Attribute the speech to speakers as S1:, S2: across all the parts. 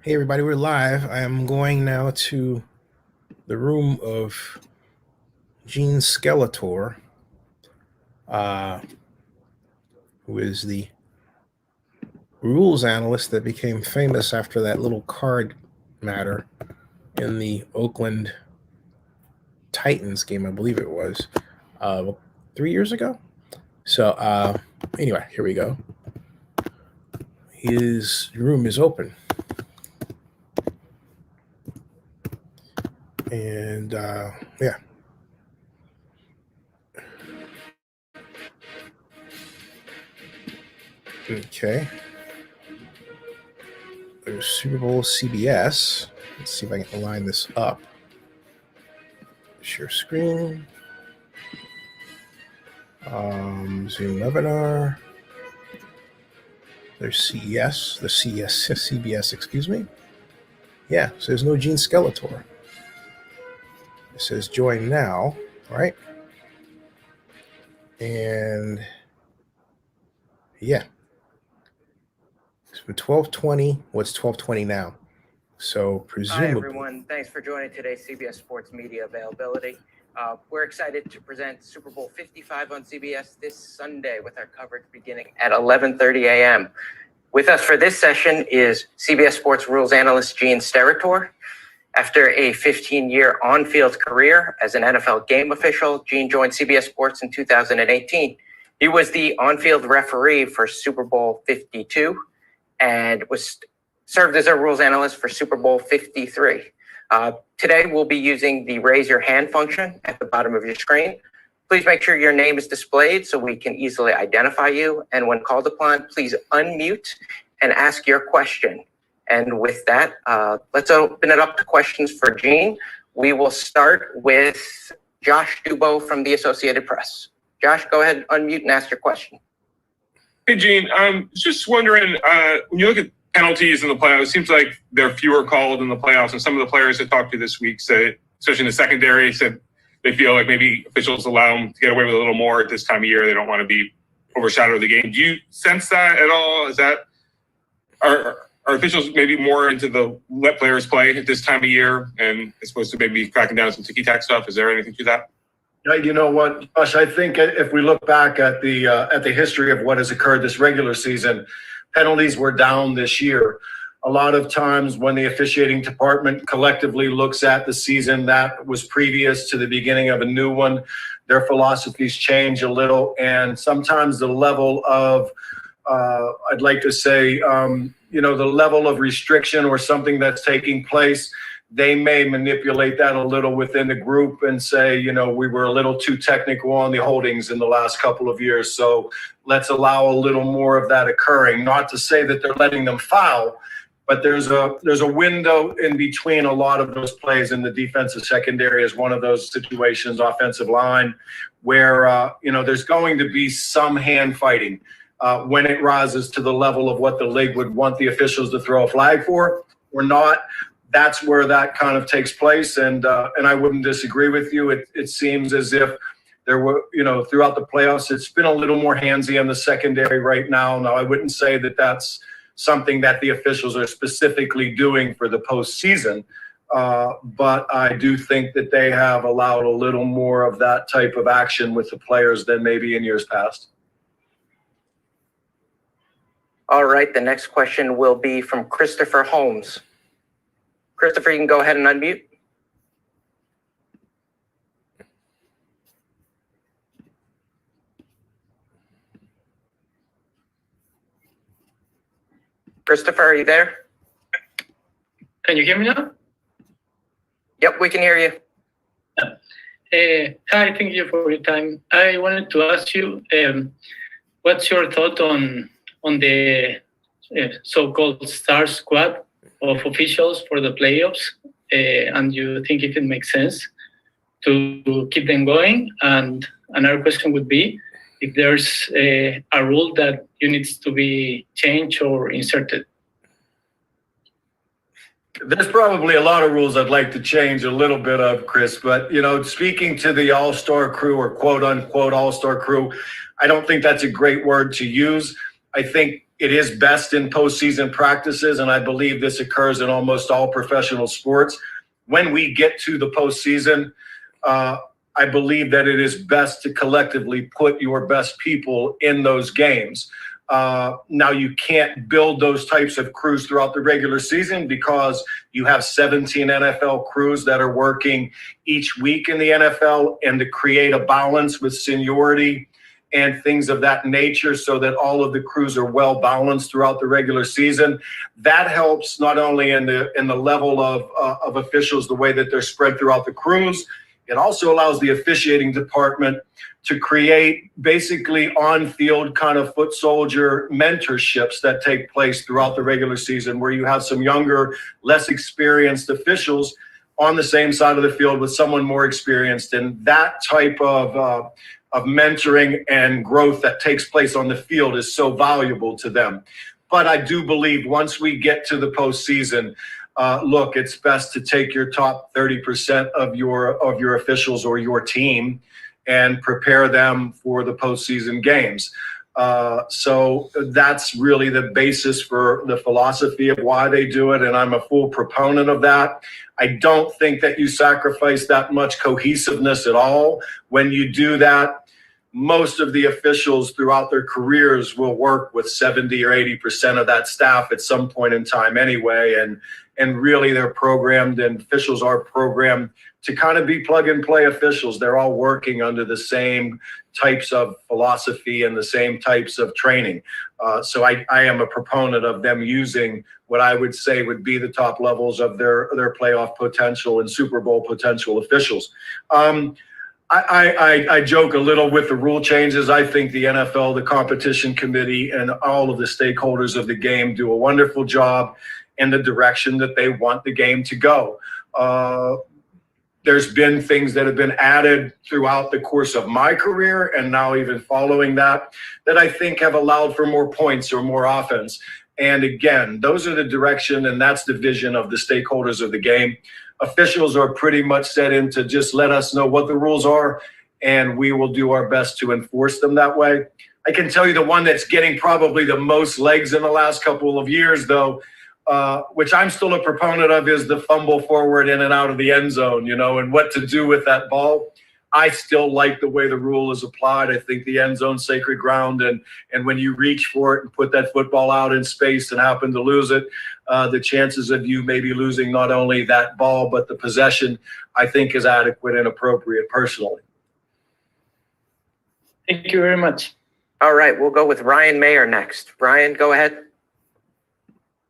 S1: Hey everybody, we're live. I am going now to the room of Gene Skeletor, who is the rules analyst that became famous after that little card matter in the Oakland Titans game, I believe it was, 3 years ago. So anyway, here we go. His room is open. And yeah. Okay. There's Super Bowl CBS. Let's see if I can line this up. Share screen. Zoom webinar. There's CBS, excuse me. Yeah, so there's no Gene Skeletor. It says join now, right? And yeah. It's been 12:20. What's 12:20 now? So presumably.
S2: Hi, everyone. Thanks for joining today's CBS Sports Media Availability. We're excited to present Super Bowl 55 on CBS this Sunday with our coverage beginning at 11:30 a.m. With us for this session is CBS Sports Rules Analyst Gene Skeletor. After a 15-year on-field career as an NFL game official, Gene joined CBS Sports in 2018. He was the on-field referee for Super Bowl 52 and served as a rules analyst for Super Bowl 53. Today, we'll be using the raise your hand function at the bottom of your screen. Please make sure your name is displayed so we can easily identify you. And when called upon, please unmute and ask your question. And with that, let's open it up to questions for Gene. We will start with Josh Dubow from the Associated Press. Josh, go ahead, unmute and ask your question.
S3: Hey, Gene, I'm just wondering, when you look at penalties in the playoffs, it seems like there are fewer called in the playoffs. And some of the players I talked to this week said, especially in the secondary, said they feel like maybe officials allow them to get away with a little more at this time of year. They don't want to be overshadowed the game. Do you sense that at all? Is that are officials maybe more into the let players play at this time of year and as opposed to maybe cracking down on some ticky-tack stuff? Is there anything to that?
S4: You know what, Josh, I think if we look back at the history of what has occurred this regular season, penalties were down this year. A lot of times when the officiating department collectively looks at the season that was previous to the beginning of a new one, their philosophies change a little. And sometimes the level of, I'd like to say, the level of restriction or something that's taking place, they may manipulate that a little within the group and say, we were a little too technical on the holdings in the last couple of years. So let's allow a little more of that occurring. Not to say that they're letting them foul, but there's a window in between a lot of those plays in the defensive secondary is one of those situations, offensive line, where, there's going to be some hand fighting when it rises to the level of what the league would want the officials to throw a flag for or not. That's where that kind of takes place. And I wouldn't disagree with you. It seems as if there were, throughout the playoffs, it's been a little more handsy on the secondary right now. Now, I wouldn't say that that's something that the officials are specifically doing for the postseason. But I do think that they have allowed a little more of that type of action with the players than maybe in years past.
S2: All right, the next question will be from Christopher Holmes. Christopher, you can go ahead and unmute. Christopher, are you there?
S5: Can you hear me now?
S2: Yep, we can hear you.
S5: Hi, thank you for your time. I wanted to ask you, what's your thought on the so-called star squad of officials for the playoffs? And you think if it makes sense to keep them going? And another question would be if there's a rule that needs to be changed or inserted.
S4: There's probably a lot of rules I'd like to change a little bit of, Chris, but, speaking to the all-star crew or quote-unquote all-star crew, I don't think that's a great word to use. I think It is best in postseason practices, and I believe this occurs in almost all professional sports. When we get to the postseason, I believe that it is best to collectively put your best people in those games. Now, you can't build those types of crews throughout the regular season because you have 17 NFL crews that are working each week in the NFL, and to create a balance with seniority and things of that nature so that all of the crews are well balanced throughout the regular season. That helps not only in the level of officials, the way that they're spread throughout the crews. It also allows the officiating department to create basically on-field kind of foot soldier mentorships that take place throughout the regular season, where you have some younger, less experienced officials on the same side of the field with someone more experienced. And that type of mentoring and growth that takes place on the field is so valuable to them. But I do believe once we get to the postseason, look, it's best to take your top 30% of your officials or your team and prepare them for the postseason games. So that's really the basis for the philosophy of why they do it, and I'm a full proponent of that. I don't think that you sacrifice that much cohesiveness at all when you do that. Most of the officials throughout their careers will work with 70 or 80% of that staff at some point in time anyway, and really they're programmed, and officials are programmed to kind of be plug and play officials. They're all working under the same types of philosophy and the same types of training. So I am a proponent of them using what I would say would be the top levels of their playoff potential and Super Bowl potential officials. I joke a little with the rule changes. I think the NFL, the competition committee, and all of the stakeholders of the game do a wonderful job in the direction that they want the game to go. There's been things that have been added throughout the course of my career, and now even following that I think have allowed for more points or more offense. And again, those are the direction, and that's the vision of the stakeholders of the game. Officials are pretty much set in to just let us know what the rules are, and we will do our best to enforce them that way. I can tell you the one that's getting probably the most legs in the last couple of years, though, which I'm still a proponent of, is the fumble forward in and out of the end zone, and what to do with that ball. I still like the way the rule is applied. I think the end zone's sacred ground, and when you reach for it and put that football out in space and happen to lose it, the chances of you maybe losing not only that ball but the possession, I think, is adequate and appropriate personally.
S5: Thank you very much.
S2: All right, we'll go with Ryan Mayer next. Ryan, go ahead.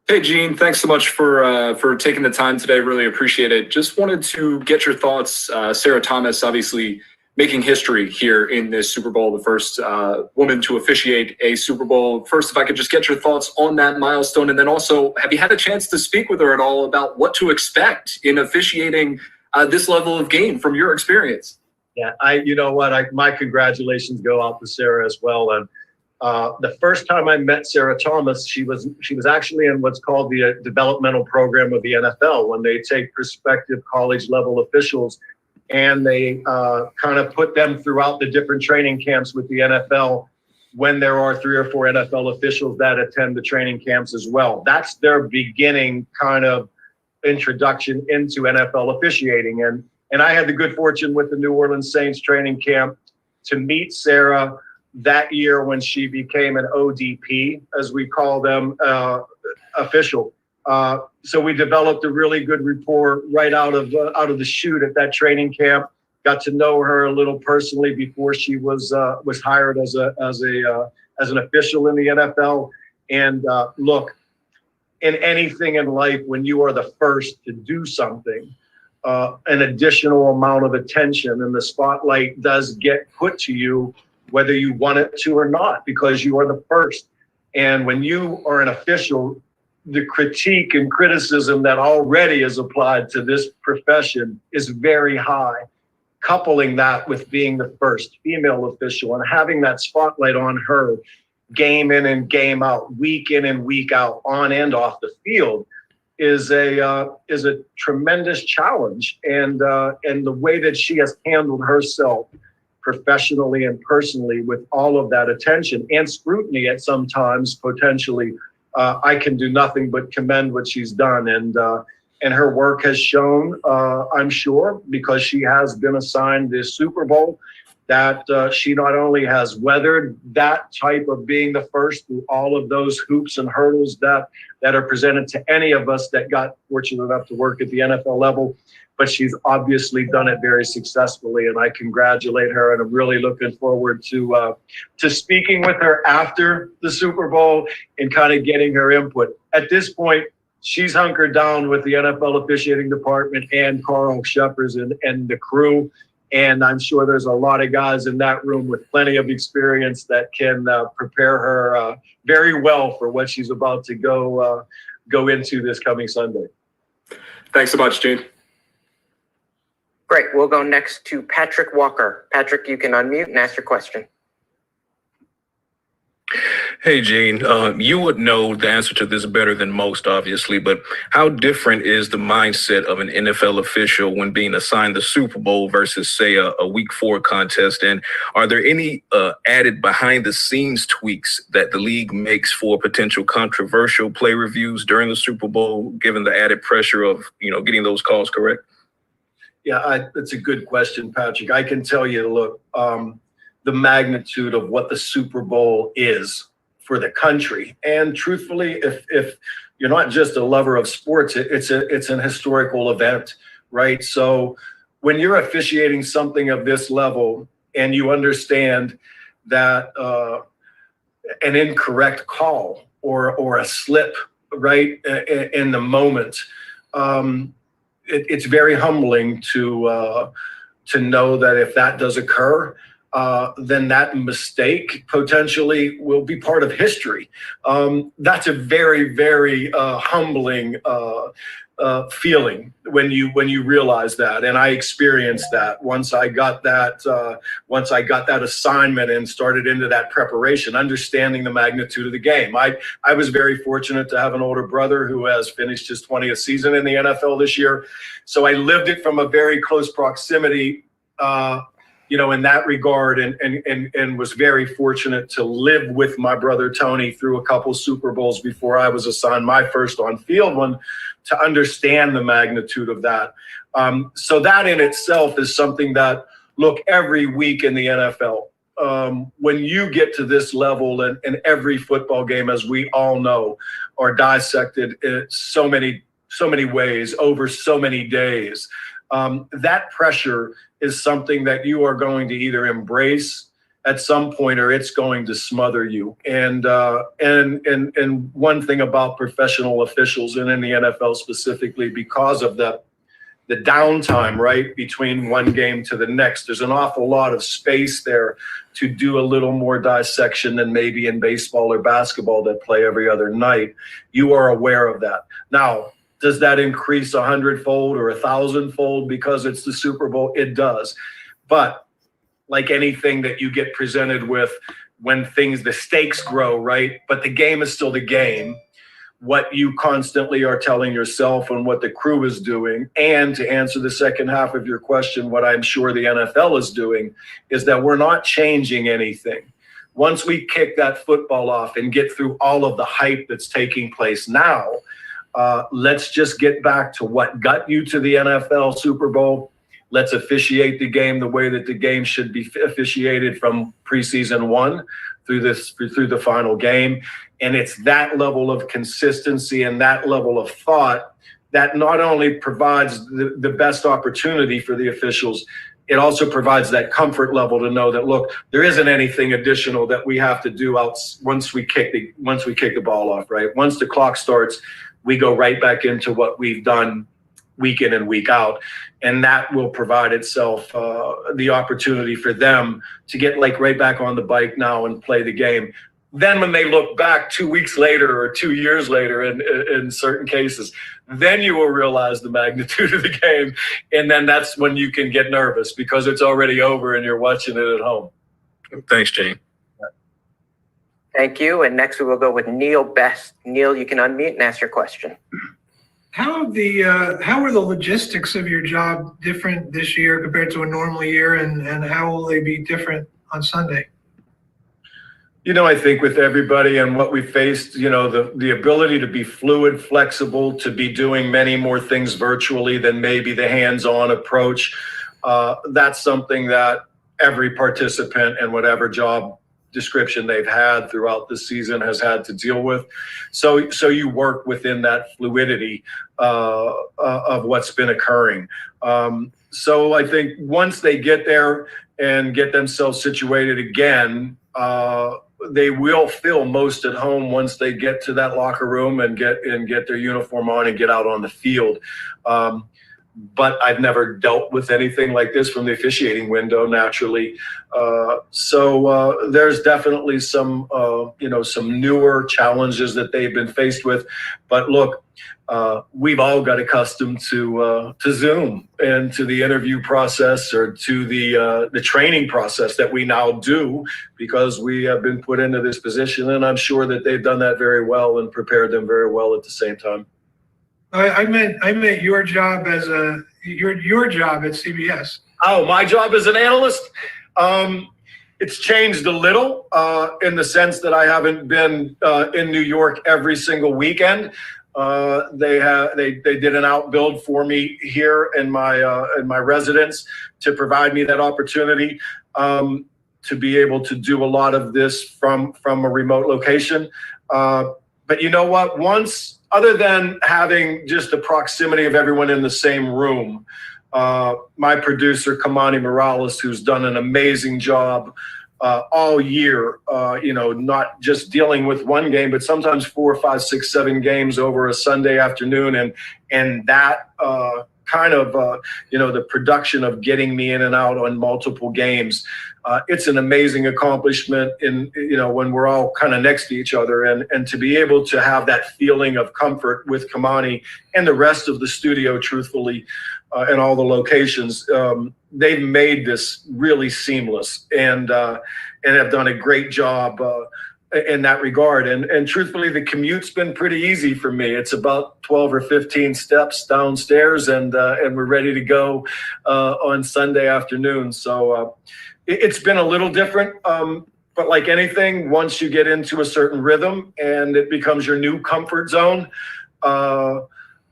S6: Hey, Gene, thanks so much for taking the time today. Really appreciate it. Just wanted to get your thoughts. Sarah Thomas, obviously making history here in this Super Bowl, the first woman to officiate a Super Bowl. First, if I could just get your thoughts on that milestone, and then also, have you had a chance to speak with her at all about what to expect in officiating this level of game from your experience?
S4: Yeah, my congratulations go out to Sarah as well. And the first time I met Sarah Thomas, she was actually in what's called the developmental program of the NFL, when they take prospective college level officials and they kind of put them throughout the different training camps with the NFL, when there are 3 or 4 NFL officials that attend the training camps as well. That's their beginning kind of introduction into NFL officiating. And I had the good fortune with the New Orleans Saints training camp to meet Sarah that year when she became an ODP, as we call them, official. So we developed a really good rapport right out of the chute at that training camp. Got to know her a little personally before she was hired as an official in the NFL. And look, in anything in life, when you are the first to do something, an additional amount of attention and the spotlight does get put to you, whether you want it to or not, because you are the first. And when you are an official, the critique and criticism that already is applied to this profession is very high. Coupling that with being the first female official and having that spotlight on her game in and game out, week in and week out, on and off the field, is a tremendous challenge. And the way that she has handled herself professionally and personally with all of that attention and scrutiny at some times potentially. I can do nothing but commend what she's done. And her work has shown, I'm sure, because she has been assigned this Super Bowl, that she not only has weathered that type of being the first through all of those hoops and hurdles that are presented to any of us that got fortunate enough to work at the NFL level, but she's obviously done it very successfully, and I congratulate her, and I'm really looking forward to speaking with her after the Super Bowl and kind of getting her input. At this point, she's hunkered down with the NFL officiating department and Carl Shepers and the crew. And I'm sure there's a lot of guys in that room with plenty of experience that can prepare her very well for what she's about to go into this coming Sunday.
S6: Thanks so much, Gene.
S2: Great. We'll go next to Patrick Walker. Patrick, you can unmute and ask your question.
S7: Hey, Gene, you would know the answer to this better than most, obviously, but how different is the mindset of an NFL official when being assigned the Super Bowl versus, say, a Week 4 contest? And are there any added behind-the-scenes tweaks that the league makes for potential controversial play reviews during the Super Bowl, given the added pressure of, getting those calls correct?
S4: Yeah, that's a good question, Patrick. I can tell you, look, the magnitude of what the Super Bowl is for the country. And truthfully, if you're not just a lover of sports, it's an historical event, right? So when you're officiating something of this level and you understand that an incorrect call or a slip, right, in the moment, it's very humbling to know that if that does occur, then that mistake potentially will be part of history. That's a very, very humbling feeling when you realize that. And I experienced that once I got that assignment and started into that preparation, understanding the magnitude of the game. I was very fortunate to have an older brother who has finished his 20th season in the NFL this year. So I lived it from a very close proximity, in that regard, and was very fortunate to live with my brother Tony through a couple Super Bowls before I was assigned my first on-field one, to understand the magnitude of that. So that in itself is something that, look, every week in the NFL, when you get to this level, and every football game, as we all know, are dissected in so many ways over so many days, that pressure is something that you are going to either embrace at some point or it's going to smother you. And one thing about professional officials and in the NFL specifically, because of the downtime, right, between one game to the next, there's an awful lot of space there to do a little more dissection than maybe in baseball or basketball that play every other night. You are aware of that. Now, does that increase 100-fold or 1,000-fold because it's the Super Bowl? It does. But like anything that you get presented with, when the stakes grow, right? But the game is still the game. What you constantly are telling yourself and what the crew is doing, and to answer the second half of your question, what I'm sure the NFL is doing, is that we're not changing anything. Once we kick that football off and get through all of the hype that's taking place now, let's just get back to what got you to the NFL Super Bowl. Let's officiate the game the way that the game should be officiated from preseason one through the final game. And it's that level of consistency and that level of thought that not only provides the best opportunity for the officials, it also provides that comfort level to know that, look, there isn't anything additional that we have to do once we kick the ball off, right? Once the clock starts, we go right back into what we've done week in and week out. And that will provide itself the opportunity for them to get right back on the bike now and play the game. Then when they look back 2 weeks later or 2 years later in certain cases, then you will realize the magnitude of the game. And then that's when you can get nervous because it's already over and you're watching it at home.
S7: Thanks, Gene.
S2: Thank you. And next we will go with Neil Best. Neil, you can unmute and ask your question.
S8: How are the logistics of your job different this year compared to a normal year, and how will they be different on Sunday?
S4: I think with everybody and what we faced, the ability to be fluid, flexible, to be doing many more things virtually than maybe the hands-on approach, that's something that every participant and whatever job description they've had throughout the season has had to deal with. So you work within that fluidity of what's been occurring. So I think once they get there and get themselves situated again, they will feel most at home once they get to that locker room and get their uniform on and get out on the field. But I've never dealt with anything like this from the officiating window, naturally. So there's definitely some newer challenges that they've been faced with. But look, we've all got accustomed to Zoom and to the interview process, or to the training process that we now do, because we have been put into this position. And I'm sure that they've done that very well and prepared them very well at the same time.
S8: I meant your job as your job at CBS.
S4: Oh, my job as an analyst? It's changed a little in the sense that I haven't been in New York every single weekend. They did an outbuild for me here in my residence to provide me that opportunity to be able to do a lot of this from a remote location. But you know what? Other than having just the proximity of everyone in the same room, my producer, Kamani Morales, who's done an amazing job all year, not just dealing with one game, but sometimes 4, 5, 6, 7 games over a Sunday afternoon. And that the production of getting me in and out on multiple games. It's an amazing accomplishment when we're all kind of next to each other, and to be able to have that feeling of comfort with Kamani and the rest of the studio, truthfully, and all the locations. They've made this really seamless and have done a great job in that regard. And truthfully, the commute's been pretty easy for me. It's about 12 or 15 steps downstairs, and we're ready to go on Sunday afternoon. So it's been a little different, but like anything, once you get into a certain rhythm and it becomes your new comfort zone,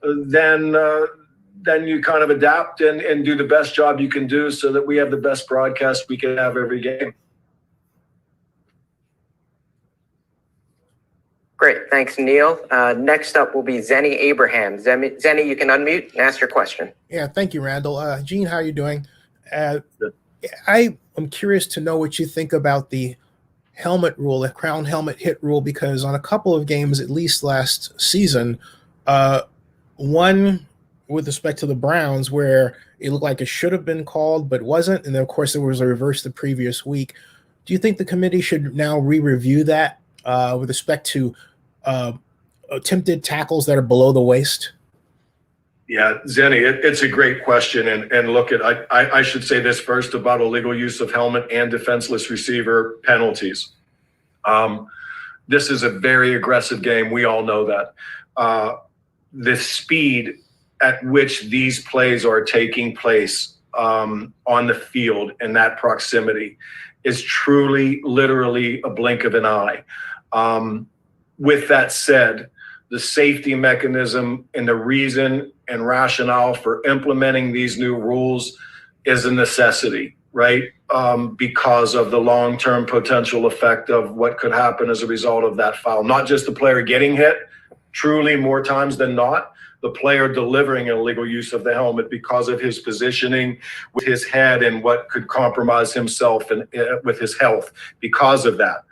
S4: then you kind of adapt and do the best job you can do so that we have the best broadcast we can have every game.
S2: Great. Thanks, Neil. Next up will be Zennie Abraham. Zennie, you can unmute and ask your question.
S1: Yeah, thank you, Randall. Gene, how are you doing? I am curious to know what you think about the helmet rule, the crown helmet hit rule, because on a couple of games, at least last season, one with respect to the Browns where it looked like it should have been called but wasn't, and then of course there was a reverse the previous week. Do you think the committee should now re-review that with respect to attempted tackles that are below the waist?
S4: Yeah, Zennie, it's a great question. And look, I should say this first about illegal use of helmet and defenseless receiver penalties. This is a very aggressive game. We all know that. The speed at which these plays are taking place on the field in that proximity is truly, literally a blink of an eye. With that said, the safety mechanism and the reason and rationale for implementing these new rules is a necessity, right? Because of the long-term potential effect of what could happen as a result of that foul. Not just the player getting hit, truly more times than not, the player delivering an illegal use of the helmet because of his positioning with his head and what could compromise himself and with his health because of that.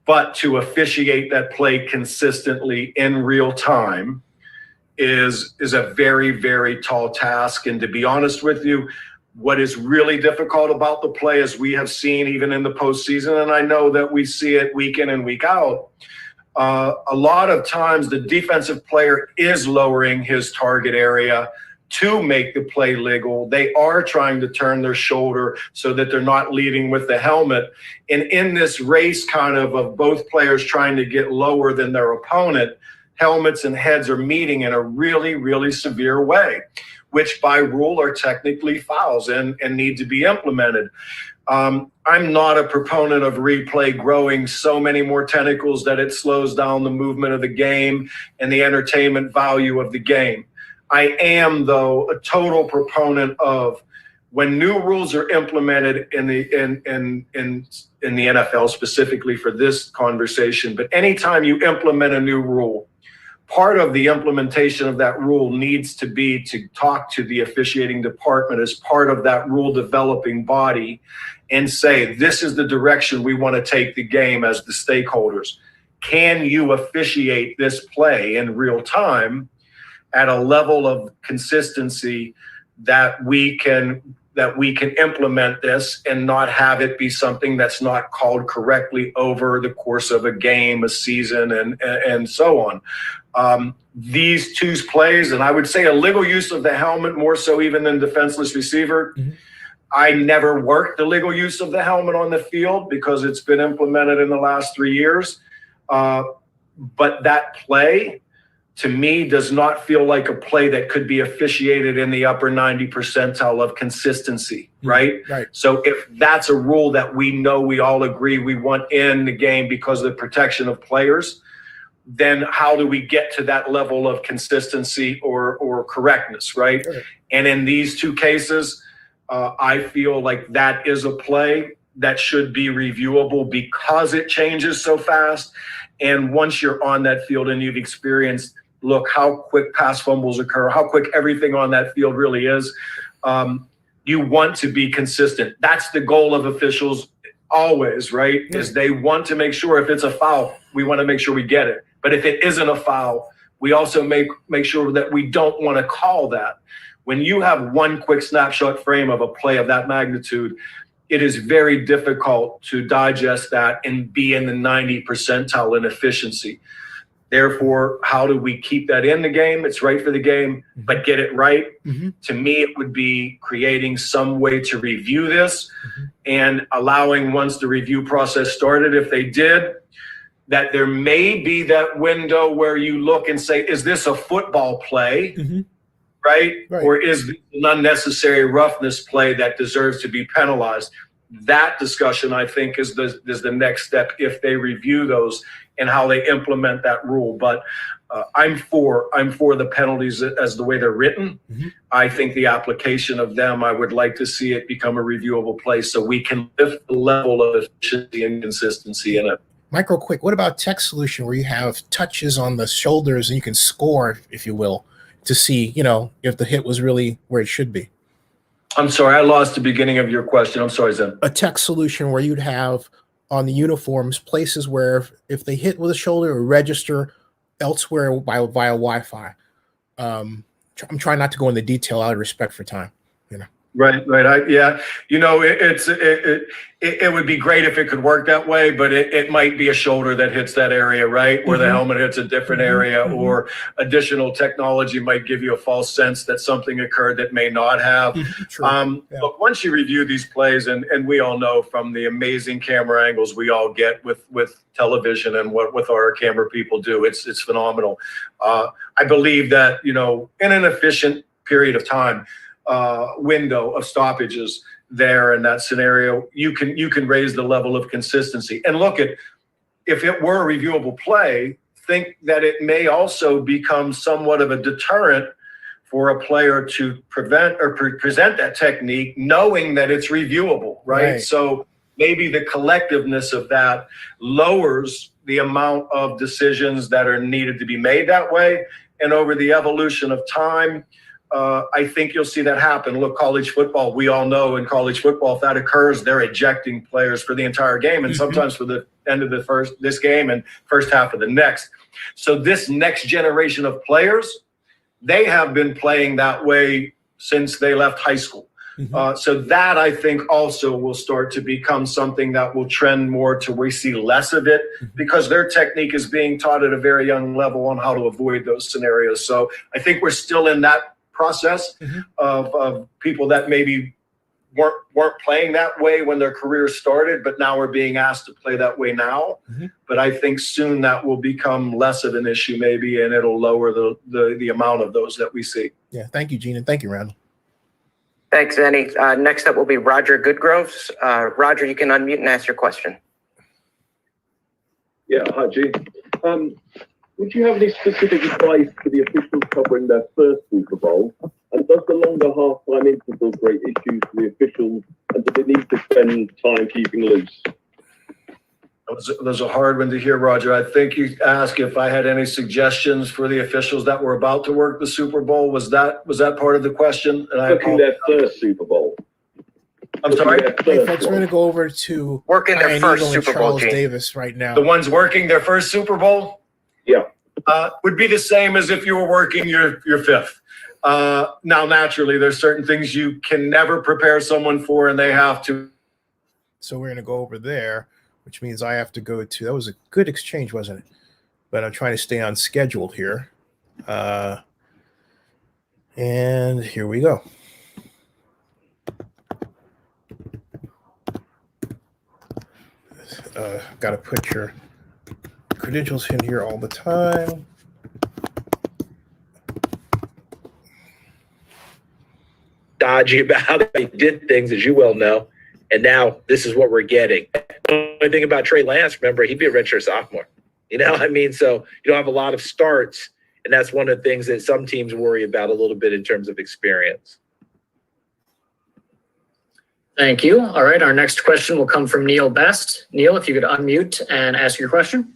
S4: But to officiate that play consistently in real time is a very, very tall task. And to be honest with you, what is really difficult about the play, as we have seen even in the postseason, and I know that we see it week in and week out, a lot of times the defensive player is lowering his target area to make the play legal. They are trying to turn their shoulder so that they're not leading with the helmet. And in this race of both players trying to get lower than their opponent, helmets and heads are meeting in a really, really severe way, which by rule are technically fouls and need to be implemented. I'm not a proponent of replay growing so many more tentacles that it slows down the movement of the game and the entertainment value of the game. I am, though, a total proponent of when new rules are implemented in the NFL, specifically for this conversation, but anytime you implement a new rule, part of the implementation of that rule needs to be to talk to the officiating department as part of that rule developing body and say, this is the direction we want to take the game as the stakeholders. Can you officiate this play in real time at a level of consistency that we can implement this and not have it be something that's not called correctly over the course of a game, a season, and so on. These two plays, and I would say illegal use of the helmet more so even than defenseless receiver. Mm-hmm. I never worked the legal use of the helmet on the field because it's been implemented in the last 3 years. But that play, to me, does not feel like a play that could be officiated in the upper 90 percentile of consistency, right? Right. So if that's a rule that we know we all agree we want in the game because of the protection of players, then how do we get to that level of consistency or correctness, right? Right. And in these two cases, I feel like that is a play that should be reviewable because it changes so fast. And once you're on that field and you've experienced, look how quick pass fumbles occur, how quick everything on that field really is. You want to be consistent. That's the goal of officials always, right? Mm-hmm. Is they want to make sure if it's a foul, we want to make sure we get it. But if it isn't a foul, we also make sure that we don't want to call that. When you have one quick snapshot frame of a play of that magnitude, it is very difficult to digest that and be in the 90 percentile in efficiency. Therefore, how do we keep that in the game? It's right for the game, but get it right. Mm-hmm. To me, it would be creating some way to review this and allowing, once the review process started, if they did, that there may be that window where you look and say, is this a football play? Mm-hmm. Right? Or is it an unnecessary roughness play that deserves to be penalized? That discussion, I think, is the next step if they review those and how they implement that rule. But I'm for the penalties as the way they're written. Mm-hmm. I think the application of them, I would like to see it become a reviewable play so we can lift the level of efficiency and consistency in it.
S1: Micro quick, what about text solution where you have touches on the shoulders and you can score, if you will, to see, if the hit was really where it should be?
S4: I'm sorry, I lost the beginning of your question. I'm sorry, Zen.
S1: A text solution where you'd have on the uniforms places where if they hit with a shoulder or register elsewhere via Wi-Fi. I'm trying not to go into detail out of respect for time.
S4: Right. It would be great if it could work that way, but it might be a shoulder that hits that area, right? Where the helmet hits a different area, or additional technology might give you a false sense that something occurred that may not have. But once you review these plays, and we all know from the amazing camera angles we all get with television and what our camera people do, it's phenomenal. I believe that, in an efficient period of time, window of stoppages there in that scenario, you can raise the level of consistency. And look at, if it were a reviewable play, think that it may also become somewhat of a deterrent for a player to prevent or present that technique knowing that it's reviewable, right? So maybe the collectiveness of that lowers the amount of decisions that are needed to be made that way. And over the evolution of time, I think you'll see that happen. Look, college football, we all know in college football, if that occurs, they're ejecting players for the entire game and sometimes for the end of this game and first half of the next. So this next generation of players, they have been playing that way since they left high school. So that, I think, also will start to become something that will trend more to where we see less of it because their technique is being taught at a very young level on how to avoid those scenarios. So I think we're still in that process of people that maybe weren't playing that way when their careers started, but now are being asked to play that way now.
S1: Mhm.
S4: But I think soon that will become less of an issue maybe, and it'll lower the amount of those that we see.
S1: Yeah. Thank you, Gene, and thank you, Randall.
S2: Thanks, Zennie. Next up will be Roger Goodgroves. Roger, you can unmute and ask your question.
S9: Yeah, hi, Gene. Would you have any specific advice for the officials covering their first Super Bowl? And does the longer halftime interval create issues for the officials? And do they need to spend time keeping loose?
S4: Those are hard one to hear, Roger. I think you asked if I had any suggestions for the officials that were about to work the Super Bowl. Was that part of the question? And
S9: Working their first Super Bowl.
S4: I'm sorry?
S1: Hey, folks, we're going to go over to
S2: Working their
S1: Ryan
S2: first
S1: Eagle and
S2: Super Bowl,
S1: Charles
S2: Gene.
S1: Davis right now.
S4: The ones working their first Super Bowl?
S9: Yeah.
S4: Would be the same as if you were working your fifth. Now, naturally, there's certain things you can never prepare someone for, and they have to.
S1: So we're going to go over there, which means I have to go to. That was a good exchange, wasn't it? But I'm trying to stay on schedule here. And here we go. Got to put your credentials in here all the time.
S10: Dodgy about how they did things, as you well know. And now this is what we're getting. The only thing about Trey Lance, remember, he'd be a redshirt sophomore. You know what I mean? So you don't have a lot of starts. And that's one of the things that some teams worry about a little bit in terms of experience.
S11: Thank you. All right, our next question will come from Neil Best. Neil, if you could unmute and ask your question.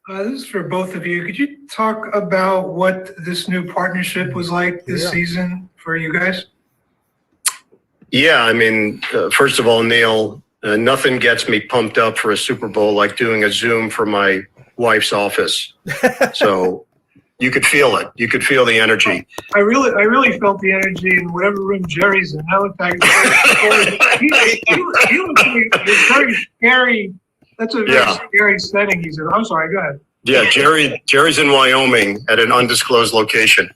S8: This is for both of you. Could you talk about what this new partnership was like this season for you guys?
S12: Yeah, I mean, first of all, Neil, nothing gets me pumped up for a Super Bowl like doing a Zoom from my wife's office. So you could feel it. You could feel the energy.
S8: I really felt the energy in whatever room Jerry's in. That looked like he looks very scary. That's a very scary setting he's in. I'm sorry, go ahead.
S12: Yeah, Jerry's in Wyoming at an undisclosed location.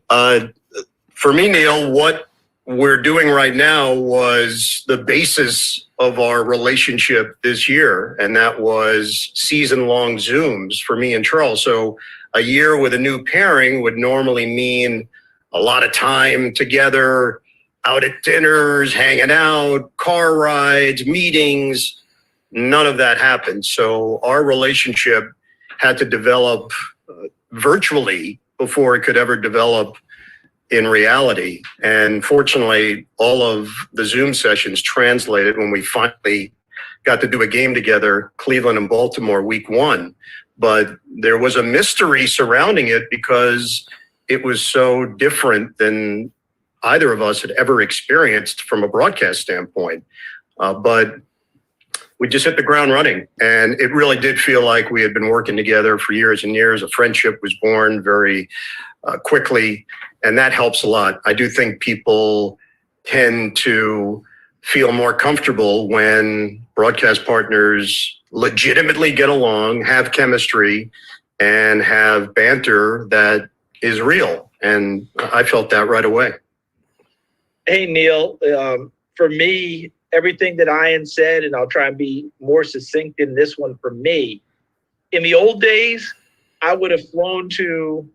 S12: For me, Neil, what we're doing right now was the basis of our relationship this year, and that was season-long Zooms for me and Charles. So a year with a new pairing would normally mean a lot of time together, out at dinners, hanging out, car rides, meetings. None of that happened. So our relationship had to develop virtually before it could ever develop in reality. And fortunately, all of the Zoom sessions translated when we finally got to do a game together, Cleveland and Baltimore, week 1. But there was a mystery surrounding it because it was so different than either of us had ever experienced from a broadcast standpoint. But we just hit the ground running, and it really did feel like we had been working together for years and years. A friendship was born very quickly, and that helps a lot. I do think people tend to feel more comfortable when broadcast partners legitimately get along, have chemistry, and have banter that is real. And I felt that right away.
S10: Hey, Neil, for me, everything that Ian said, and I'll try and be more succinct in this one for me. In the old days, I would have flown to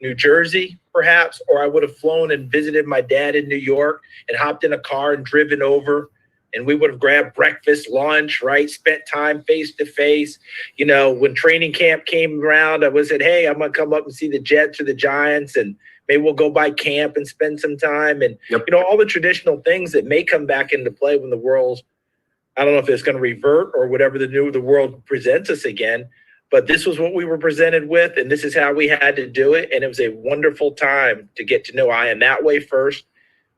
S10: New Jersey, perhaps, or I would have flown and visited my dad in New York and hopped in a car and driven over, and we would have grabbed breakfast, lunch, right? Spent time face to face. You know, when training camp came around, I was said, hey, I'm going to come up and see the Jets or the Giants, and maybe we'll go by camp and spend some time. And, you know, all the traditional things that may come back into play when the world's, I don't know if it's going to revert or whatever the world presents us again. But this was what we were presented with, and this is how we had to do it. And it was a wonderful time to get to know Ian that way first.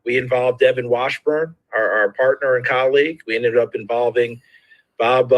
S10: We involved Devin Washburn, our partner and colleague. We ended up involving Bob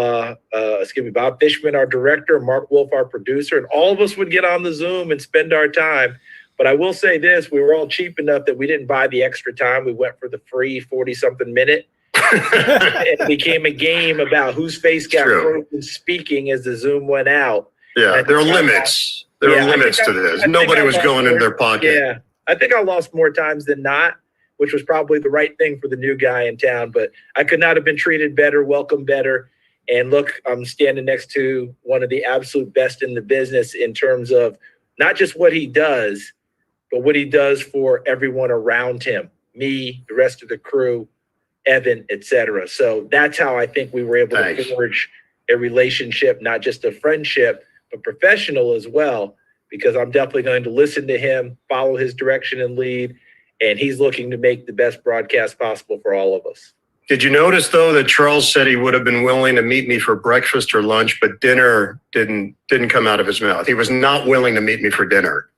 S10: Fishman, our director, Mark Wolf, our producer, and all of us would get on the Zoom and spend our time. But I will say this, we were all cheap enough that we didn't buy the extra time. We went for the free 40-something minute. It became a game about whose face got broken speaking as the Zoom went out.
S12: Yeah, there are limits. There are limits to this. Nobody was going in their pocket.
S10: Yeah, I think I lost more times than not. which was probably the right thing for the new guy in town. But I could not have been treated better, welcomed better. And look, I'm standing next to one of the absolute best in the business in terms of not just what he does, but what he does for everyone around him, me, the rest of the crew, Evan, etc. So that's how I think we were able to forge a relationship, not just a friendship, but professional as well, because I'm definitely going to listen to him, follow his direction and lead, and he's looking to make the best broadcast possible for all of us.
S12: Did you notice, though, that Charles said he would have been willing to meet me for breakfast or lunch, but dinner didn't come out of his mouth? He was not willing to meet me for dinner.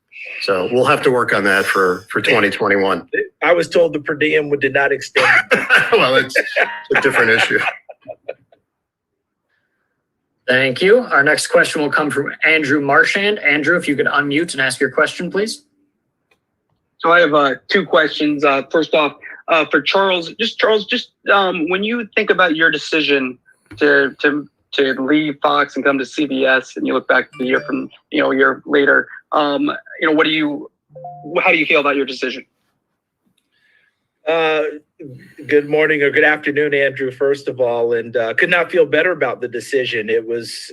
S12: So we'll have to work on that for 2021.
S10: I was told the per diem did not extend.
S12: Well, it's a different issue.
S11: Thank you. Our next question will come from Andrew Marchand. Andrew, if you could unmute and ask your question, please.
S13: So I have two questions. First off, for Charles, when you think about your decision to leave Fox and come to CBS, and you look back the year from a year later, how do you feel about your decision?
S10: Good morning or good afternoon, Andrew, first of all, and could not feel better about the decision. It was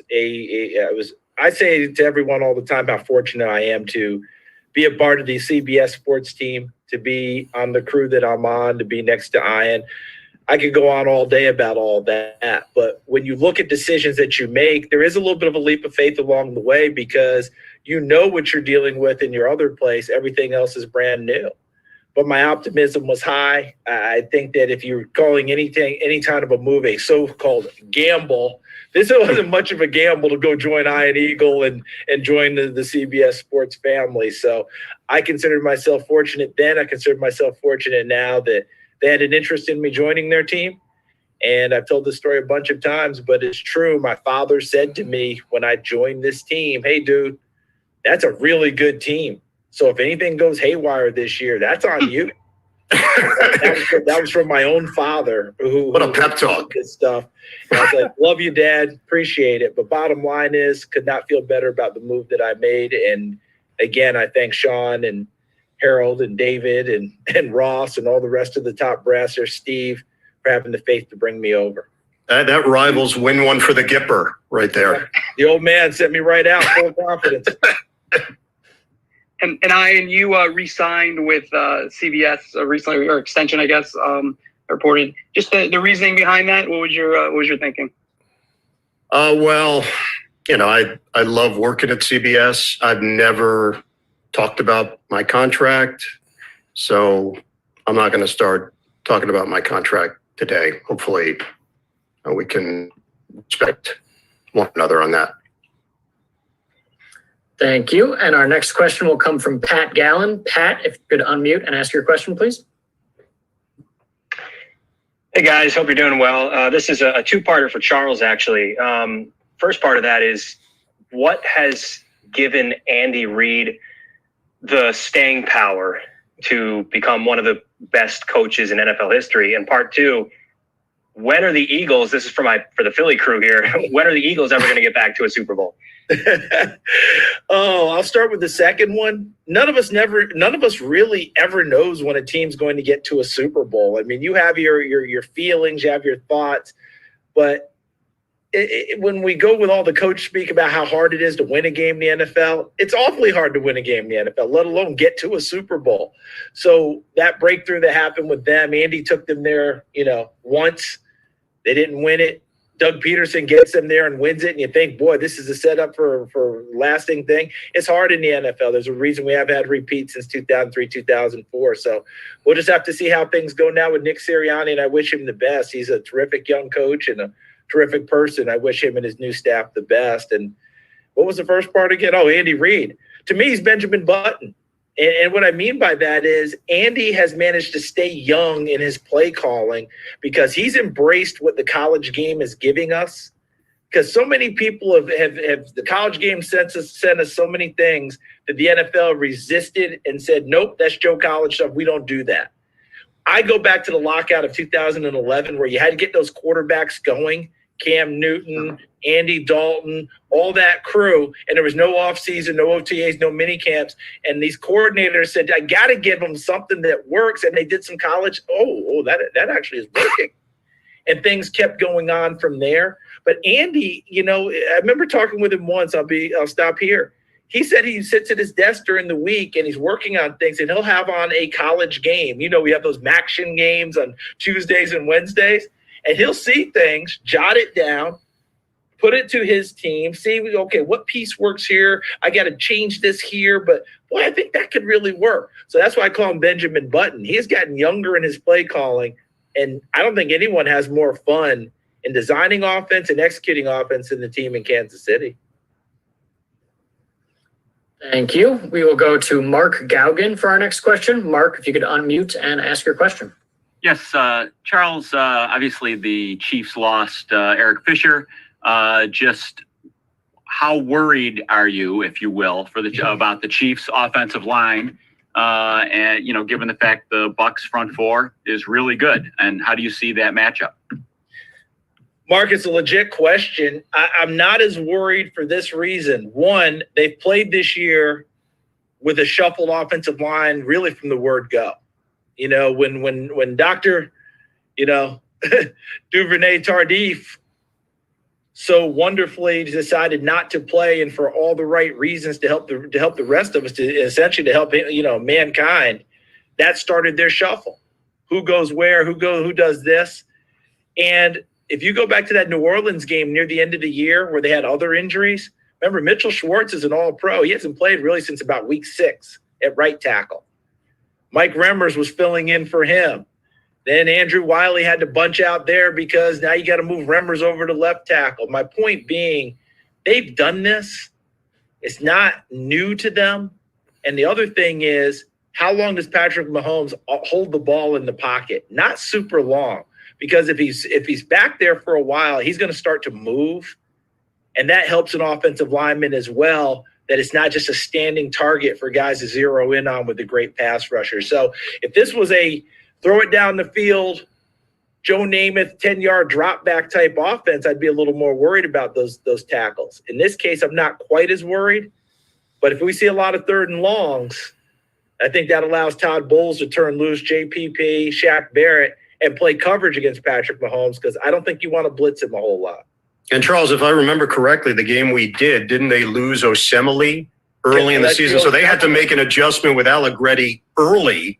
S10: I say to everyone all the time how fortunate I am to be a part of the CBS sports team, to be on the crew that I'm on, to be next to Ian. I could go on all day about all that, but when you look at decisions that you make, there is a little bit of a leap of faith along the way, because you know what you're dealing with in your other place. Everything else is brand new. But my optimism was high. I think that if you're calling any kind of a move a so-called gamble, this wasn't much of a gamble to go join Iron Eagle and join the CBS sports family. So I considered myself fortunate then. I consider myself fortunate now that they had an interest in me joining their team. And I've told this story a bunch of times, but it's true. My father said to me when I joined this team, "Hey, dude, that's a really good team. So if anything goes haywire this year, that's on you." that was from my own father.
S12: What a pep talk.
S10: This stuff. And I was like, "Love you, Dad. Appreciate it." But bottom line is, could not feel better about the move that I made. And again, I thank Sean and Harold and David and Ross and all the rest of the top brassers, Steve, for having the faith to bring me over.
S12: That rivals win one for the Gipper right there.
S10: The old man sent me right out full of confidence.
S13: And Ian, you re-signed with CBS recently, or extension, I guess, reported. Just the reasoning behind that. What was your thinking?
S12: Well, I love working at CBS. I've never talked about my contract, so I'm not going to start talking about my contract today. Hopefully, we can respect one another on that.
S11: Thank you. And our next question will come from Pat Gallen. Pat, if you could unmute and ask your question, please.
S14: Hey guys, hope you're doing well. This is a two-parter for Charles, actually. First part of that is, what has given Andy Reid the staying power to become one of the best coaches in NFL history? And part two, when are the Eagles, this is for the Philly crew here, when are the Eagles ever going to get back to a Super Bowl?
S10: I'll start with the second one. None of us really ever knows when a team's going to get to a Super Bowl. I mean, you have your feelings, you have your thoughts, but when we go with all the coach speak about how hard it is to win a game in the NFL, it's awfully hard to win a game in the NFL, let alone get to a Super Bowl. So that breakthrough that happened with them, Andy took them there, once. They didn't win it. Doug Peterson gets them there and wins it, and you think, boy, this is a setup for lasting thing. It's hard in the NFL. There's a reason we haven't had repeats since 2003, 2004. So we'll just have to see how things go now with Nick Sirianni, and I wish him the best. He's a terrific young coach and a terrific person. I wish him and his new staff the best. And what was the first part again? Oh, Andy Reid. To me, he's Benjamin Button. And what I mean by that is Andy has managed to stay young in his play calling because he's embraced what the college game is giving us. Because so many people have the college game sent us so many things that the NFL resisted and said, nope, that's Joe College stuff. We don't do that. I go back to the lockout of 2011 where you had to get those quarterbacks going, Cam Newton, Andy Dalton, all that crew, and there was no offseason, no OTAs, no mini camps. And these coordinators said, I got to give them something that works. And they did some college. That actually is working. And things kept going on from there. But Andy, I remember talking with him once. I'll stop here. He said he sits at his desk during the week and he's working on things, and he'll have on a college game. We have those Maction games on Tuesdays and Wednesdays, and he'll see things, jot it down, put it to his team, see, okay, what piece works here? I got to change this here, but boy, I think that could really work. So that's why I call him Benjamin Button. He's gotten younger in his play calling, and I don't think anyone has more fun in designing offense and executing offense than the team in Kansas City.
S11: Thank you. We will go to Mark Gaugen for our next question. Mark, if you could unmute and ask your question.
S15: Yes, Charles, obviously the Chiefs lost Eric Fisher. Just how worried are you, if you will, about the Chiefs offensive line? And, given the fact the Bucs front four is really good, and how do you see that matchup?
S10: Mark, it's a legit question. I'm not as worried for this reason. One, they've played this year with a shuffled offensive line really from the word go. When Dr. Duvernay Tardif so wonderfully decided not to play, and for all the right reasons to help the rest of us, to help mankind, that started their shuffle. Who goes where? Who does this? And if you go back to that New Orleans game near the end of the year where they had other injuries, remember Mitchell Schwartz is an all-pro. He hasn't played really since about week 6 at right tackle. Mike Remmers was filling in for him. Then Andrew Wiley had to bunch out there because now you got to move Remmers over to left tackle. My point being, they've done this. It's not new to them. And the other thing is, how long does Patrick Mahomes hold the ball in the pocket? Not super long. Because if he's back there for a while, he's going to start to move. And that helps an offensive lineman as well, that it's not just a standing target for guys to zero in on with a great pass rusher. So if this was a throw it down the field, Joe Namath 10-yard drop back type offense, I'd be a little more worried about those tackles. In this case, I'm not quite as worried. But if we see a lot of 3rd and longs, I think that allows Todd Bowles to turn loose JPP, Shaq Barrett, and play coverage against Patrick Mahomes, because I don't think you want to blitz him a whole lot.
S12: And Charles, if I remember correctly, the game we didn't they lose Osemele early in the season? So they had to make an adjustment with Allegretti early.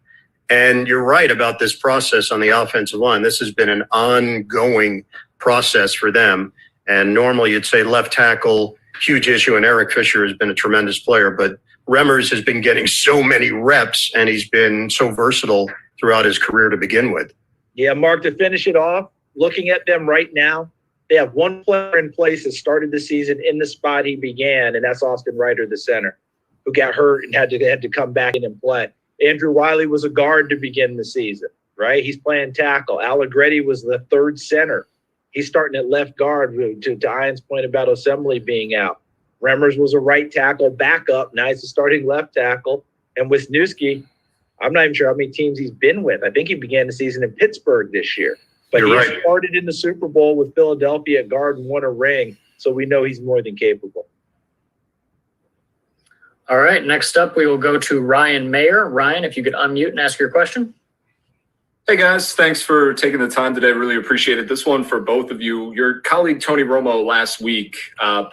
S12: And you're right about this process on the offensive line. This has been an ongoing process for them. And normally you'd say left tackle, huge issue, and Eric Fisher has been a tremendous player. But Remmers has been getting so many reps, and he's been so versatile throughout his career to begin with.
S10: Yeah, Mark, to finish it off, looking at them right now, they have one player in place that started the season in the spot he began, and that's Austin Ryder, the center, who got hurt and had to come back in and play. Andrew Wiley was a guard to begin the season, right? He's playing tackle. Allegretti was the 3rd center. He's starting at left guard, to Ian's point about Osemele being out. Remmers was a right tackle backup. Now he's a starting left tackle. And Wisniewski, I'm not even sure how many teams he's been with. I think he began the season in Pittsburgh this year. But he started in the Super Bowl with Philadelphia at guard and won a ring. So we know he's more than capable.
S11: All right. Next up, we will go to Ryan Mayer. Ryan, if you could unmute and ask your question.
S6: Hey guys, thanks for taking the time today. Really appreciate it. This one for both of you. Your colleague Tony Romo last week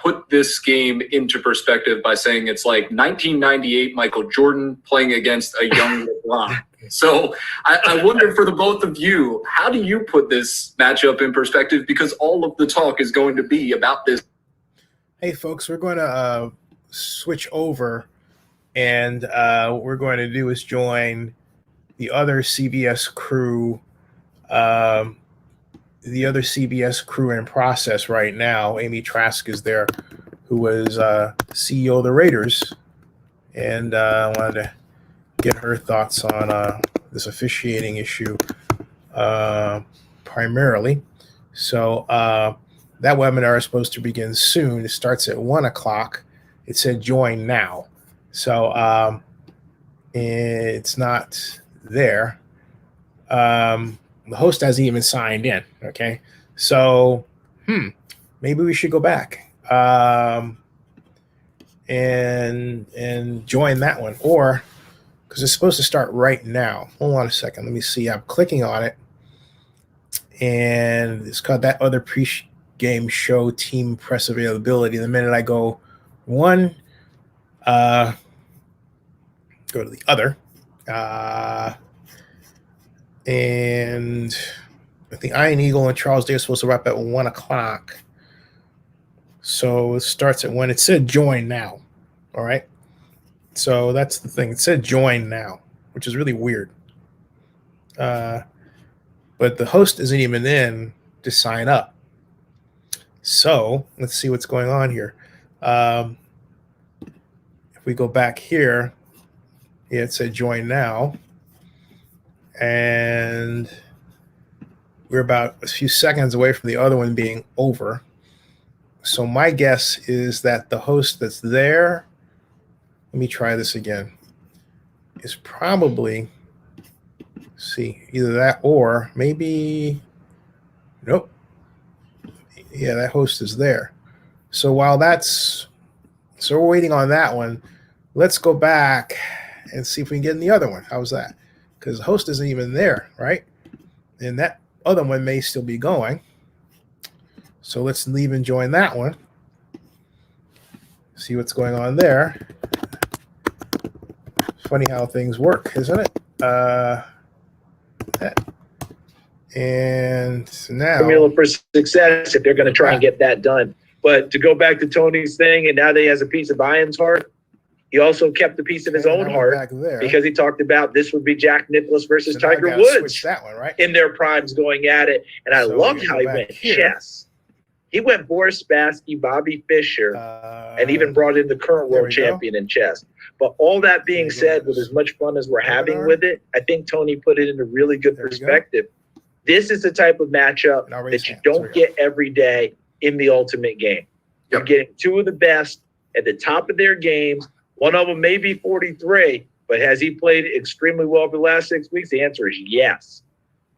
S6: put this game into perspective by saying it's like 1998 Michael Jordan playing against a young LeBron. So I wonder for the both of you, how do you put this matchup in perspective? Because all of the talk is going to be about this.
S1: Hey folks, we're going to switch over, and what we're going to do is join the other CBS crew, in process right now. Amy Trask is there, who was CEO of the Raiders, and I wanted to get her thoughts on this officiating issue primarily. So that webinar is supposed to begin soon. It starts at 1:00. It said join now. So it's not there. The host hasn't even signed in. Okay. So maybe we should go back and join that one, or because it's supposed to start right now. Hold on a second. Let me see. I'm clicking on it, and it's called that other pre-game show team press availability. The minute I go one, go to the other, and I think Iron Eagle and Charles Day are supposed to wrap at 1 o'clock. So it starts at 1. It said join now. All right. So that's the thing. It said join now, which is really weird. But the host isn't even in to sign up. So let's see what's going on here. If we go back here, yeah, it said join now. And we're about a few seconds away from the other one being over. So my guess is that the host that's there, let me try this again, is probably, see, either that or maybe, nope. Yeah, that host is there. So while that's, so we're waiting on that one, let's go back and see if we can get in the other one. How's that? Because the host isn't even there, right? And that other one may still be going. So let's leave and join that one. See what's going on there. Funny how things work, isn't it? And now
S10: formula for success if they're going to try and get that done. But to go back to Tony's thing, and now that he has a piece of Ian's heart, he also kept a piece of his own heart because he talked about this would be Jack Nicklaus versus Tiger Woods
S1: that one, right?
S10: in their primes going at it. And I loved how he went chess. He went Boris Spassky, Bobby Fischer, and even brought in the current world champion in chess. But all that being said, with as much fun as we're having with it, I think Tony put it in a really good perspective. This is the type of matchup that you don't get every day in the ultimate game. You're getting two of the best at the top of their games. One of them may be 43, but has he played extremely well over the last 6 weeks? The answer is yes.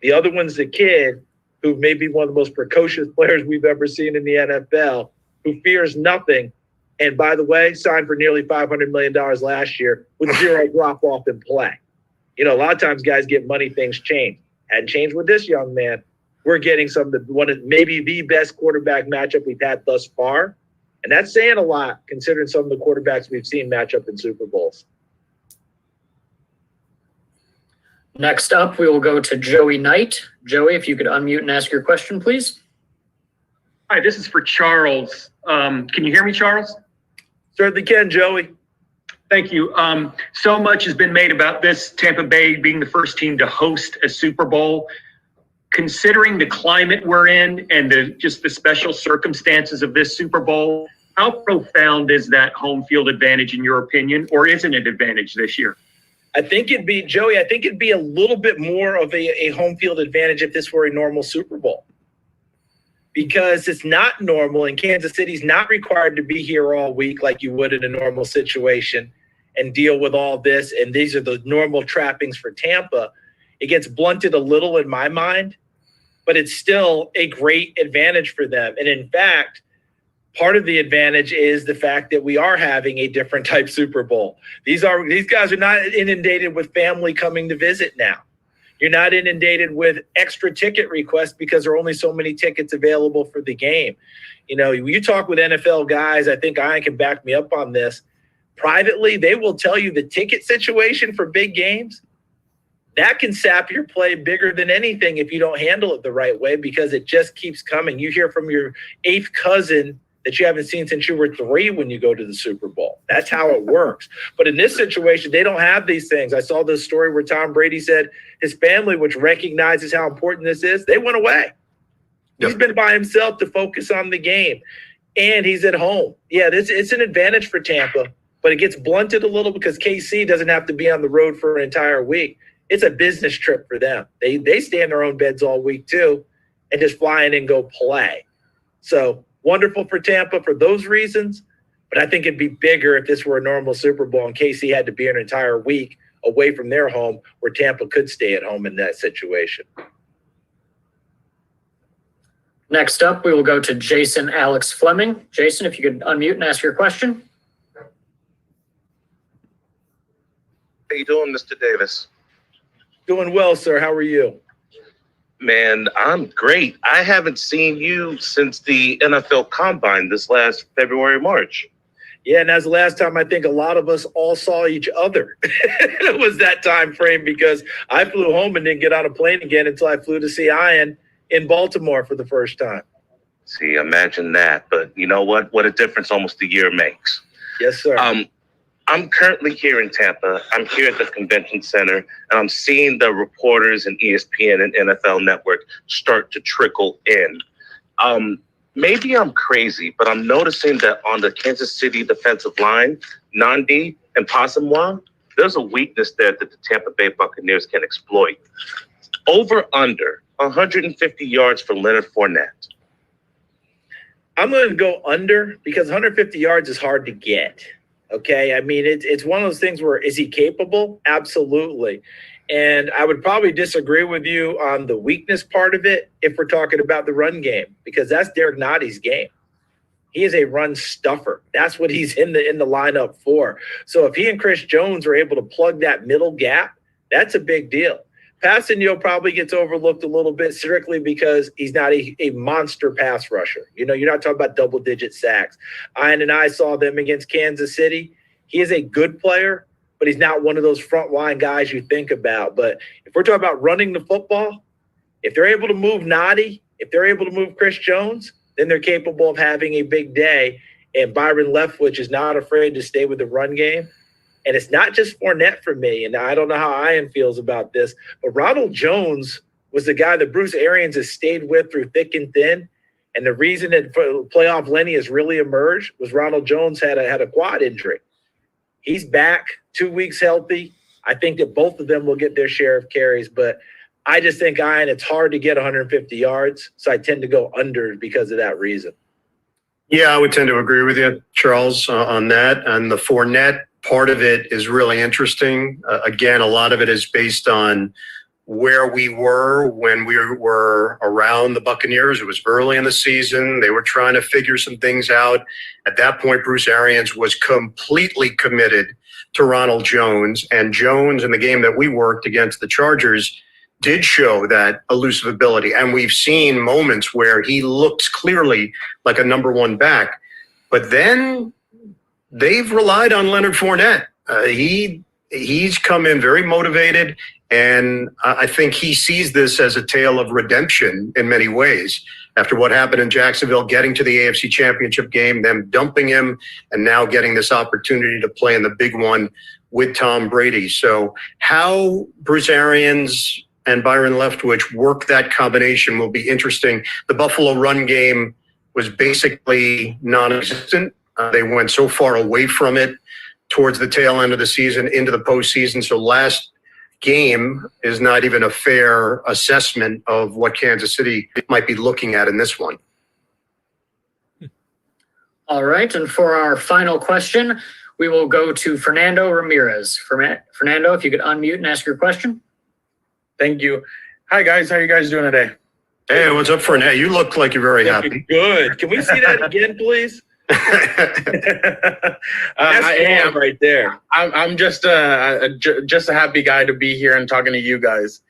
S10: The other one's the kid who may be one of the most precocious players we've ever seen in the NFL, who fears nothing. And by the way, signed for nearly $500 million last year with zero drop-off in play. You know, a lot of times guys get money, things change. Hadn't changed with this young man. We're getting one of maybe the best quarterback matchup we've had thus far. And that's saying a lot considering some of the quarterbacks we've seen match up in Super Bowls.
S11: Next up, we will go to Joey Knight. Joey, if you could unmute and ask your question, please.
S16: Hi, this is for Charles. Can you hear me, Charles?
S10: Certainly can, Joey.
S16: Thank you. So much has been made about this Tampa Bay being the first team to host a Super Bowl. Considering the climate we're in and just the special circumstances of this Super Bowl, how profound is that home field advantage in your opinion, or isn't it an advantage this year?
S10: I think it'd be, Joey, I think it'd be a little bit more of a home field advantage if this were a normal Super Bowl. Because it's not normal, and Kansas City's not required to be here all week like you would in a normal situation and deal with all this. And these are the normal trappings for Tampa. It gets blunted a little in my mind, but it's still a great advantage for them. And in fact, part of the advantage is the fact that we are having a different type Super Bowl. These guys are not inundated with family coming to visit now. You're not inundated with extra ticket requests because there are only so many tickets available for the game. You know, you talk with NFL guys, I think Ian can back me up on this. Privately, they will tell you the ticket situation for big games, that can sap your play bigger than anything if you don't handle it the right way, because it just keeps coming. You hear from your eighth cousin that you haven't seen since you were 3 when you go to the Super Bowl. That's how it works. But in this situation, they don't have these things. I saw this story where Tom Brady said his family, which recognizes how important this is, they went away. He's been by himself to focus on the game, and he's at home. Yeah, it's an advantage for Tampa, but it gets blunted a little because KC doesn't have to be on the road for an entire week. It's a business trip for them. They stay in their own beds all week too and just fly in and go play. So wonderful for Tampa for those reasons, but I think it'd be bigger if this were a normal Super Bowl and KC had to be an entire week away from their home where Tampa could stay at home in that situation.
S11: Next up, we will go to Jason Alex Fleming. Jason, if you could unmute and ask your question.
S17: How you doing, Mr. Davis?
S10: Doing well, sir. How are you?
S17: Man, I'm great. I haven't seen you since the NFL Combine this last February, March.
S10: Yeah, and that's the last time I think a lot of us all saw each other. It was that time frame because I flew home and didn't get on a plane again until I flew to see Ian in Baltimore for the first time.
S17: See, imagine that. But you know what? What a difference almost a year makes.
S10: Yes, sir.
S17: I'm currently here in Tampa. I'm here at the convention center, and I'm seeing the reporters and ESPN and NFL Network start to trickle in. Maybe I'm crazy, but I'm noticing that on the Kansas City defensive line, Nandi and Passamwa, there's a weakness there that the Tampa Bay Buccaneers can exploit. Over under 150 yards for Leonard Fournette.
S10: I'm going to go under because 150 yards is hard to get. Okay. I mean, it's one of those things where is he capable? Absolutely. And I would probably disagree with you on the weakness part of it if we're talking about the run game, because that's Derek Notty's game. He is a run stuffer. That's what he's in the lineup for. So if he and Chris Jones are able to plug that middle gap, that's a big deal. Passanio probably gets overlooked a little bit strictly because he's not a monster pass rusher. You know, you're not talking about double-digit sacks. Ian and I saw them against Kansas City. He is a good player, but he's not one of those front-line guys you think about. But if we're talking about running the football, if they're able to move Noddy, if they're able to move Chris Jones, then they're capable of having a big day. And Byron Leftwich is not afraid to stay with the run game. And it's not just Fournette for me, and I don't know how Ian feels about this, but Ronald Jones was the guy that Bruce Arians has stayed with through thick and thin. And the reason that playoff Lenny has really emerged was Ronald Jones had a quad injury. He's back 2 weeks healthy. I think that both of them will get their share of carries, but I just think, Ian, it's hard to get 150 yards, so I tend to go under because of that reason.
S12: Yeah, I would tend to agree with you, Charles, on that. And the Fournette part of it is really interesting. Again, a lot of it is based on where we were when we were around the Buccaneers. It was early in the season. They were trying to figure some things out. At that point, Bruce Arians was completely committed to Ronald Jones. And Jones, in the game that we worked against the Chargers, did show that elusive ability. And we've seen moments where he looks clearly like a number one back. But then they've relied on Leonard Fournette. He's come in very motivated, and I think he sees this as a tale of redemption in many ways. After what happened in Jacksonville, getting to the AFC Championship game, them dumping him, and now getting this opportunity to play in the big one with Tom Brady. So how Bruce Arians and Byron Leftwich work that combination will be interesting. The Buffalo run game was basically non-existent. They went so far away from it towards the tail end of the season into the postseason. So last game is not even a fair assessment of what Kansas City might be looking at in this one.
S11: All right. And for our final question, we will go to Fernando Ramirez. Fernando, if you could unmute and ask your question.
S18: Thank you. Hi, guys. How are you guys doing today?
S12: Hey, what's up, Fernando? You look like you're very happy.
S10: Good. Can we see that again, please?
S18: I am
S10: right there.
S18: I'm just a happy guy to be here and talking to you guys.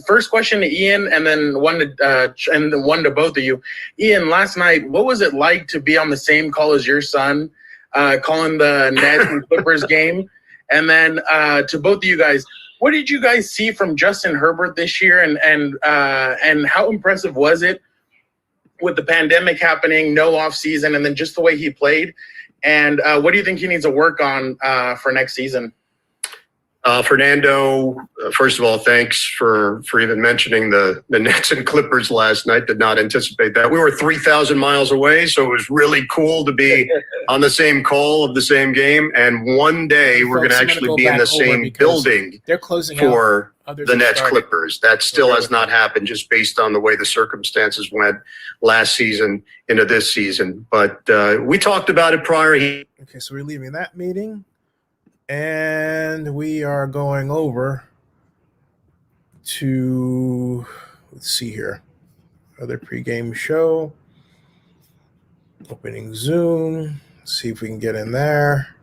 S18: First question to Ian, and then one to both of you. Ian, last night, what was it like to be on the same call as your son, calling the Nets and Clippers game? And then to both of you guys, what did you guys see from Justin Herbert this year, and how impressive was it with the pandemic happening, no off season, and then just the way he played? And what do you think he needs to work on for next season?
S12: Fernando, first of all, thanks for even mentioning the Nets and Clippers last night. Did not anticipate that. We were 3,000 miles away, so it was really cool to be on the same call of the same game. And one day we're going to actually be in the same building
S1: they're closing
S12: for
S1: out
S12: the Nets Clippers. That still has not happened just based on the way the circumstances went last season into this season. But we talked about it prior.
S1: Okay, so we're leaving that meeting. And we are going over to, let's see here. other pregame show. Opening Zoom. See if we can get in there.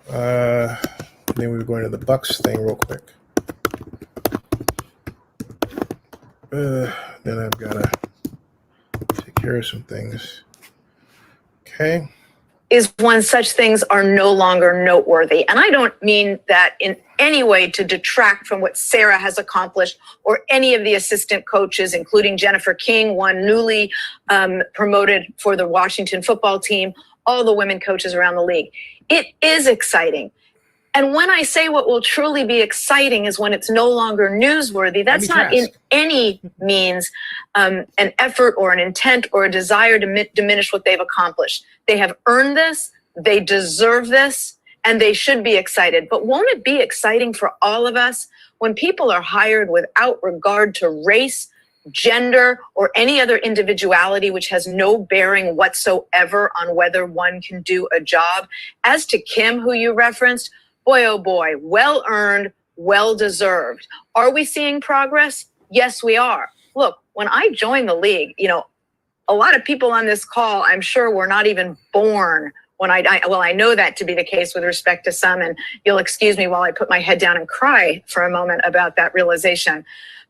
S1: Then we're going to the Bucs thing real quick. Then I've got to take care of some things. Okay.
S19: Is when such things are no longer noteworthy. And I don't mean that in any way to detract from what Sarah has accomplished or any of the assistant coaches, including Jennifer King, one newly promoted for the Washington football team, all the women coaches around the league. It is exciting. And when I say what will truly be exciting is when it's no longer newsworthy, that's not in any means an effort or an intent or a desire to diminish what they've accomplished. They have earned this, they deserve this, and they should be excited. But won't it be exciting for all of us when people are hired without regard to race, gender, or any other individuality, which has no bearing whatsoever on whether one can do a job? As to Kim, who you referenced, boy, oh boy, well earned, well deserved. Are we seeing progress? Yes, we are. Look, when I joined the league, a lot of people on this call, I'm sure, were not even born when I know that to be the case with respect to some, and you'll excuse me while I put my head down and cry for a moment about that realization.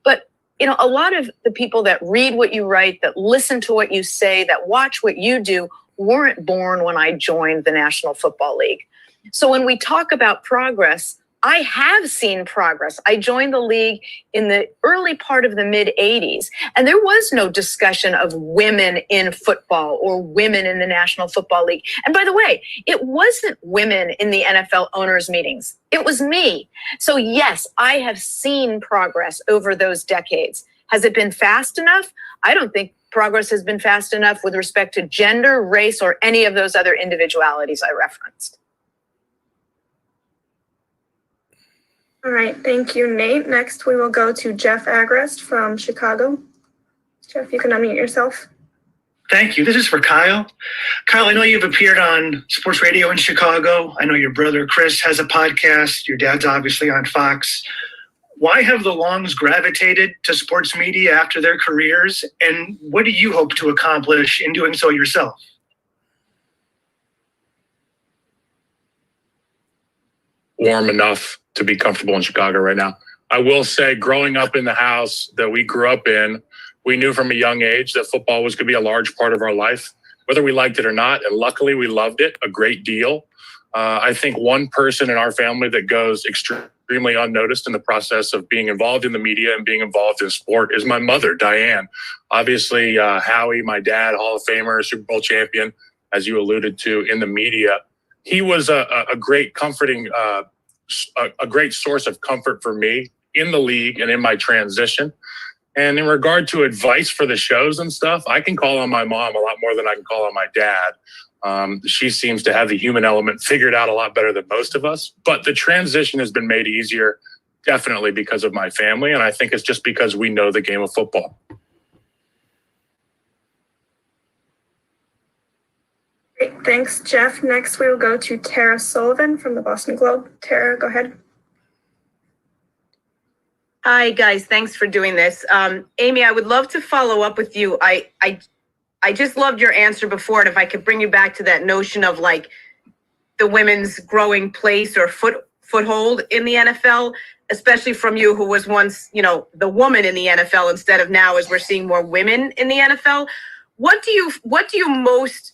S19: But, a lot of the people that read what you write, that listen to what you say, that watch what you do, weren't born when I joined the National Football League. So when we talk about progress, I have seen progress. I joined the league in the early part of the mid-'80s, and there was no discussion of women in football or women in the National Football League. And by the way, it wasn't women in the NFL owners' meetings. It was me. So yes, I have seen progress over those decades. Has it been fast enough? I don't think progress has been fast enough with respect to gender, race, or any of those other individualities I referenced.
S20: All right, thank you, Nate. Next, we will go to Jeff Agrest from Chicago. Jeff, you can unmute yourself.
S21: Thank you. This is for Kyle. Kyle, I know you've appeared on sports radio in Chicago. I know your brother, Chris, has a podcast. Your dad's obviously on Fox. Why have the Longs gravitated to sports media after their careers? And what do you hope to accomplish in doing so yourself?
S22: Warm enough to be comfortable in Chicago right now. I will say, growing up in the house that we grew up in, we knew from a young age that football was going to be a large part of our life, whether we liked it or not. And luckily, we loved it a great deal. I think one person in our family that goes extremely unnoticed in the process of being involved in the media and being involved in sport is my mother, Diane. Obviously, Howie, my dad, Hall of Famer, Super Bowl champion, as you alluded to, in the media. He was a great comforting a great source of comfort for me in the league and in my transition. And in regard to advice for the shows and stuff, I can call on my mom a lot more than I can call on my dad. She seems to have the human element figured out a lot better than most of us. But the transition has been made easier, definitely because of my family. And I think it's just because we know the game of football.
S20: Great, thanks, Jeff. Next, we will go to Tara Sullivan from the Boston Globe. Tara, go ahead.
S23: Hi, guys. Thanks for doing this. Amy, I would love to follow up with you. I just loved your answer before, and if I could bring you back to that notion of like the women's growing place or foothold in the NFL, especially from you who was once, the woman in the NFL instead of now as we're seeing more women in the NFL. What do you most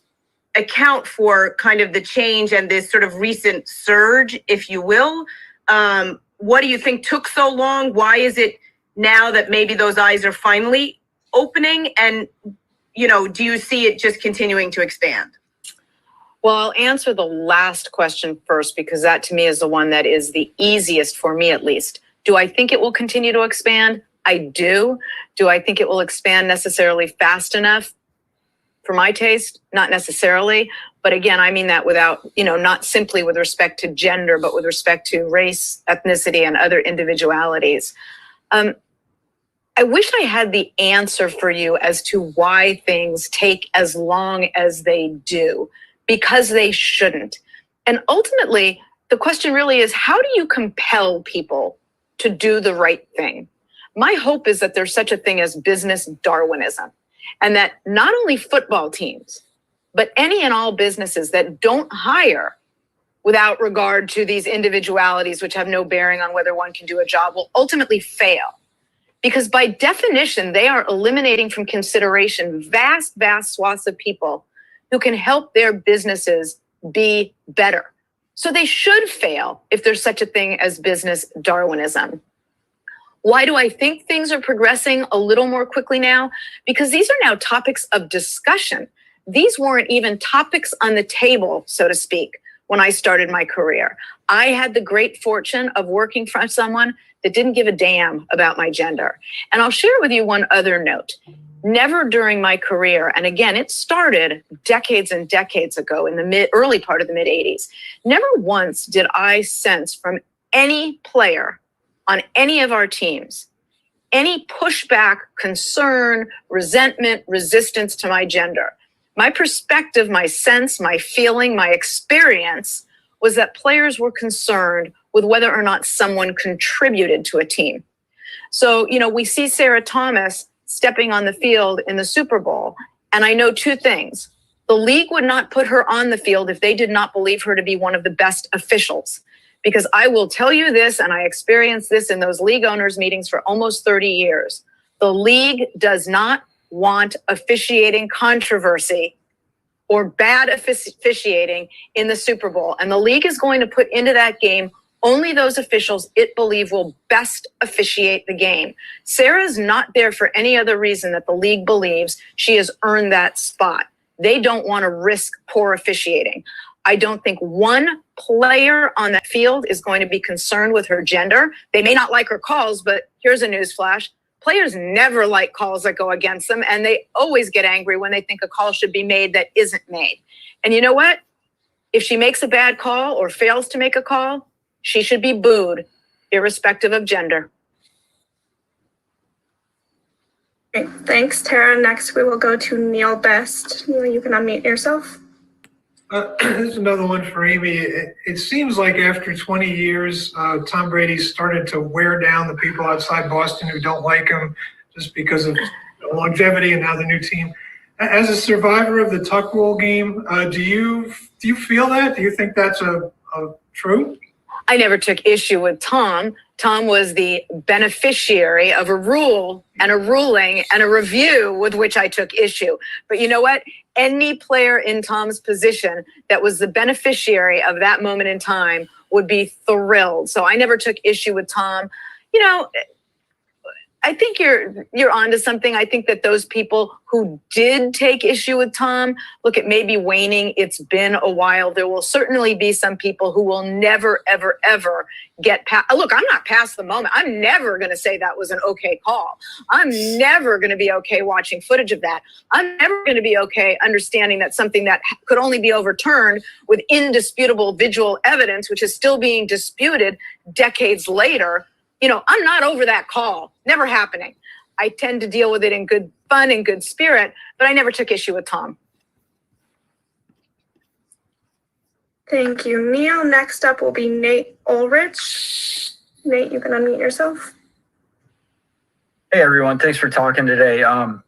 S23: account for kind of the change and this sort of recent surge, if you will? What do you think took so long? Why is it now that maybe those eyes are finally opening? And, do you see it just continuing to expand?
S19: Well, I'll answer the last question first, because that to me is the one that is the easiest for me, at least. Do I think it will continue to expand? I do. Do I think it will expand necessarily fast enough? For my taste, not necessarily. But again, I mean that without, not simply with respect to gender, but with respect to race, ethnicity, and other individualities. I wish I had the answer for you as to why things take as long as they do, because they shouldn't. And ultimately, the question really is, how do you compel people to do the right thing? My hope is that there's such a thing as business Darwinism, and that not only football teams, but any and all businesses that don't hire without regard to these individualities, which have no bearing on whether one can do a job, will ultimately fail. Because by definition, they are eliminating from consideration vast, vast swaths of people who can help their businesses be better. So they should fail if there's such a thing as business Darwinism. Why do I think things are progressing a little more quickly now? Because these are now topics of discussion. These weren't even topics on the table, so to speak, when I started my career. I had the great fortune of working for someone that didn't give a damn about my gender. And I'll share with you one other note. Never during my career, and again, it started decades and decades ago in the early part of the mid-'80s, never once did I sense from any player on any of our teams any pushback, concern, resentment, resistance to my gender. My perspective, my sense, my feeling, my experience was that players were concerned with whether or not someone contributed to a team. So, we see Sarah Thomas stepping on the field in the Super Bowl, and I know two things. The league would not put her on the field if they did not believe her to be one of the best officials. Because I will tell you this, and I experienced this in those league owners meetings for almost 30 years. The league does not want officiating controversy or bad officiating in the Super Bowl. And the league is going to put into that game only those officials it believes will best officiate the game. Sarah's not there for any other reason that the league believes she has earned that spot. They don't want to risk poor officiating. I don't think one player on that field is going to be concerned with her gender. They may not like her calls, but here's a news flash. Players never like calls that go against them, and they always get angry when they think a call should be made that isn't made. And you know what? If she makes a bad call or fails to make a call, she should be booed, irrespective of gender.
S20: Great. Thanks, Tara. Next, we will go to Neil Best. Neil, you can unmute yourself.
S8: This is another one for Amy. It seems like after 20 years, Tom Brady started to wear down the people outside Boston who don't like him just because of longevity and now the new team. As a survivor of the Tuck Rule game, do you feel that? Do you think that's true?
S19: I never took issue with Tom. Tom was the beneficiary of a rule and a ruling and a review with which I took issue. But you know what? Any player in Tom's position that was the beneficiary of that moment in time would be thrilled. So I never took issue with Tom. I think you're onto something. I think that those people who did take issue with Tom, look, it may be waning. It's been a while. There will certainly be some people who will never, ever, ever get past. Look, I'm not past the moment. I'm never going to say that was an okay call. I'm never going to be okay watching footage of that. I'm never going to be okay understanding that something that could only be overturned with indisputable visual evidence, which is still being disputed decades later. I'm not over that call. Never happening. I tend to deal with it in good fun and good spirit, but I never took issue with Tom.
S20: Thank you, Neil. Next up will be Nate Ulrich. Nate, you can unmute yourself.
S3: Hey, everyone. Thanks for talking today. I'm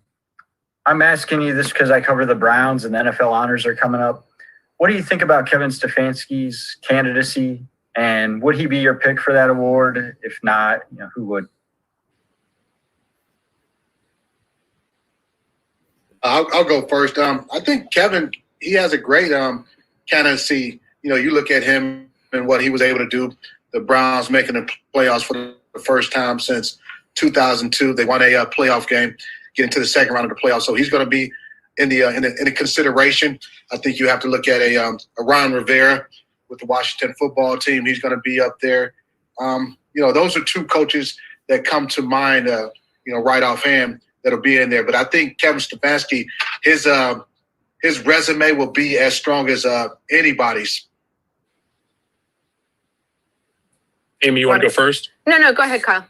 S3: asking you this because I cover the Browns and the NFL honors are coming up. What do you think about Kevin Stefanski's candidacy? And would he be your pick for that award? If not, who would?
S5: I'll go first. I think Kevin, he has a great candidacy. You look at him and what he was able to do. The Browns making the playoffs for the first time since 2002. They won a playoff game, get into the second round of the playoffs. So he's going to be in the consideration. I think you have to look at a Ron Rivera with the Washington football team. He's going to be up there. Those are two coaches that come to mind, right offhand that'll be in there. But I think Kevin Stefanski, his resume will be as strong as anybody's.
S22: Amy, you want to go first?
S19: No, go ahead, Kyle.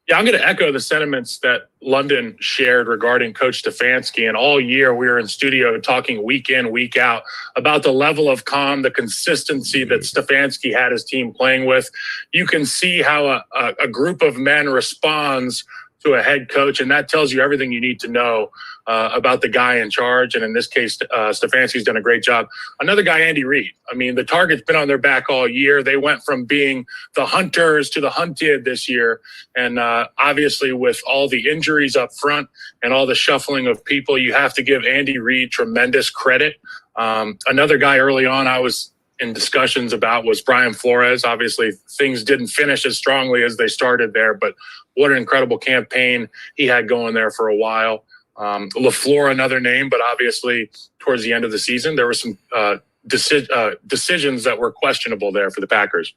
S22: Yeah, I'm going to echo the sentiments that London shared regarding Coach Stefanski. And all year we were in studio talking week in, week out about the level of calm, the consistency that Stefanski had his team playing with. You can see how a group of men responds to a head coach, and that tells you everything you need to know about the guy in charge. And in this case, Stefanski's done a great job. Another guy, Andy Reid. I mean, the target's been on their back all year. They went from being the hunters to the hunted this year. And obviously with all the injuries up front and all the shuffling of people, you have to give Andy Reid tremendous credit. Another guy early on I was in discussions about was Brian Flores. Obviously, things didn't finish as strongly as they started there, but what an incredible campaign he had going there for a while. LaFleur, another name, but obviously towards the end of the season, there were some decisions that were questionable there for the Packers.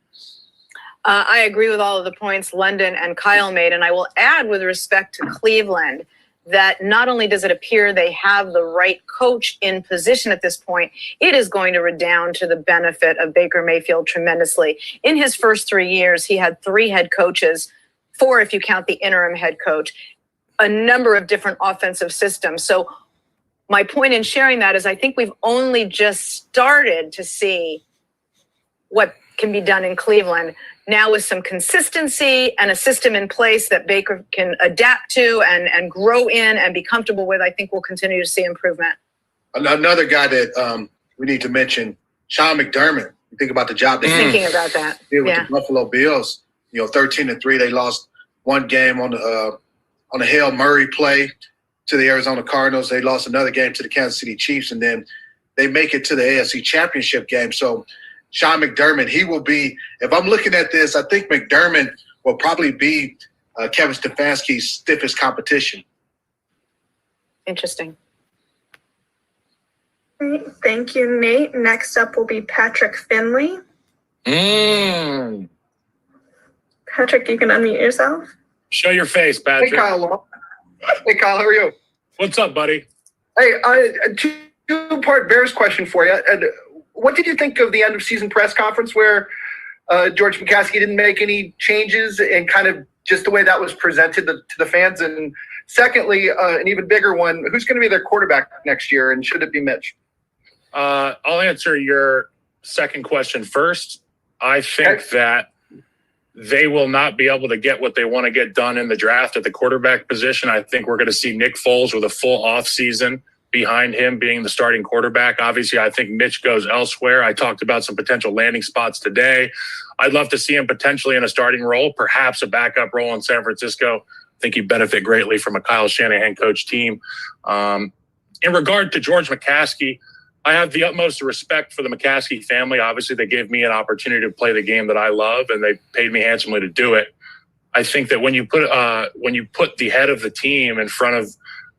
S19: I agree with all of the points London and Kyle made, and I will add with respect to Cleveland that not only does it appear they have the right coach in position at this point, it is going to redound to the benefit of Baker Mayfield tremendously. In his first 3 years, he had 3 head coaches, 4 if you count the interim head coach, a number of different offensive systems. So my point in sharing that is I think we've only just started to see what can be done in Cleveland. Now with some consistency and a system in place that Baker can adapt to and grow in and be comfortable with, I think we'll continue to see improvement.
S5: Another guy that we need to mention, Sean McDermott. You think about the job that
S19: Thinking about that.
S5: did with the Buffalo Bills. 13-3, they lost one game on a Hail Murray play to the Arizona Cardinals. They lost another game to the Kansas City Chiefs, and then they make it to the AFC Championship game. So Sean McDermott, he will be, if I'm looking at this, I think McDermott will probably be Kevin Stefanski's stiffest competition.
S19: Interesting.
S20: Great. Thank you, Nate. Next up will be Patrick Finley. Patrick, you can unmute yourself.
S22: Show your face, Patrick.
S2: Hey, Kyle. Hey, Kyle, how are you?
S22: What's up, buddy?
S2: Hey, a two-part Bears question for you. What did you think of the end-of-season press conference where George McCaskey didn't make any changes and kind of just the way that was presented to the fans? And secondly, an even bigger one, who's going to be their quarterback next year, and should it be Mitch?
S22: I'll answer your second question first. I think that they will not be able to get what they want to get done in the draft at the quarterback position. I think we're going to see Nick Foles with a full offseason behind him being the starting quarterback. Obviously, I think Mitch goes elsewhere. I talked about some potential landing spots today. I'd love to see him potentially in a starting role, perhaps a backup role in San Francisco. I think he'd benefit greatly from a Kyle Shanahan coach team. In regard to George McCaskey, I have the utmost respect for the McCaskey family. Obviously, they gave me an opportunity to play the game that I love, and they paid me handsomely to do it. I think that when you put the head of the team in front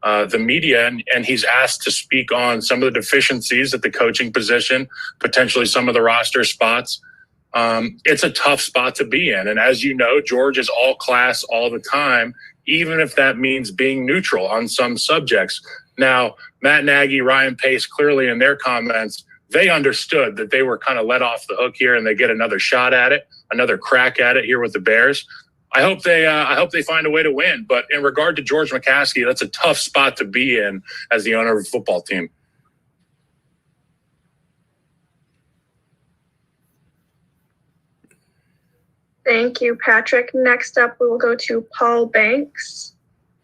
S22: of the media and he's asked to speak on some of the deficiencies at the coaching position, potentially some of the roster spots, it's a tough spot to be in. And as you know, George is all class all the time, even if that means being neutral on some subjects. Now, Matt Nagy, Ryan Pace, clearly in their comments, they understood that they were kind of let off the hook here and they get another shot at it, another crack at it here with the Bears. I hope they find a way to win. But in regard to George McCaskey, that's a tough spot to be in as the owner of a football team.
S20: Thank you, Patrick. Next up, we will go to Paul Banks.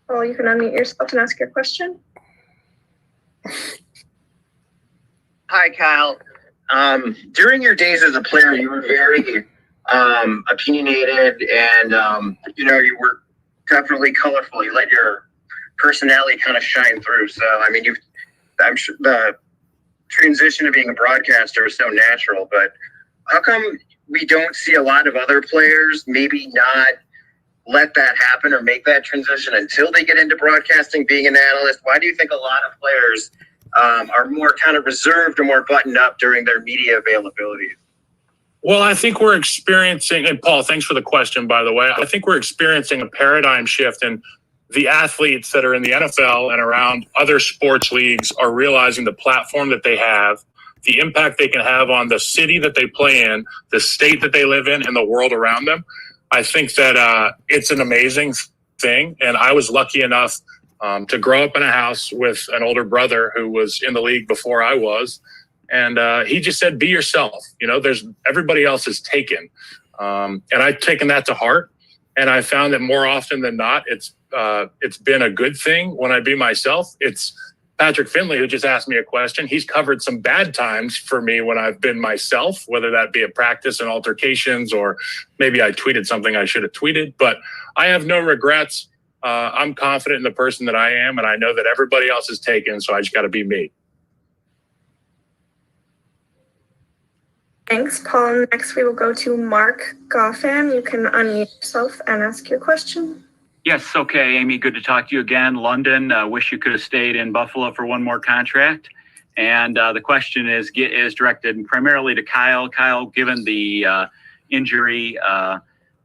S20: Paul, you can unmute yourself and ask your question.
S7: Hi, Kyle. During your days as a player, you were very opinionated and, you were definitely colorful. You let your personality kind of shine through. So, I mean, I'm sure the transition to being a broadcaster is so natural, but how come we don't see a lot of other players maybe not let that happen or make that transition until they get into broadcasting, being an analyst? Why do you think a lot of players are more kind of reserved or more buttoned up during their media availability?
S22: Well, I think we're experiencing, and Paul, thanks for the question, by the way. I think we're experiencing a paradigm shift, and the athletes that are in the NFL and around other sports leagues are realizing the platform that they have, the impact they can have on the city that they play in, the state that they live in, and the world around them. I think that it's an amazing thing, and I was lucky enough to grow up in a house with an older brother who was in the league before I was. And he just said, be yourself. Everybody else is taken. And I've taken that to heart. And I found that more often than not, it's been a good thing when I be myself. It's Patrick Finley who just asked me a question. He's covered some bad times for me when I've been myself, whether that be at practice and altercations, or maybe I tweeted something I should have tweeted. But I have no regrets. I'm confident in the person that I am, and I know that everybody else is taken, so I just got to be me.
S20: Thanks, Paul. Next, we will go to Mark Goffin. You can unmute yourself and ask your question.
S15: Yes, okay, Amy, good to talk to you again. London, wish you could have stayed in Buffalo for one more contract. And the question is directed primarily to Kyle. Kyle, given the injuries on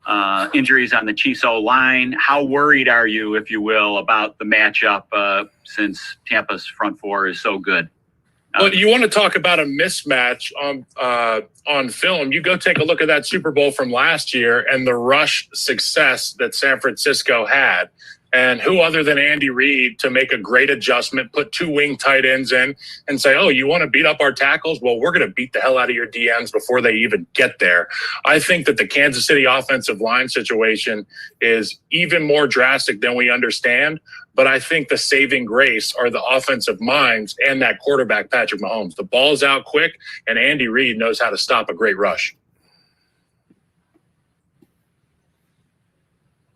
S15: the Chiefs O-line, how worried are you, if you will, about the matchup since Tampa's front four is so good?
S22: Well, you want to talk about a mismatch on film. You go take a look at that Super Bowl from last year and the rush success that San Francisco had. And who other than Andy Reid to make a great adjustment, put two wing tight ends in and say, oh, you want to beat up our tackles? Well, we're going to beat the hell out of your DNs before they even get there. I think that the Kansas City offensive line situation is even more drastic than we understand. But I think the saving grace are the offensive minds and that quarterback, Patrick Mahomes. The ball's out quick, and Andy Reid knows how to stop a great rush.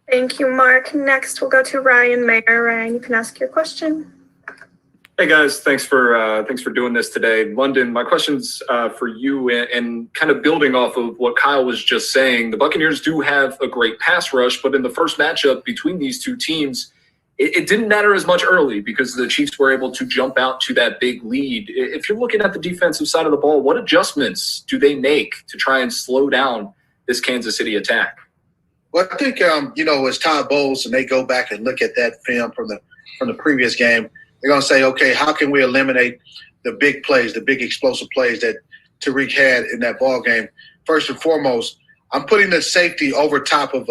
S20: Thank you, Mark. Next, we'll go to Ryan Mayer. Ryan, you can ask your question.
S6: Hey guys, thanks for doing this today. London, my question's for you, and kind of building off of what Kyle was just saying. The Buccaneers do have a great pass rush, but in the first matchup between these two teams, it didn't matter as much early because the Chiefs were able to jump out to that big lead. If you're looking at the defensive side of the ball, what adjustments do they make to try and slow down this Kansas City attack?
S5: Well, I think it's Todd Bowles, and they go back and look at that film from the previous game. They're going to say, okay, how can we eliminate the big plays, the big explosive plays that Tariq had in that ball game? First and foremost, I'm putting the safety over top of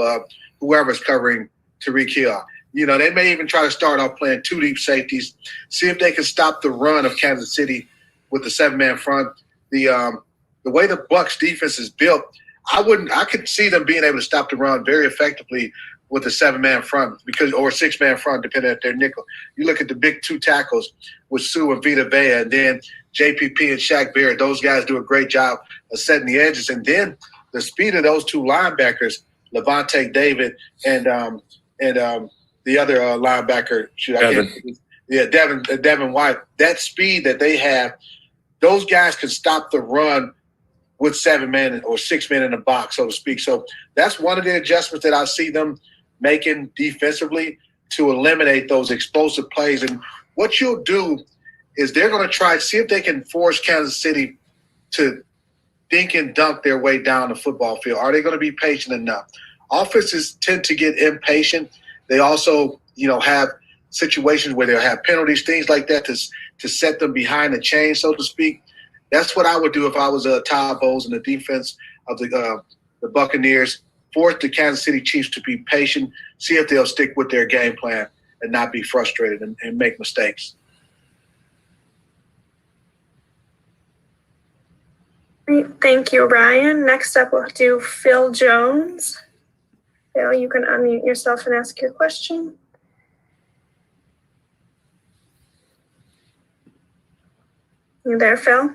S5: whoever's covering Tariq Hill. They may even try to start off playing two deep safeties, see if they can stop the run of Kansas City with the 7-man front. The way the Bucs defense is built, I could see them being able to stop the run very effectively with a 7-man front or a 6-man front, depending on their nickel. You look at the big two tackles with Sue and Vita Vea, and then JPP and Shaq Barrett. Those guys do a great job of setting the edges. And then the speed of those two linebackers, Levante David and the other linebacker, Devin White. That speed that they have, those guys can stop the run with 7 men or 6 men in the box, so to speak. So that's one of the adjustments that I see them making defensively to eliminate those explosive plays. And what you'll do is they're going to try to see if they can force Kansas City to think and dunk their way down the football field. Are they going to be patient enough? Offenses tend to get impatient. They also, have situations where they'll have penalties, things like that to set them behind the chain, so to speak. That's what I would do if I was Todd Bowles in the defense of the Buccaneers. Force the Kansas City Chiefs to be patient, see if they'll stick with their game plan and not be frustrated and make mistakes.
S20: Great. Thank you, Ryan. Next up, we'll do Phil Jones. Phil, you can unmute yourself and ask your question. You there, Phil?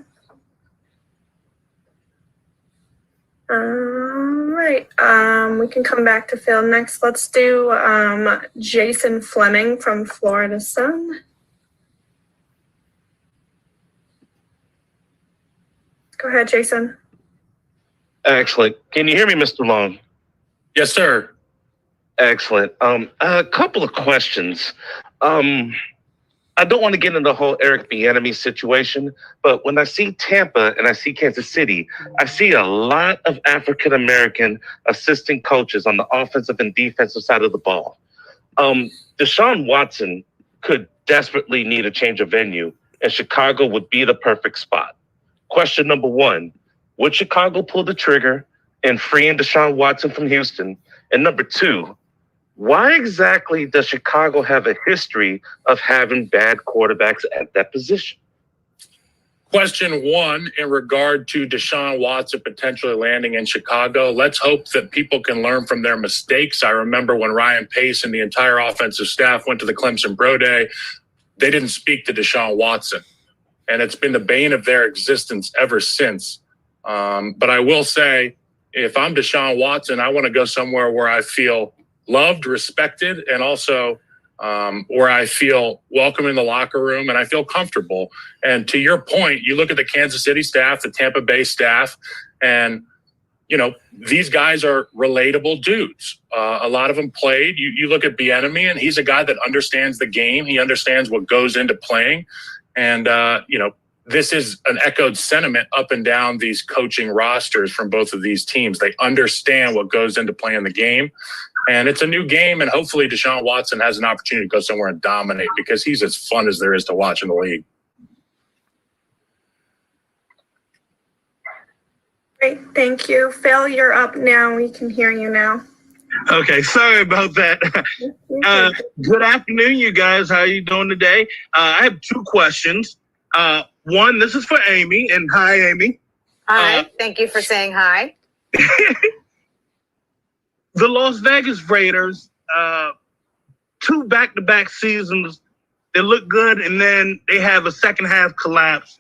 S20: All right. We can come back to Phil next. Let's do Jason Fleming from Florida Sun. Go ahead, Jason.
S17: Excellent. Can you hear me, Mr. Long?
S22: Yes, sir.
S17: Excellent. A couple of questions. I don't want to get into the whole Eric Bieniemy situation, but when I see Tampa and I see Kansas City, I see a lot of African-American assistant coaches on the offensive and defensive side of the ball. Deshaun Watson could desperately need a change of venue, and Chicago would be the perfect spot. Question number one, would Chicago pull the trigger in freeing Deshaun Watson from Houston? And number two, why exactly does Chicago have a history of having bad quarterbacks at that position?
S22: question one, in regard to Deshaun Watson potentially landing in Chicago, let's hope that people can learn from their mistakes. I remember when Ryan Pace and the entire offensive staff went to the Clemson Pro Day, they didn't speak to Deshaun Watson. And it's been the bane of their existence ever since. But I will say, if I'm Deshaun Watson, I want to go somewhere where I feel loved, respected, and also where I feel welcome in the locker room and I feel comfortable. And to your point, you look at the Kansas City staff, the Tampa Bay staff, and, you know, these guys are relatable dudes. A lot of them played. You look at Bieniemy, and he's a guy that understands the game. He understands what goes into playing. And, you know, this is an echoed sentiment up and down these coaching rosters from both of these teams. They understand what goes into playing the game. And it's a new game, and hopefully Deshaun Watson has an opportunity to go somewhere and dominate, because he's as fun as there is to watch in the league.
S20: Great, thank you. Phil, you're up now. We can hear you now.
S4: Okay, sorry about that. Good afternoon, you guys. How are you doing today? I have two questions. One, this is for Amy, and hi, Amy.
S19: Hi, thank you for saying hi.
S4: The Las Vegas Raiders, 2 back-to-back seasons, they look good, and then they have a second half collapse.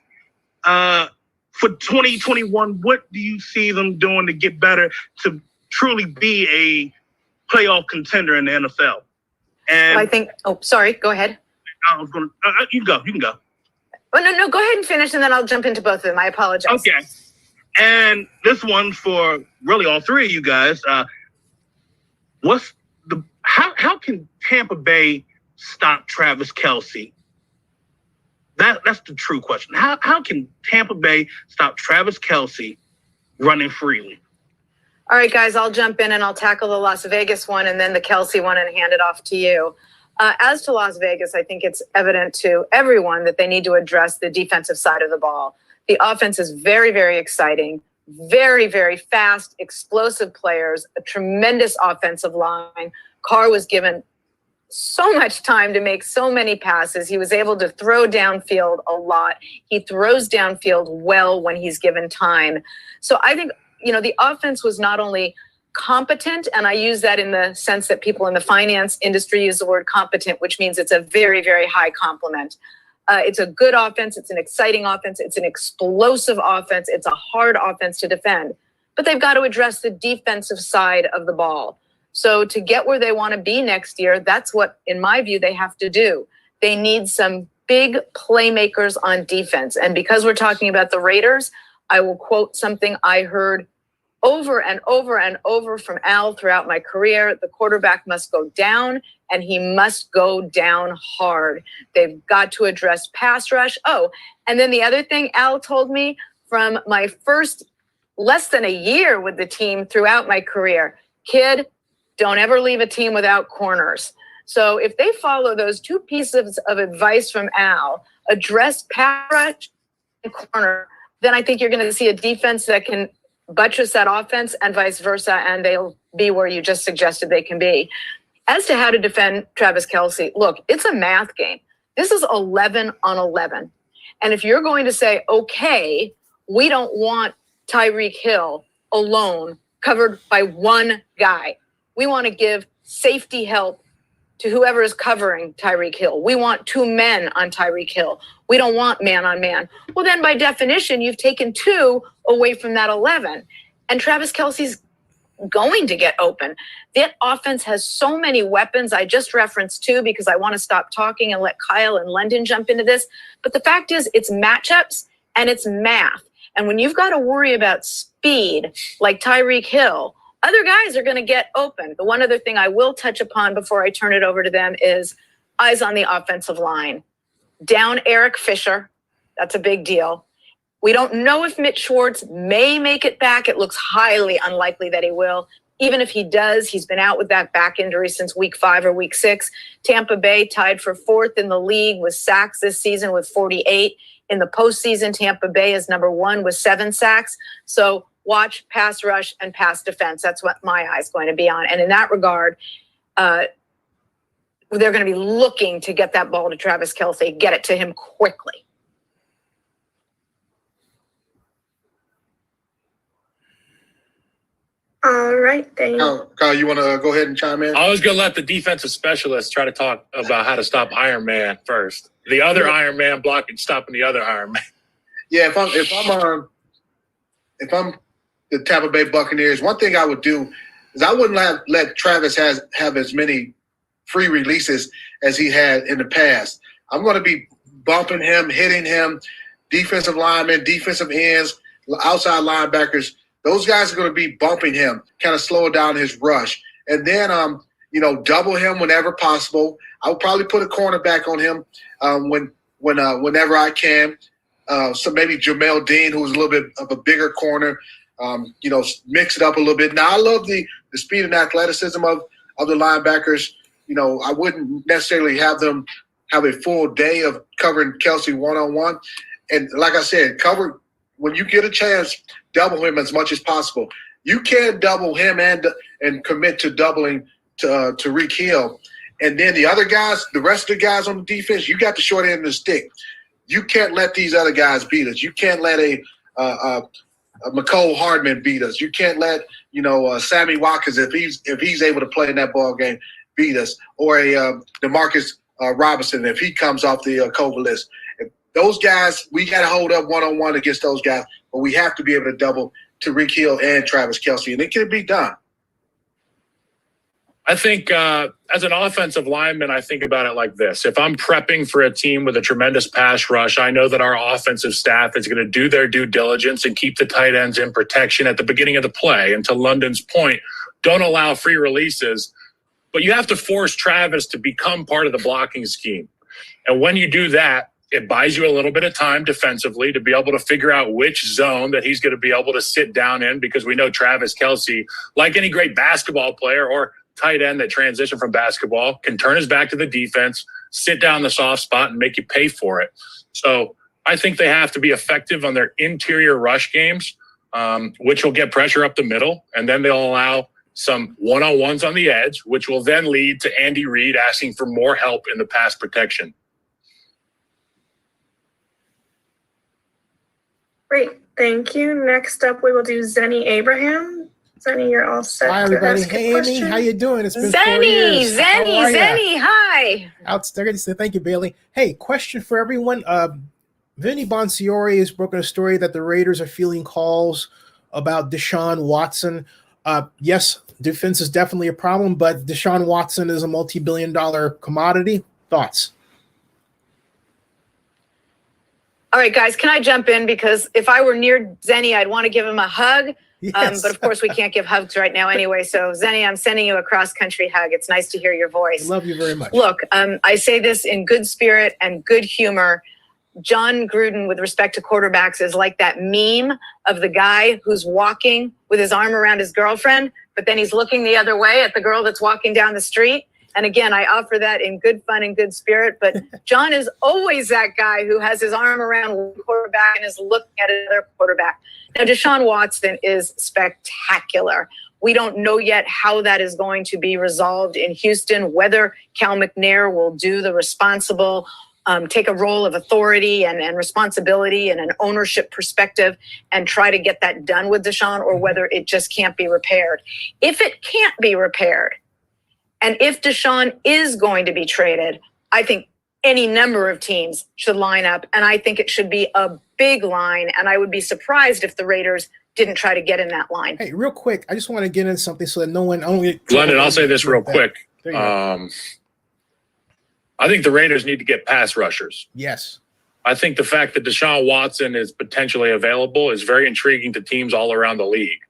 S4: For 2021, what do you see them doing to get better to truly be a playoff contender in the NFL? And
S19: Well, I think, oh, sorry, go ahead.
S4: I was going to, you can go.
S19: Oh, no, go ahead and finish, and then I'll jump into both of them. I apologize.
S4: Okay. And this one's for really all three of you guys. How can Tampa Bay stop Travis Kelsey? That's the true question. How can Tampa Bay stop Travis Kelsey running freely?
S19: All right, guys, I'll jump in and I'll tackle the Las Vegas one and then the Kelsey one and hand it off to you. As to Las Vegas, I think it's evident to everyone that they need to address the defensive side of the ball. The offense is very, very exciting, very, very fast, explosive players, a tremendous offensive line. Carr was given so much time to make so many passes. He was able to throw downfield a lot. He throws downfield well when he's given time. So I think, you know, the offense was not only competent, and I use that in the sense that people in the finance industry use the word competent, which means it's a very, very high compliment. It's a good offense. It's an exciting offense. It's an explosive offense. It's a hard offense to defend. But they've got to address the defensive side of the ball. So to get where they want to be next year, that's what, in my view, they have to do. They need some big playmakers on defense. And because we're talking about the Raiders, I will quote something I heard over and over and over from Al throughout my career. The quarterback must go down, and he must go down hard. They've got to address pass rush. Oh, and then the other thing Al told me from my first less than a year with the team throughout my career, kid, don't ever leave a team without corners. So if they follow those two pieces of advice from Al, address pass rush and corner, then I think you're going to see a defense that can buttress that offense and vice versa, and they'll be where you just suggested they can be. As to how to defend Travis Kelsey, look, it's a math game. This is 11 on 11. And if you're going to say, okay, we don't want Tyreek Hill alone covered by one guy. We want to give safety help to whoever is covering Tyreek Hill. We want 2 men on Tyreek Hill. We don't want man on man. Well, then by definition, you've taken 2 away from that 11. And Travis Kelsey's going to get open. That offense has so many weapons. I just referenced 2 because I want to stop talking and let Kyle and London jump into this. But the fact is, it's matchups and it's math. And when you've got to worry about speed like Tyreek Hill, other guys are going to get open. The one other thing I will touch upon before I turn it over to them is eyes on the offensive line. Down Eric Fisher. That's a big deal. We don't know if Mitch Schwartz may make it back. It looks highly unlikely that he will. Even if he does, he's been out with that back injury since week 5 or week 6. Tampa Bay tied for 4th in the league with sacks this season with 48. In the postseason, Tampa Bay is number 1 with 7 sacks. So watch pass rush and pass defense. That's what my eye's going to be on. And in that regard, they're going to be looking to get that ball to Travis Kelsey, get it to him quickly.
S20: All right, thank you.
S5: Kyle, you want to go ahead and chime in?
S22: I was going to let the defensive specialist try to talk about how to stop Iron Man first. The other Iron Man blocking, stopping the other Iron Man.
S5: Yeah, if I'm the Tampa Bay Buccaneers, one thing I would do is I wouldn't let Travis have as many free releases as he had in the past. I'm going to be bumping him, hitting him, defensive linemen, defensive ends, outside linebackers. Those guys are going to be bumping him, kind of slow down his rush. And then, double him whenever possible. I would probably put a cornerback on him whenever I can. So maybe Jamel Dean, who's a little bit of a bigger corner, mix it up a little bit. Now, I love the speed and athleticism of the linebackers. I wouldn't necessarily have them have a full day of covering Kelsey one-on-one. And like I said, when you get a chance, double him as much as possible. You can't double him and commit to doubling to Tyreek Hill. And then the other guys, the rest of the guys on the defense, you got the short end of the stick. You can't let these other guys beat us. You can't let a McCole Hardman beat us. You can't let Sammy Watkins, if he's able to play in that ball game, beat us, or a Demarcus Robinson if he comes off the COVID list. Those guys, we got to hold up one-on-one against those guys, but we have to be able to double Tyreek Hill and Travis Kelsey, and it can be done.
S22: I think as an offensive lineman, I think about it like this. If I'm prepping for a team with a tremendous pass rush, I know that our offensive staff is going to do their due diligence and keep the tight ends in protection at the beginning of the play. And to London's point, don't allow free releases. But you have to force Travis to become part of the blocking scheme. And when you do that, it buys you a little bit of time defensively to be able to figure out which zone that he's going to be able to sit down in, because we know Travis Kelsey, like any great basketball player or tight end that transitioned from basketball, can turn his back to the defense, sit down the soft spot, and make you pay for it. So I think they have to be effective on their interior rush games, which will get pressure up the middle, and then they'll allow some one-on-ones on the edge, which will then lead to Andy Reid asking for more help in the pass protection.
S20: Great, thank you. Next up, we will do Zennie Abraham. Zennie, you're all set.
S1: Hi, everybody. Hey, Amy, how you doing? It's been 4 years.
S19: Zennie, hi.
S1: Outstanding. Thank you, Bailey. Hey, question for everyone. Vinny Bonsiore has broken a story that the Raiders are fielding calls about Deshaun Watson. Yes, defense is definitely a problem, but Deshaun Watson is a multi-billion-dollar commodity. Thoughts?
S19: All right, guys, can I jump in? Because if I were near Zennie, I'd want to give him a hug.
S1: Yes.
S19: But of course, we can't give hugs right now anyway. So, Zennie, I'm sending you a cross-country hug. It's nice to hear your voice.
S1: I love you very much.
S19: Look, I say this in good spirit and good humor. John Gruden, with respect to quarterbacks, is like that meme of the guy who's walking with his arm around his girlfriend, but then he's looking the other way at the girl that's walking down the street. And again, I offer that in good fun and good spirit. But John is always that guy who has his arm around one quarterback and is looking at another quarterback. Now, Deshaun Watson is spectacular. We don't know yet how that is going to be resolved in Houston, whether Cal McNair will do the responsible, take a role of authority and responsibility and an ownership perspective and try to get that done with Deshaun, or whether it just can't be repaired. If it can't be repaired, and if Deshaun is going to be traded, I think any number of teams should line up, and I think it should be a big line, and I would be surprised if the Raiders didn't try to get in that line.
S1: Hey, real quick, I just want to get in something so that no one...
S22: London, I'll say this real quick. I think the Raiders need to get pass rushers.
S1: Yes.
S22: I think the fact that Deshaun Watson is potentially available is very intriguing to teams all around the league.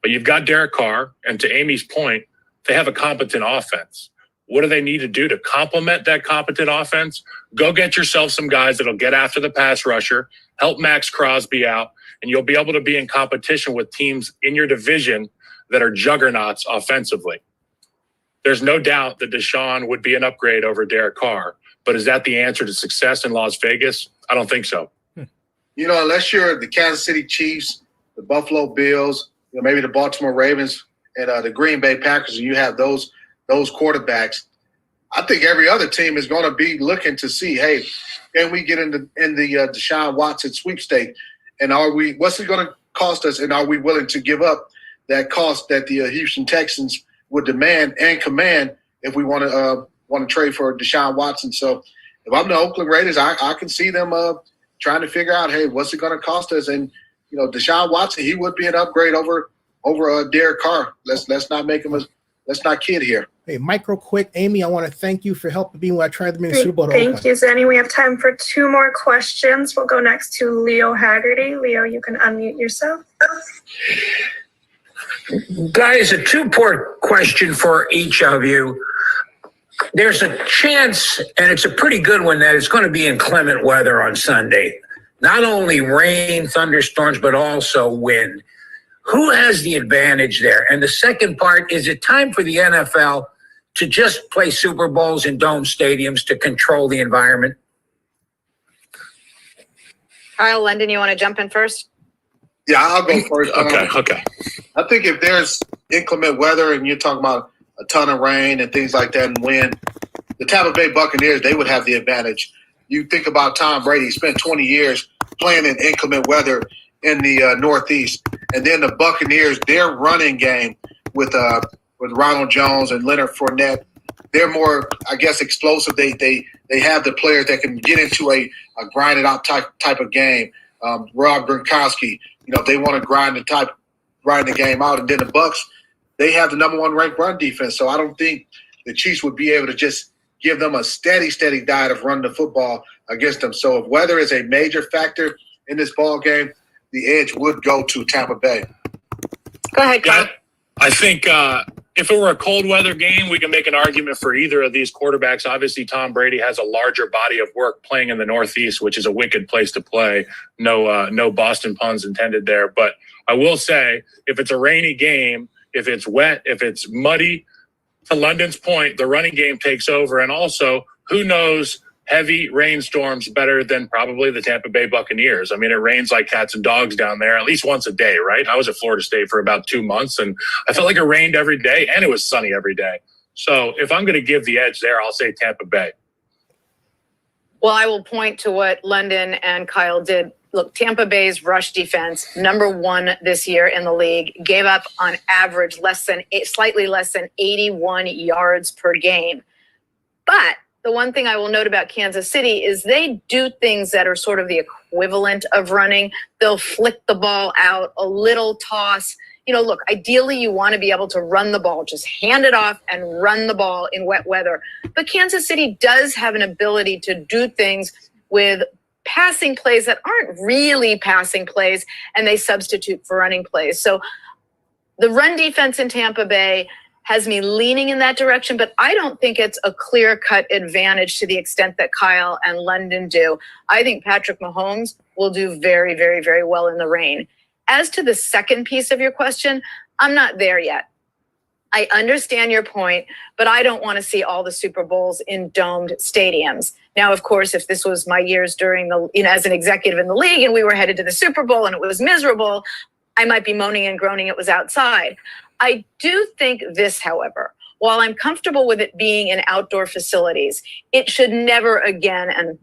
S22: But you've got Derek Carr, and to Amy's point, they have a competent offense. What do they need to do to complement that competent offense? Go get yourself some guys that'll get after the pass rusher, help Max Crosby out, and you'll be able to be in competition with teams in your division that are juggernauts offensively. There's no doubt that Deshaun would be an upgrade over Derek Carr, but is that the answer to success in Las Vegas? I don't think so.
S5: Unless you're the Kansas City Chiefs, the Buffalo Bills, maybe the Baltimore Ravens, and the Green Bay Packers, and you have those quarterbacks, I think every other team is going to be looking to see, hey, can we get in the Deshaun Watson sweepstake? And what's it going to cost us? And are we willing to give up that cost that the Houston Texans would demand and command if we want to trade for Deshaun Watson. So if I'm the Oakland Raiders, I can see them trying to figure out, hey, what's it going to cost us? And Deshaun Watson, he would be an upgrade over Derek Carr. Let's not make him let's not kid here.
S1: Hey, micro quick, Amy, I want to thank you for helping me when I tried to make the Super Bowl.
S20: Thank you, Zennie. We have time for 2 more questions. We'll go next to Leo Haggerty. Leo, you can unmute yourself.
S9: Guys, a 2-part question for each of you. There's a chance, and it's a pretty good one, that it's going to be inclement weather on Sunday. Not only rain, thunderstorms, but also wind. Who has the advantage there? And the second part, is it time for the NFL to just play Super Bowls in dome stadiums to control the environment?
S19: Kyle, London, you want to jump in first?
S5: Yeah, I'll go first.
S22: Okay.
S5: I think if there's inclement weather and you're talking about a ton of rain and things like that and wind, the Tampa Bay Buccaneers, they would have the advantage. You think about Tom Brady, spent 20 years playing in inclement weather in the Northeast. And then the Buccaneers, their running game with Ronald Jones and Leonard Fournette, they're more, I guess, explosive. They have the players that can get into a grinded out type of game. Rob Gronkowski, they want to grind the game out. And then the Bucs, they have the number 1 ranked run defense. So I don't think the Chiefs would be able to just give them a steady diet of running the football against them. So if weather is a major factor in this ball game, the edge would go to Tampa Bay.
S19: Go ahead, Kyle.
S22: Yeah, I think if it were a cold weather game, we can make an argument for either of these quarterbacks. Obviously, Tom Brady has a larger body of work playing in the Northeast, which is a wicked place to play. No Boston puns intended there. But I will say, if it's a rainy game, if it's wet, if it's muddy, to London's point, the running game takes over. And also, who knows heavy rainstorms better than probably the Tampa Bay Buccaneers? I mean, it rains like cats and dogs down there at least once a day, right? I was at Florida State for about 2 months, and I felt like it rained every day, and it was sunny every day. So if I'm going to give the edge there, I'll say Tampa Bay.
S19: Well, I will point to what London and Kyle did. Look, Tampa Bay's rush defense, number 1 this year in the league, gave up on average slightly less than 81 yards per game. But the one thing I will note about Kansas City is they do things that are sort of the equivalent of running. They'll flick the ball out, a little toss. Look, ideally you want to be able to run the ball, just hand it off and run the ball in wet weather. But Kansas City does have an ability to do things with passing plays that aren't really passing plays, and they substitute for running plays. So the run defense in Tampa Bay has me leaning in that direction, but I don't think it's a clear-cut advantage to the extent that Kyle and London do. I think Patrick Mahomes will do very, very, very well in the rain. As to the second piece of your question, I'm not there yet. I understand your point, but I don't want to see all the Super Bowls in domed stadiums. Now, of course, if this was my years during as an executive in the league and we were headed to the Super Bowl and it was miserable, I might be moaning and groaning it was outside. I do think this, however, while I'm comfortable with it being in outdoor facilities, it should never again, and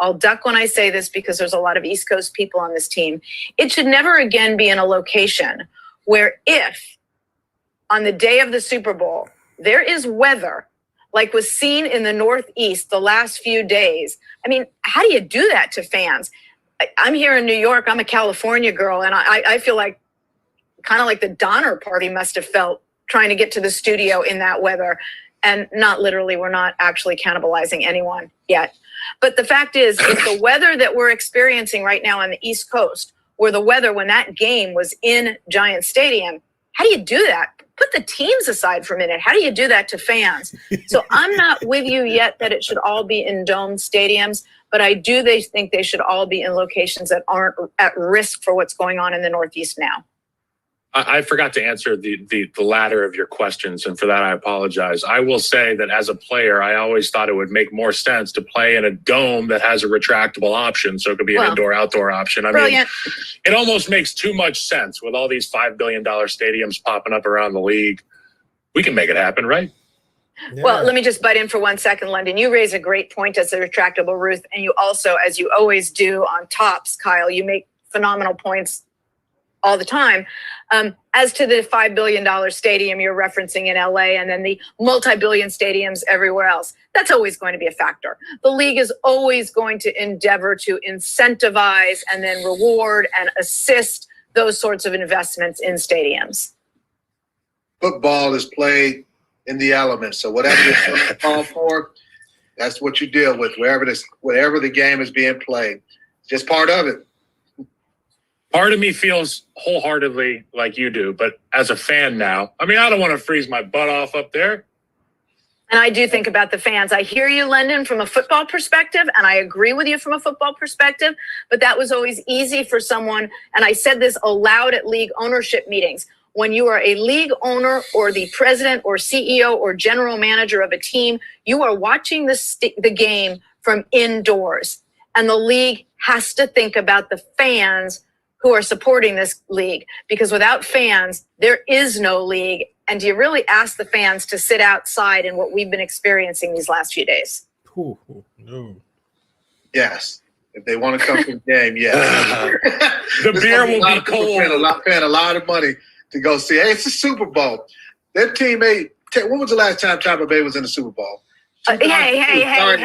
S19: I'll duck when I say this because there's a lot of East Coast people on this team, it should never again be in a location where if on the day of the Super Bowl, there is weather like was seen in the Northeast the last few days. I mean, how do you do that to fans? I'm here in New York. I'm a California girl, and I feel like kind of like the Donner Party must have felt trying to get to the studio in that weather. And not literally, we're not actually cannibalizing anyone yet. But the fact is, if the weather that we're experiencing right now on the East Coast were the weather when that game was in Giant Stadium, how do you do that? Put the teams aside for a minute. How do you do that to fans? So I'm not with you yet that it should all be in domed stadiums, but I do think they should all be in locations that aren't at risk for what's going on in the Northeast now.
S22: I forgot to answer the latter of your questions, and for that I apologize. I will say that as a player, I always thought it would make more sense to play in a dome that has a retractable option, so it could be an indoor-outdoor option. I mean, it almost makes too much sense with all these $5 billion stadiums popping up around the league. We can make it happen, right?
S19: Yeah. Well, let me just butt in for 1 second, London. You raise a great point as a retractable Ruth, and you also, as you always do on Tops, Kyle, you make phenomenal points all the time. As to the $5 billion stadium you're referencing in LA and then the multi-billion stadiums everywhere else, that's always going to be a factor. The league is always going to endeavor to incentivize and then reward and assist those sorts of investments in stadiums.
S5: Football is played in the elements. So whatever it's called for, that's what you deal with, wherever the game is being played. It's just part of it.
S22: Part of me feels wholeheartedly like you do, but as a fan now, I mean, I don't want to freeze my butt off up there.
S19: And I do think about the fans. I hear you, Lyndon, from a football perspective, and I agree with you from a football perspective, but that was always easy for someone, and I said this aloud at league ownership meetings. When you are a league owner or the president or CEO or general manager of a team, you are watching the game from indoors. And the league has to think about the fans who are supporting this league, because without fans, there is no league. And do you really ask the fans to sit outside in what we've been experiencing these last few days?
S1: No.
S5: Yes. If they want to come to the game, yes.
S22: The beer will be cold.
S5: Paying a lot of money to go see. Hey, it's the Super Bowl. Their team made. When was the last time Tampa Bay was in the Super Bowl?
S19: Hey.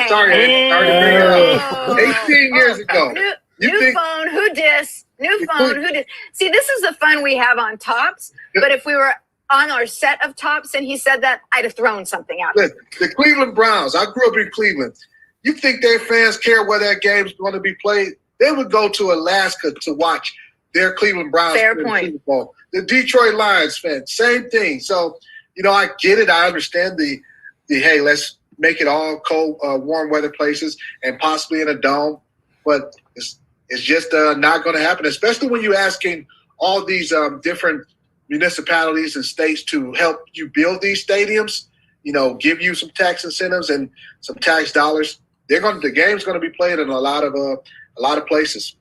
S5: Sorry to bring it up. 18 years ago. New phone, who dis? See, this is the fun we have on Tops. But if we were on our set of Tops and he said that, I'd have thrown something out. The Cleveland Browns. I grew up in Cleveland. You think their fans care where that game's going to be played? They would go to Alaska to watch their Cleveland Browns
S19: Fair
S5: play
S19: point.
S5: the Super Bowl. The Detroit Lions fans, same thing. So, I get it. I understand the hey, let's make it all cold, warm weather places and possibly in a dome. But it's just not going to happen, especially when you're asking all these different municipalities and states to help you build these stadiums, give you some tax incentives and some tax dollars. The game's going to be played in a lot of places.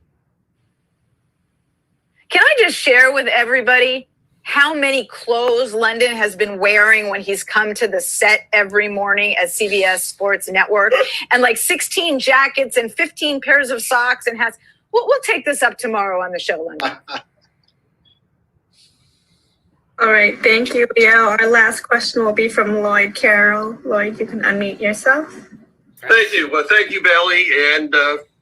S19: Can I just share with everybody how many clothes London has been wearing when he's come to the set every morning at CBS Sports Network, and like 16 jackets and 15 pairs of socks and hats? We'll take this up tomorrow on the show, London.
S20: All right, thank you, Liel. Our last question will be from Lloyd Carroll. Lloyd, you can unmute yourself.
S13: Thank you. Well, thank you, Belly, and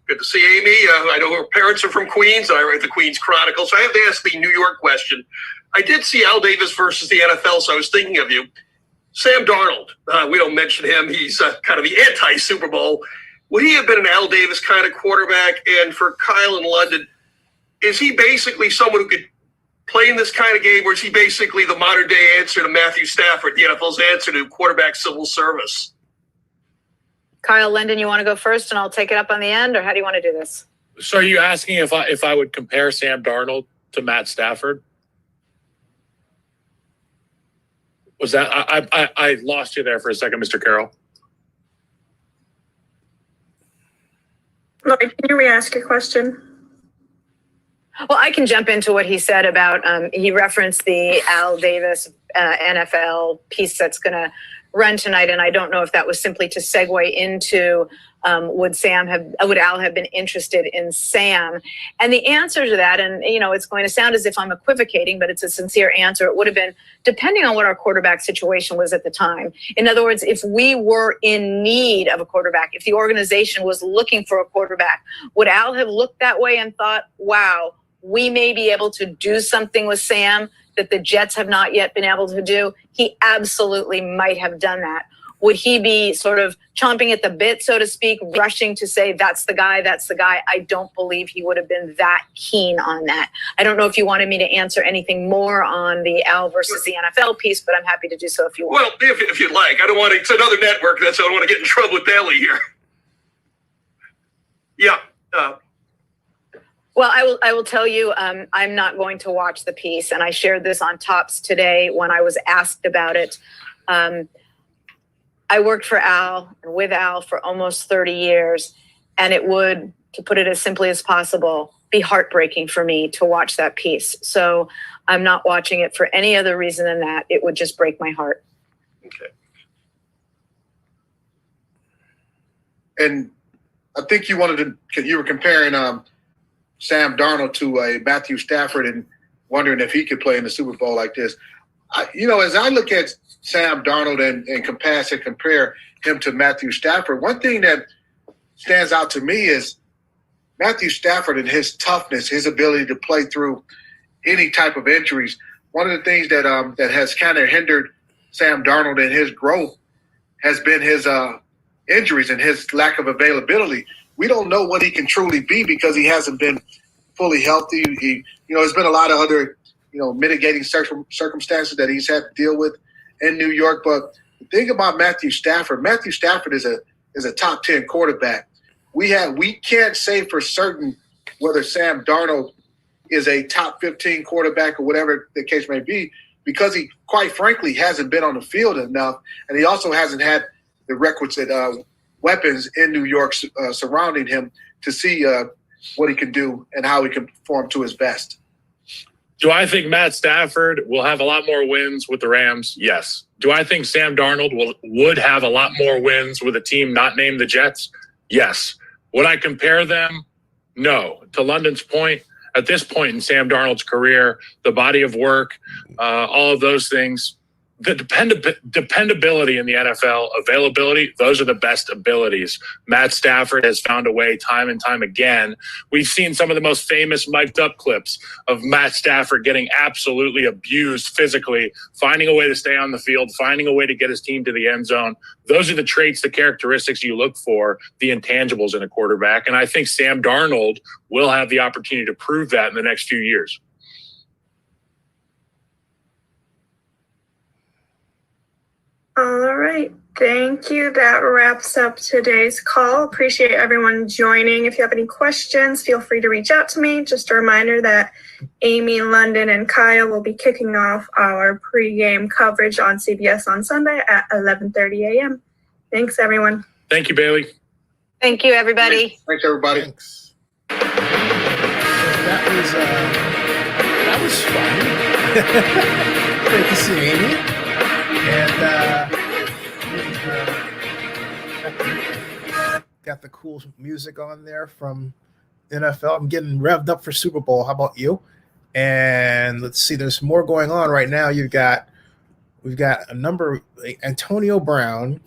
S13: good to see Amy. I know her parents are from Queens. I write the Queens Chronicle, so I have to ask the New York question. I did see Al Davis versus the NFL, so I was thinking of you. Sam Darnold, we don't mention him. He's kind of the anti-Super Bowl. Would he have been an Al Davis kind of quarterback? And for Kyle in London, is he basically someone who could play in this kind of game, or is he basically the modern-day answer to Matthew Stafford, the NFL's answer to quarterback civil service?
S19: Kyle, Lyndon, you want to go first and I'll take it up on the end, or how do you want to do this?
S22: So are you asking if I would compare Sam Darnold to Matt Stafford? Was that I lost you there for a second, Mr. Carroll?
S20: Lloyd, can you re-ask your question?
S19: Well, I can jump into what he said about, he referenced the Al Davis NFL piece that's going to run tonight. And I don't know if that was simply to segue into would Al have been interested in Sam? And the answer to that, and it's going to sound as if I'm equivocating, but it's a sincere answer. It would have been depending on what our quarterback situation was at the time. In other words, if we were in need of a quarterback, if the organization was looking for a quarterback, would Al have looked that way and thought, wow, we may be able to do something with Sam that the Jets have not yet been able to do? He absolutely might have done that. Would he be sort of chomping at the bit, so to speak, rushing to say, that's the guy, that's the guy? I don't believe he would have been that keen on that. I don't know if you wanted me to answer anything more on the Al versus the NFL piece, but I'm happy to do so if you want.
S13: Well, if you'd like. I don't want to, it's another network. I don't want to get in trouble with Bailey here. Yeah.
S19: Well, I will tell you, I'm not going to watch the piece, and I shared this on Tops today when I was asked about it. I worked for Al and with Al for almost 30 years, and it would, to put it as simply as possible, be heartbreaking for me to watch that piece. So I'm not watching it for any other reason than that. It would just break my heart.
S13: Okay.
S5: And I think you were comparing Sam Darnold to a Matthew Stafford, and wondering if he could play in the Super Bowl like this. As I look at Sam Darnold and compare him to Matthew Stafford, one thing that stands out to me is Matthew Stafford and his toughness, his ability to play through any type of injuries. One of the things that has kind of hindered Sam Darnold in his growth has been his injuries and his lack of availability. We don't know what he can truly be because he hasn't been fully healthy. There's been a lot of other, mitigating circumstances that he's had to deal with in New York. But the thing about Matthew Stafford is a top 10 quarterback. We can't say for certain whether Sam Darnold is a top 15 quarterback or whatever the case may be, because he, quite frankly, hasn't been on the field enough, and he also hasn't had the requisite weapons in New York surrounding him to see what he can do and how he can perform to his best.
S22: Do I think Matt Stafford will have a lot more wins with the Rams? Yes. Do I think Sam Darnold would have a lot more wins with a team not named the Jets? Yes. Would I compare them? No. To London's point, at this point in Sam Darnold's career, the body of work, all of those things, the dependability in the NFL, availability, those are the best abilities. Matt Stafford has found a way time and time again. We've seen some of the most famous mic'd up clips of Matt Stafford getting absolutely abused physically, finding a way to stay on the field, finding a way to get his team to the end zone. Those are the traits, the characteristics you look for, the intangibles in a quarterback. And I think Sam Darnold will have the opportunity to prove that in the next few years.
S20: All right. Thank you. That wraps up today's call. Appreciate everyone joining. If you have any questions, feel free to reach out to me. Just a reminder that Amy, London, and Kyle will be kicking off our pregame coverage on CBS on Sunday at 11:30 a.m. Thanks, everyone.
S22: Thank you, Bailey.
S19: Thank you, everybody.
S5: Thanks, everybody.
S1: Thanks. That was fun. Great to see Amy. And got the cool music on there from NFL. I'm getting revved up for Super Bowl. How about you? And let's see, there's more going on right now. We've got a number. Antonio Brown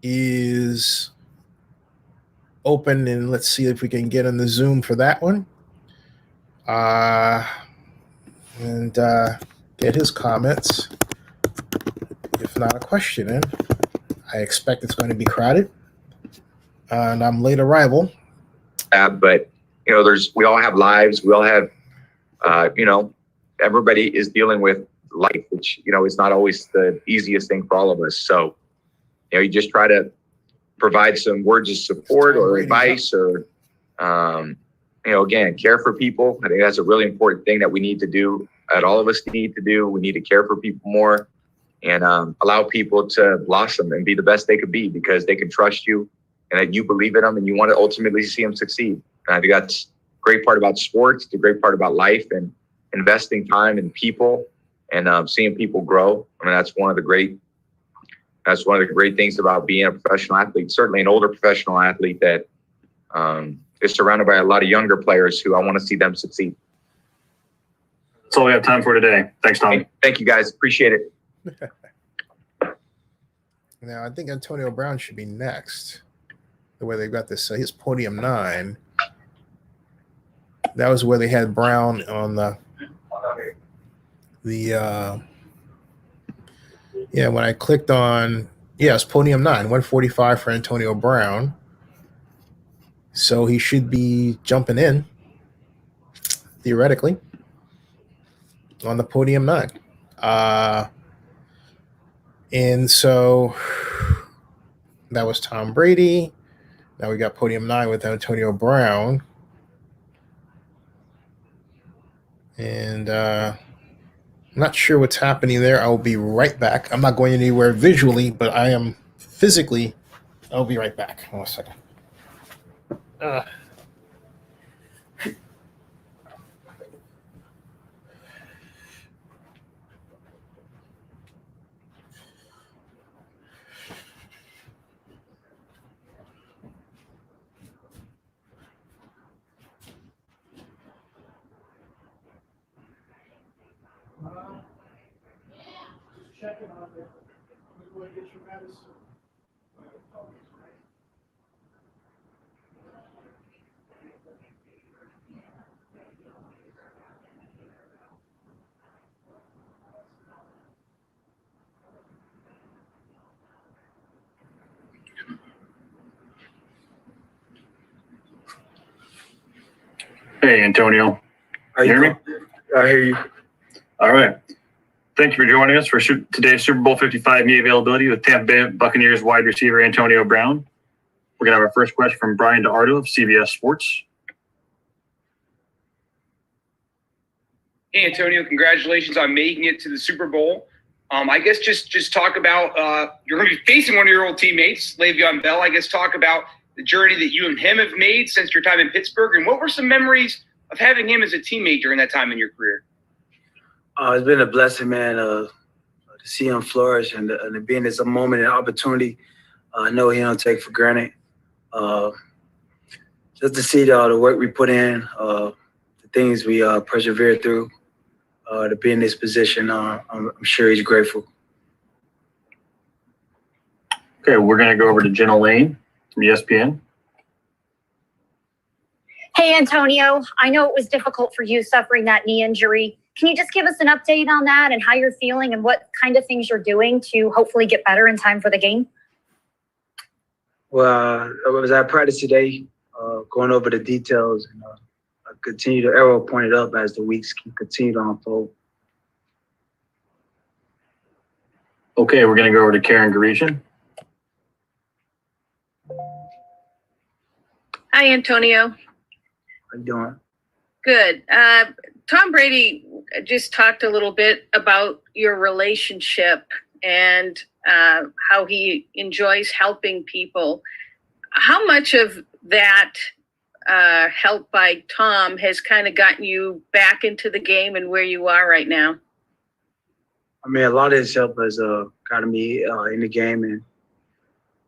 S1: is open, and let's see if we can get in the Zoom for that one. And get his comments. If not a question in, I expect it's going to be crowded. And I'm late arrival.
S11: But we all have lives. We all have, everybody is dealing with life, which is not always the easiest thing for all of us. So, you just try to provide some words of support or advice, or again, care for people. I think that's a really important thing that we need to do. That all of us need to do. We need to care for people more. And allow people to blossom and be the best they could be, because they can trust you and that you believe in them and you want to ultimately see them succeed. And I think that's a great part about sports. It's a great part about life and investing time in people and seeing people grow. I mean, that's one of the great things about being a professional athlete, certainly an older professional athlete that is surrounded by a lot of younger players who I want to see them succeed.
S3: That's all we have time for today. Thanks, Tom.
S11: Thank you, guys. Appreciate it.
S1: Now, I think Antonio Brown should be next. The way they got this, his podium 9. That was where they had Brown on the when I clicked on, it's podium 9, 145 for Antonio Brown. So he should be jumping in, theoretically, on the podium 9. And so that was Tom Brady. Now we got podium 9 with Antonio Brown. And I'm not sure what's happening there. I will be right back. I'm not going anywhere visually, but I am physically. I'll be right back. Hold on a second.
S10: Hey, Antonio. Can you hear me?
S3: I hear you.
S10: All right. Thank you for joining us for today's Super Bowl 55 media availability with Tampa Bay Buccaneers wide receiver Antonio Brown. We're going to have our first question from Brian DeArdo of CBS Sports.
S14: Hey, Antonio, congratulations on making it to the Super Bowl. I guess just talk about, you're going to be facing one of your old teammates, Le'Veon Bell. I guess talk about the journey that you and him have made since your time in Pittsburgh, and what were some memories of having him as a teammate during that time in your career?
S3: It's been a blessing, man, to see him flourish and to be in this moment and opportunity. I know he don't take for granted. Just to see all the work we put in, the things we persevered through, to be in this position, I'm sure he's grateful.
S10: Okay, we're going to go over to Jenna Lane from ESPN.
S16: Hey, Antonio, I know it was difficult for you suffering that knee injury. Can you just give us an update on that and how you're feeling and what kind of things you're doing to hopefully get better in time for the game?
S3: Well, I was at practice today, going over the details, and I continue to arrow pointed up as the weeks continue to unfold.
S10: Okay, we're going to go over to Karen Garetian.
S24: Hi, Antonio.
S3: How you doing?
S24: Good. Tom Brady just talked a little bit about your relationship and how he enjoys helping people. How much of that help by Tom has kind of gotten you back into the game and where you are right now?
S3: I mean, a lot of his help has gotten me in the game and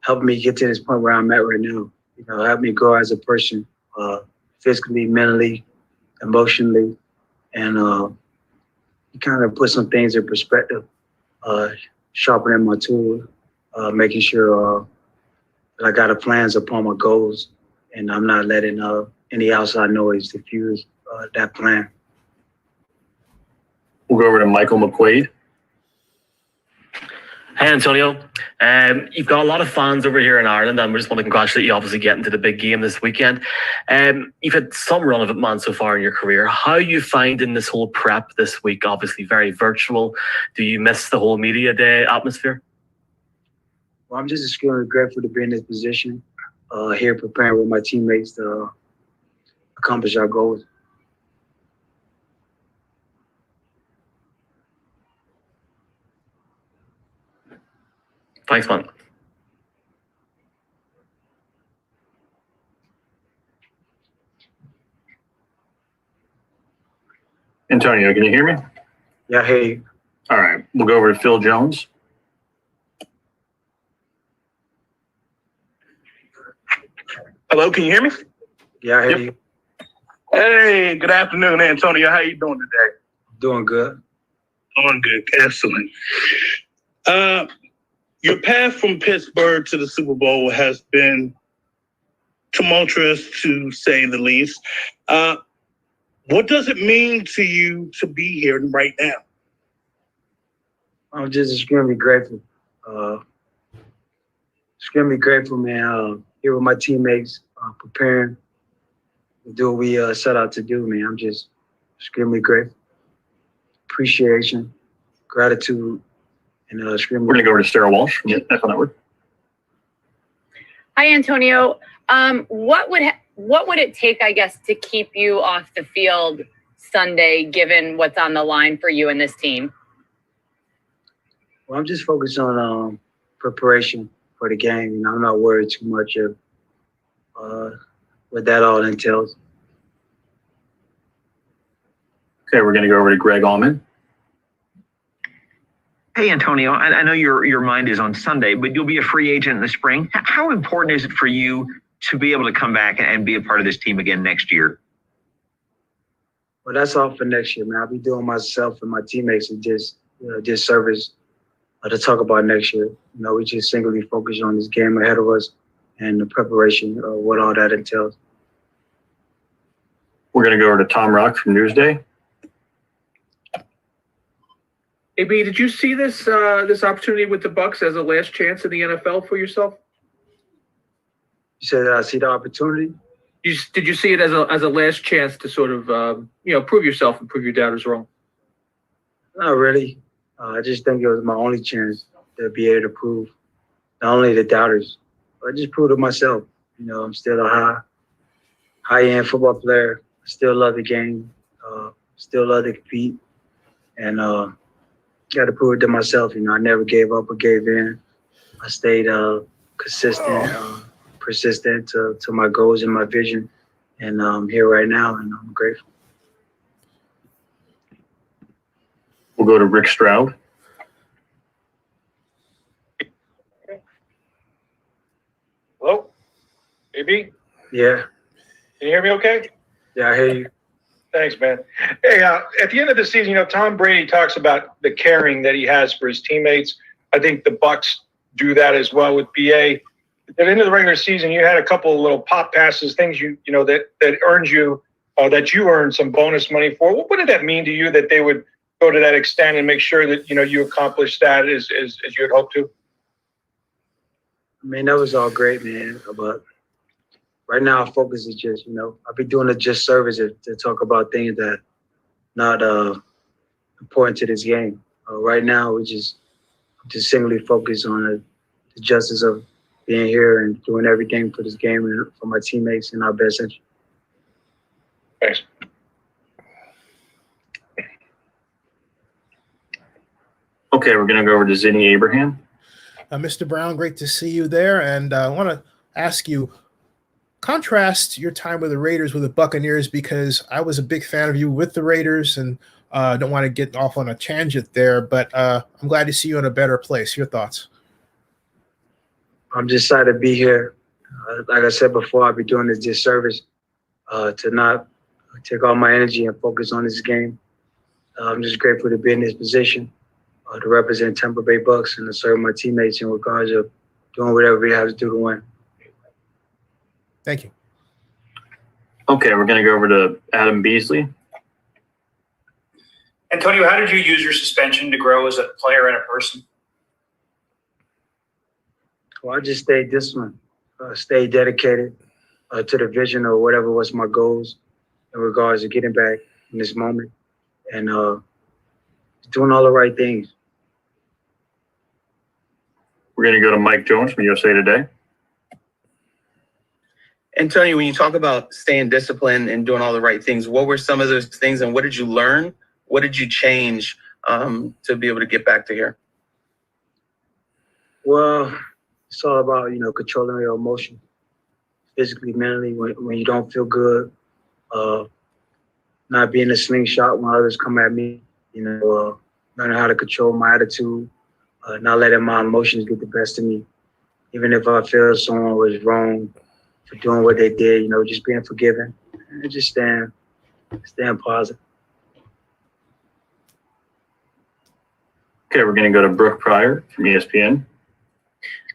S3: helped me get to this point where I'm at right now. You know, helped me grow as a person, physically, mentally, emotionally, and he kind of put some things in perspective, sharpening my tool, making sure that I got a plans upon my goals, and I'm not letting any outside noise diffuse that plan.
S10: We'll go over to Michael McQuaid.
S25: Hey, Antonio. You've got a lot of fans over here in Ireland, and we just want to congratulate you obviously getting to the big game this weekend. You've had some run of it, man, so far in your career. How are you finding this whole prep this week? Obviously very virtual. Do you miss the whole media day atmosphere?
S3: Well, I'm just extremely grateful to be in this position, here preparing with my teammates to accomplish our goals.
S25: Thanks, man.
S10: Antonio, can you hear me?
S3: Yeah, hey.
S10: All right, we'll go over to Phil Jones.
S4: Hello, can you hear me?
S3: Yeah, I hear you.
S4: Hey, good afternoon, Antonio. How you doing today?
S3: Doing good.
S4: Doing good. Excellent. Your path from Pittsburgh to the Super Bowl has been tumultuous, to say the least. What does it mean to you to be here right now?
S3: I'm just extremely grateful. Extremely grateful, man. Here with my teammates, preparing to do what we set out to do, man. I'm just extremely grateful. Appreciation, gratitude, and extremely.
S10: We're going to go over to Sarah Walsh from NFL Network.
S24: Hi, Antonio. What would it take, I guess, to keep you off the field Sunday, given what's on the line for you and this team?
S3: Well, I'm just focused on preparation for the game. You know, I'm not worried too much of what that all entails.
S10: Okay, we're going to go over to Greg Allman.
S26: Hey, Antonio, I know your mind is on Sunday, but you'll be a free agent in the spring. How important is it for you to be able to come back and be a part of this team again next year?
S3: Well, that's all for next year, man. I'll be doing myself and my teammates a disservice
S2: to talk about next year. We just singly focus on this game ahead of us and the preparation of what all that entails.
S10: We're going to go over to Tom Rock from Newsday.
S8: AB, did you see this this opportunity with the Bucs as a last chance in the NFL for yourself?
S2: You said I see the opportunity?
S8: Did you see it as a last chance to sort of prove yourself and prove your doubters wrong?
S2: Not really. I just think it was my only chance to be able to prove not only the doubters, but just prove to myself. I'm still a high-end football player. I still love the game. Still love to compete, and got to prove it to myself. I never gave up or gave in. I stayed consistent, persistent to my goals and my vision, and I'm here right now, and I'm grateful.
S10: We'll go to Rick Stroud.
S12: Hello? AB?
S2: Yeah.
S12: Can you hear me okay?
S2: Yeah, I hear you.
S12: Thanks, man. Hey, at the end of the season, Tom Brady talks about the caring that he has for his teammates. I think the Bucs do that as well with BA. At the end of the regular season, you had a couple of little pop passes, things that earned you, that you earned some bonus money for. What did that mean to you that they would go to that extent and make sure that you accomplished that as you had hoped to?
S2: That was all great, man. But right now, our focus is just, I'll be doing a just service to talk about things that not important to this game. Right now, we just singly focus on the justice of being here and doing everything for this game and for my teammates and our best interest.
S12: Thanks.
S10: Okay, we're going to go over to Zinni Abraham.
S1: Mr. Brown, great to see you there. And I want to ask you, contrast your time with the Raiders with the Buccaneers, because I was a big fan of you with the Raiders, and don't want to get off on a tangent there, but I'm glad to see you in a better place. Your thoughts?
S2: I'm just excited to be here. Like I said before, I'll be doing this disservice to not take all my energy and focus on this game. I'm just grateful to be in this position, to represent Tampa Bay Bucs and to serve my teammates in regards of doing whatever we have to do to win.
S1: Thank you.
S10: Okay, we're going to go over to Adam Beasley.
S18: Antonio, how did you use your suspension to grow as a player and a person?
S2: Well, I just stayed disciplined, stayed dedicated to the vision or whatever was my goals in regards to getting back in this moment and doing all the right things.
S10: We're going to go to Mike Jones from USA Today.
S21: Antonio, when you talk about staying disciplined and doing all the right things, what were some of those things and what did you learn? What did you change to be able to get back to here?
S2: Well, it's all about, controlling your emotion, physically, mentally, when you don't feel good, not being a slingshot when others come at me, learning how to control my attitude, not letting my emotions get the best of me. Even if I feel someone was wrong for doing what they did, just being forgiving and just staying positive.
S10: Okay, we're going to go to Brooke Pryor from ESPN.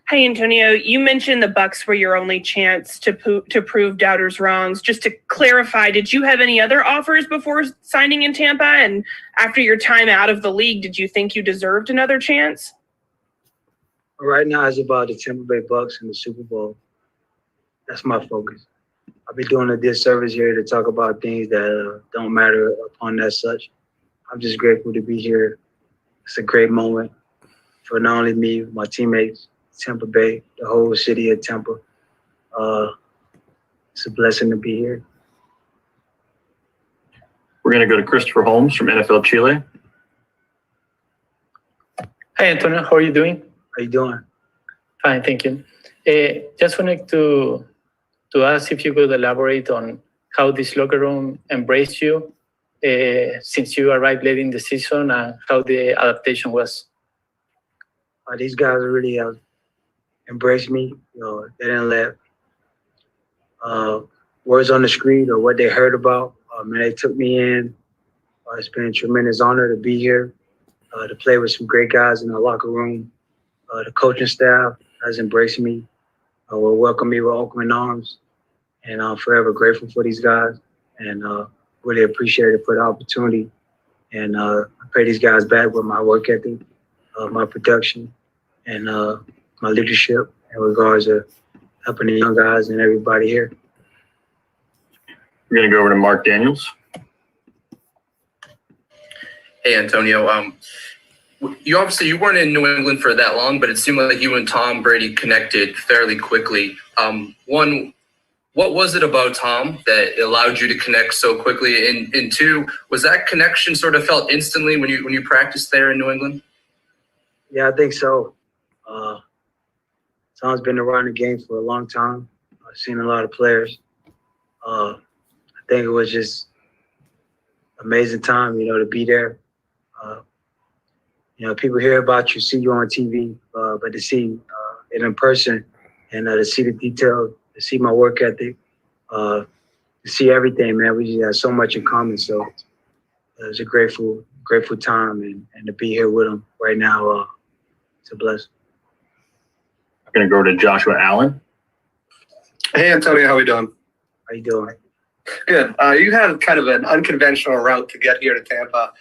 S23: Hi, Antonio. You mentioned the Bucs were your only chance to prove doubters wrongs. Just to clarify, did you have any other offers before signing in Tampa? And after your time out of the league, did you think you deserved another chance?
S2: Right now, it's about the Tampa Bay Bucs and the Super Bowl. That's my focus. I'll be doing a disservice here to talk about things that don't matter upon that such. I'm just grateful to be here. It's a great moment for not only me, my teammates, Tampa Bay, the whole city of Tampa. It's a blessing to be here.
S10: We're going to go to Christopher Holmes from NFL Chile.
S27: Hi, Antonio. How are you doing?
S2: How you doing?
S27: Fine, thank you. Just wanted to ask if you could elaborate on how this locker room embraced you since you arrived late in the season and how the adaptation was.
S2: These guys really embraced me. They didn't let words on the street or what they heard about. They took me in. It's been a tremendous honor to be here. to play with some great guys in the locker room. The coaching staff has embraced me, will welcome me with open arms, and I'm forever grateful for these guys, and really appreciate it for the opportunity. And I pay these guys back with my work ethic, my production, and my leadership in regards to helping the young guys and everybody here.
S10: We're going to go over to Mark Daniels.
S6: Hey, Antonio. You weren't in New England for that long, but it seemed like you and Tom Brady connected fairly quickly. One, what was it about Tom that allowed you to connect so quickly? And two, was that connection sort of felt instantly when you practiced there in New England?
S2: Yeah, I think so. Tom's been around the game for a long time. I've seen a lot of players. I think it was just amazing time, to be there. People hear about you, see you on TV, but to see it in person and to see the detail, to see my work ethic, to see everything, man, we just have so much in common. So it was a grateful time, and to be here with him right now, it's a blessing.
S10: I'm going to go to Joshua Allen.
S7: Hey, Antonio, how we doing?
S2: How you doing?
S7: Good. You had kind of an unconventional route to get here to Tampa.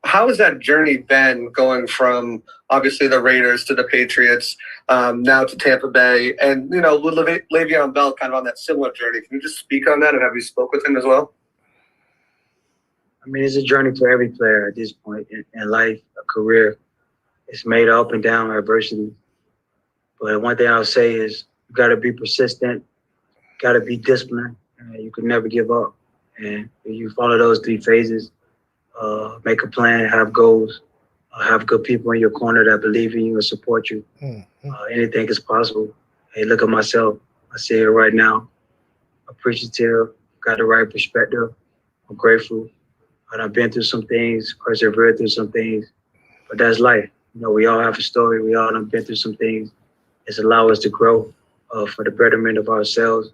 S7: How has that journey been going from obviously the Raiders to the Patriots, now to Tampa Bay, and with Le'Veon Bell kind of on that similar journey? Can you just speak on that, and have you spoke with him as well?
S2: I mean, it's a journey for every player at this point in life, a career. It's made up and down adversity. But one thing I'll say is you got to be persistent, got to be disciplined. You can never give up. And if you follow those 3 phases, make a plan, have goals, have good people in your corner that believe in you and support you. Anything is possible. Hey, look at myself. I sit here right now, appreciative, got the right perspective. I'm grateful. I've been through some things, persevered through some things, but that's life. We all have a story. We all have been through some things. It's allowed us to grow for the betterment of ourselves.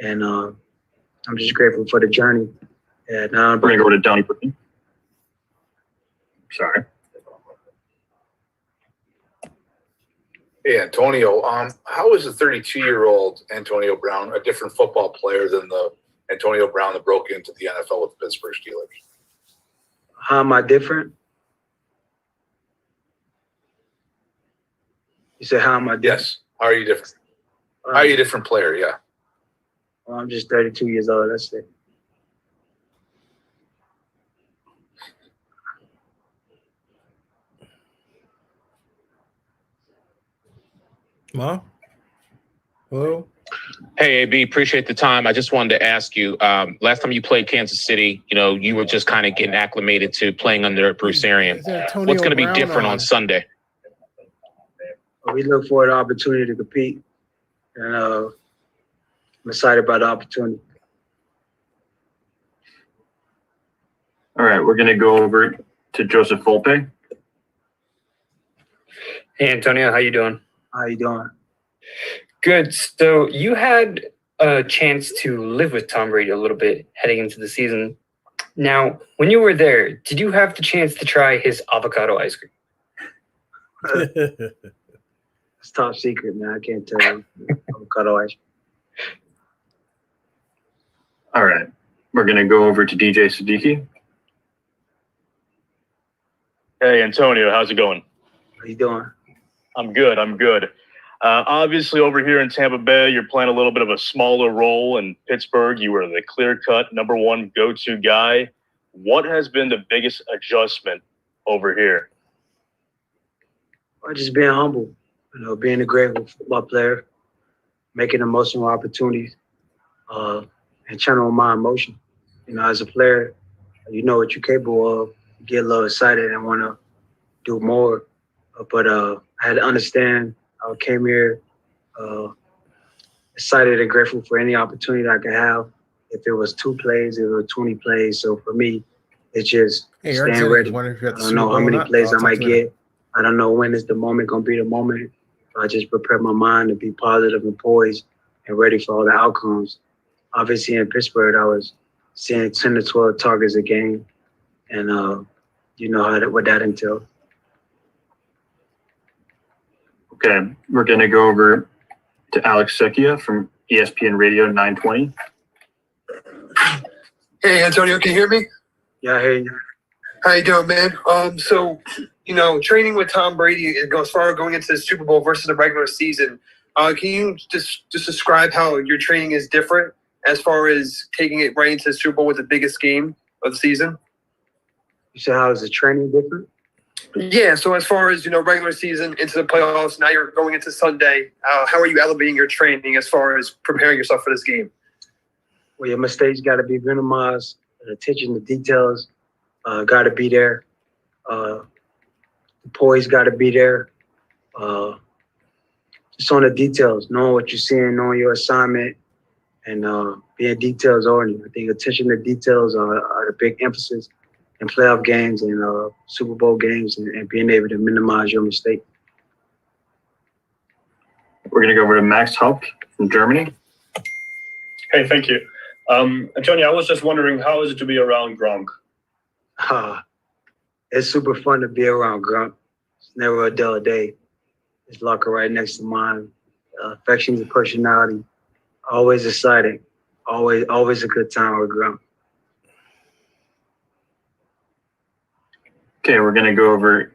S2: And I'm just grateful for the journey. And now I'm
S10: going to go to Donnie Brown. Sorry.
S9: Hey, Antonio. How is a 32-year-old Antonio Brown a different football player than the Antonio Brown that broke into the NFL with the Pittsburgh Steelers?
S2: How am I different? You said, how am I different?
S9: Yes. How are you different? How are you a different player? Yeah.
S2: Well, I'm just 32 years old. That's it.
S1: Mom? Hello?
S13: Hey, AB, appreciate the time. I just wanted to ask you, last time you played Kansas City, you were just kind of getting acclimated to playing under Bruce Arians. What's going to be different on Sunday?
S2: We look for the opportunity to compete, and I'm excited about the opportunity.
S10: All right, we're going to go over to Joseph Volpe.
S15: Hey, Antonio, how you doing?
S2: How you doing?
S15: Good. So you had a chance to live with Tom Brady a little bit heading into the season. Now, when you were there, did you have the chance to try his avocado ice cream?
S2: It's top secret, man. I can't tell you. Avocado ice cream.
S10: All right, we're going to go over to DJ Siddiqui.
S17: Hey, Antonio, how's it going?
S2: How you doing?
S17: I'm good. Obviously, over here in Tampa Bay, you're playing a little bit of a smaller role. In Pittsburgh, you were the clear-cut #1 go-to guy. What has been the biggest adjustment over here?
S2: Just being humble, being a great football player, making emotional opportunities, and channeling my emotion. As a player, you know what you're capable of. You get a little excited and want to do more. But I had to understand. I came here excited and grateful for any opportunity I could have. If it was 2 plays, if it was 20 plays. So for me, it's just staying ready. I don't know how many plays I might get. I don't know when is the moment going to be the moment. I just prepare my mind to be positive and poised and ready for all the outcomes. Obviously in Pittsburgh, I was seeing 10 to 12 targets a game. And, you know what that entails.
S10: Okay, we're going to go over to Alex Secchia from ESPN Radio 920.
S5: Hey, Antonio, can you hear me?
S2: Yeah, I hear you.
S5: How you doing, man? So, training with Tom Brady as far as going into the Super Bowl versus the regular season, can you just describe how your training is different as far as taking it right into the Super Bowl with the biggest game of the season?
S2: You said how is the training different?
S5: Yeah, so as far as, regular season into the playoffs, now you're going into Sunday, how are you elevating your training as far as preparing yourself for this game?
S2: Well, your mistakes got to be minimized. The attention to details got to be there. The poise got to be there. Just on the details, knowing what you're seeing, knowing your assignment, and being details oriented. I think attention to details are the big emphasis in playoff games and Super Bowl games, and being able to minimize your mistake.
S10: We're going to go over to Max Haupt from Germany.
S11: Hey, thank you. Antonio, I was just wondering, how is it to be around Gronk?
S2: It's super fun to be around Gronk. It's never a dull day. His locker right next to mine. Affections and personality. Always exciting. Always a good time with Gronk.
S10: Okay, we're going to go over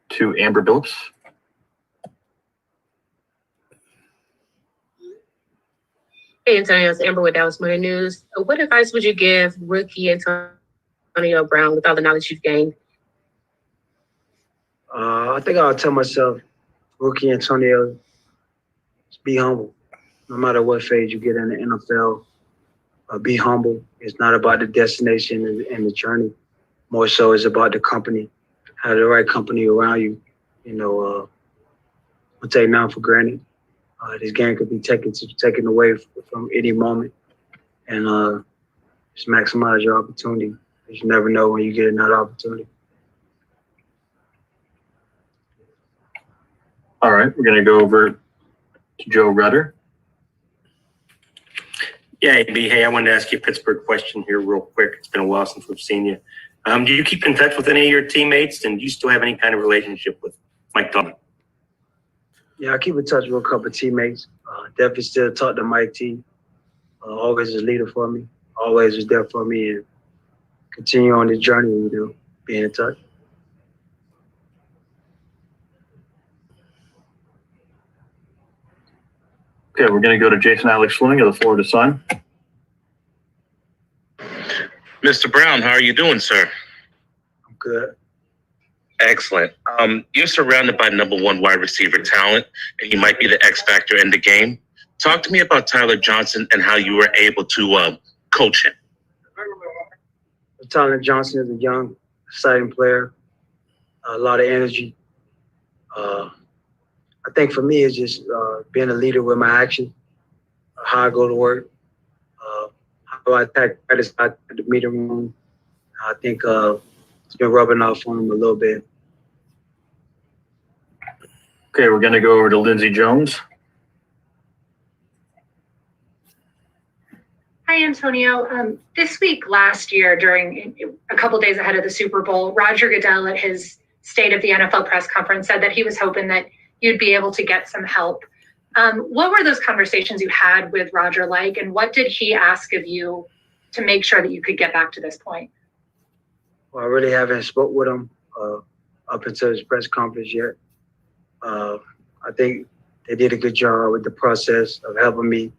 S10: to Amber Billups.
S14: Hey, Antonio, it's Amber with Dallas Morning News. What advice would you give rookie Antonio Brown with all the knowledge you've gained?
S2: I think I'll tell myself, rookie Antonio, just be humble. No matter what phase you get in the NFL, be humble. It's not about the destination and the journey. More so, it's about the company. Have the right company around you. Don't take none for granted. This game could be taken away from any moment, and just maximize your opportunity. You never know when you get another opportunity.
S10: All right, we're going to go over to Joe Rudder.
S16: Yeah, AB, hey, I wanted to ask you a Pittsburgh question here real quick. It's been a while since we've seen you. Do you keep in touch with any of your teammates, and do you still have any kind of relationship with Mike Tomlin?
S2: Yeah, I keep in touch with a couple of teammates. Definitely still talk to Mike T. Always a leader for me. Always was there for me, and continue on the journey, being in touch.
S10: Okay, we're going to go to Jason Alex Fleming of the Florida Sun.
S13: Mr. Brown, how are you doing, sir?
S2: I'm good.
S13: Excellent. You're surrounded by number one wide receiver talent, and you might be the X factor in the game. Talk to me about Tyler Johnson and how you were able to coach him.
S2: Tyler Johnson is a young, exciting player, a lot of energy. I think for me, it's just being a leader with my actions, how I go to work, how I attack practice at the meeting room. I think it's been rubbing off on him a little bit.
S10: Okay, we're going to go over to Lindsey Jones.
S19: Hi, Antonio. This week last year, during a couple days ahead of the Super Bowl, Roger Goodell at his State of the NFL press conference said that he was hoping that you'd be able to get some help. What were those conversations you had with Roger like, and what did he ask of you to make sure that you could get back to this point?
S2: Well, I really haven't spoke with him up until his press conference yet. I think they did a good job with the process of helping me,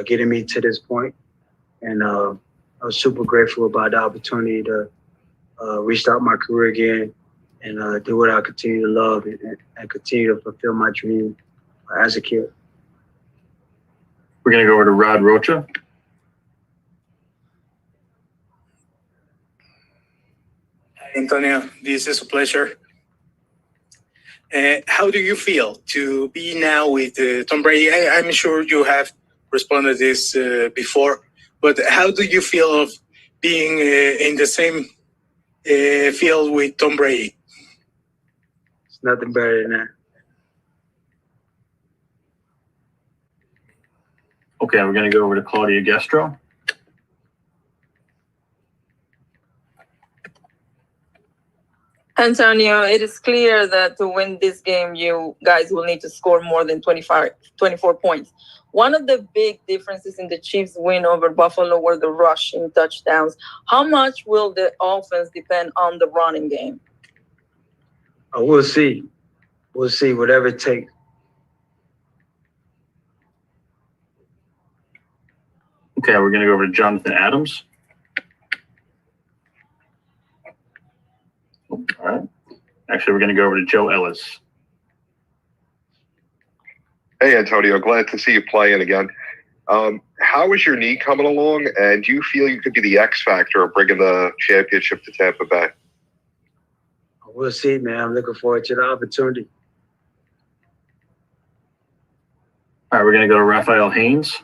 S2: getting me to this point. And I was super grateful about the opportunity to restart my career again and do what I continue to love and continue to fulfill my dream as a kid.
S10: We're going to go over to Rod Rocha.
S20: Hi, Antonio, this is a pleasure. How do you feel to be now with Tom Brady? I'm sure you have responded this before, but how do you feel of being in the same field with Tom Brady?
S2: It's nothing better than that.
S10: Okay, we're going to go over to Claudia Gestro.
S3: Antonio, it is clear that to win this game, you guys will need to score more than 24 points. One of the big differences in the Chiefs' win over Buffalo were the rushing touchdowns. How much will the offense depend on the running game?
S2: We'll see. We'll see, whatever it takes.
S10: Okay, we're going to go over to Jonathan Adams. All right. Actually, we're going to go over to Joe Ellis.
S4: Hey, Antonio, glad to see you playing again. How is your knee coming along, and do you feel you could be the X factor of bringing the championship to Tampa Bay?
S2: We'll see, man. I'm looking forward to the opportunity.
S10: All right, we're going to go to Raphael Haynes.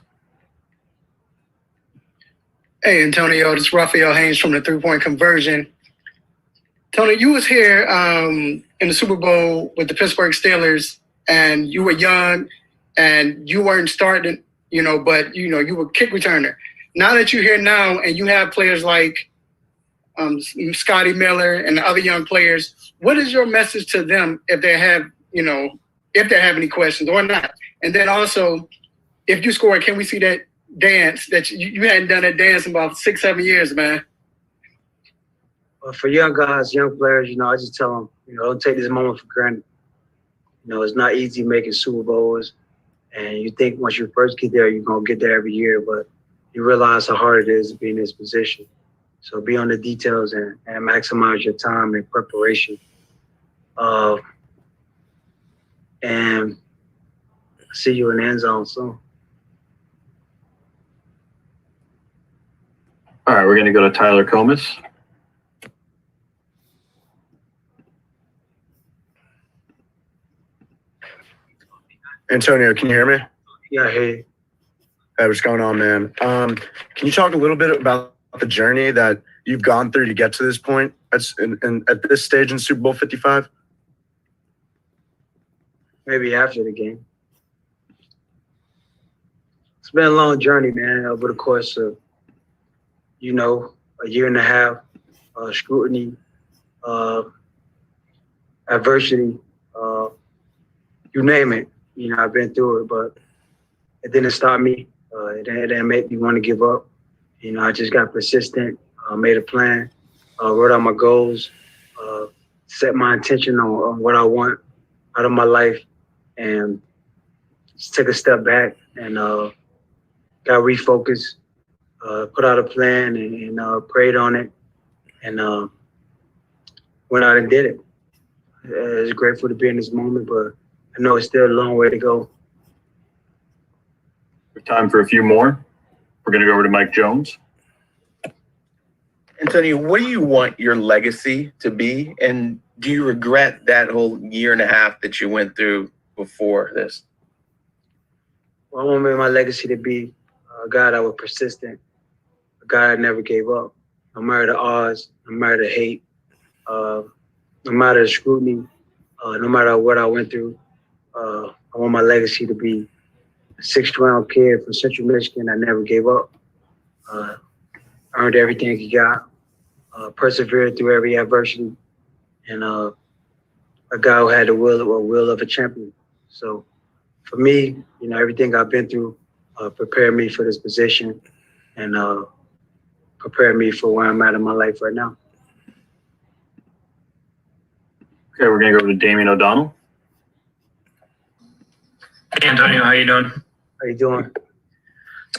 S8: Hey, Antonio, this is Raphael Haynes from the 3-point conversion. Tony, you was here in the Super Bowl with the Pittsburgh Steelers, and you were young, and you weren't starting, but, you were kick returner. Now that you're here now and you have players like Scotty Miller and the other young players, what is your message to them if they have, if they have any questions or not? And then also, if you score, can we see that dance that you hadn't done that dance in about 6-7 years, man?
S2: For young guys, young players, I just tell them, don't take this moment for granted. It's not easy making Super Bowls, and you think once you first get there, you're going to get there every year, but you realize how hard it is to be in this position. So be on the details and maximize your time and preparation. And see you in the end zone soon.
S10: All right, we're going to go to Tyler Comas.
S22: Antonio, can you hear me?
S2: Yeah, hey.
S22: Hey, what's going on, man? Can you talk a little bit about the journey that you've gone through to get to this point at this stage in Super Bowl 55?
S2: Maybe after the game. It's been a long journey, man, over the course of, a year and a half, scrutiny, adversity, you name it. I've been through it, but it didn't stop me. It didn't make me want to give up. I just got persistent, made a plan, wrote out my goals, set my intention on what I want out of my life, and just took a step back and got refocused, put out a plan and prayed on it, and went out and did it. It's grateful to be in this moment, but I know it's still a long way to go.
S10: We have time for a few more. We're going to go over to Mike Jones.
S21: Antonio, what do you want your legacy to be? And do you regret that whole year and a half that you went through before this?
S2: Well, I want my legacy to be a guy that was persistent, a guy that never gave up, no matter the odds, no matter the hate, no matter the scrutiny, no matter what I went through. I want my legacy to be a 6th-round kid from Central Michigan that never gave up, earned everything he got, persevered through every adversity, and a guy who had the will of a champion. So for me, everything I've been through prepared me for this position and prepared me for where I'm at in my life right now.
S10: Okay, we're going to go over to Damian O'Donnell.
S24: Hey, Antonio, how you doing?
S2: How you doing?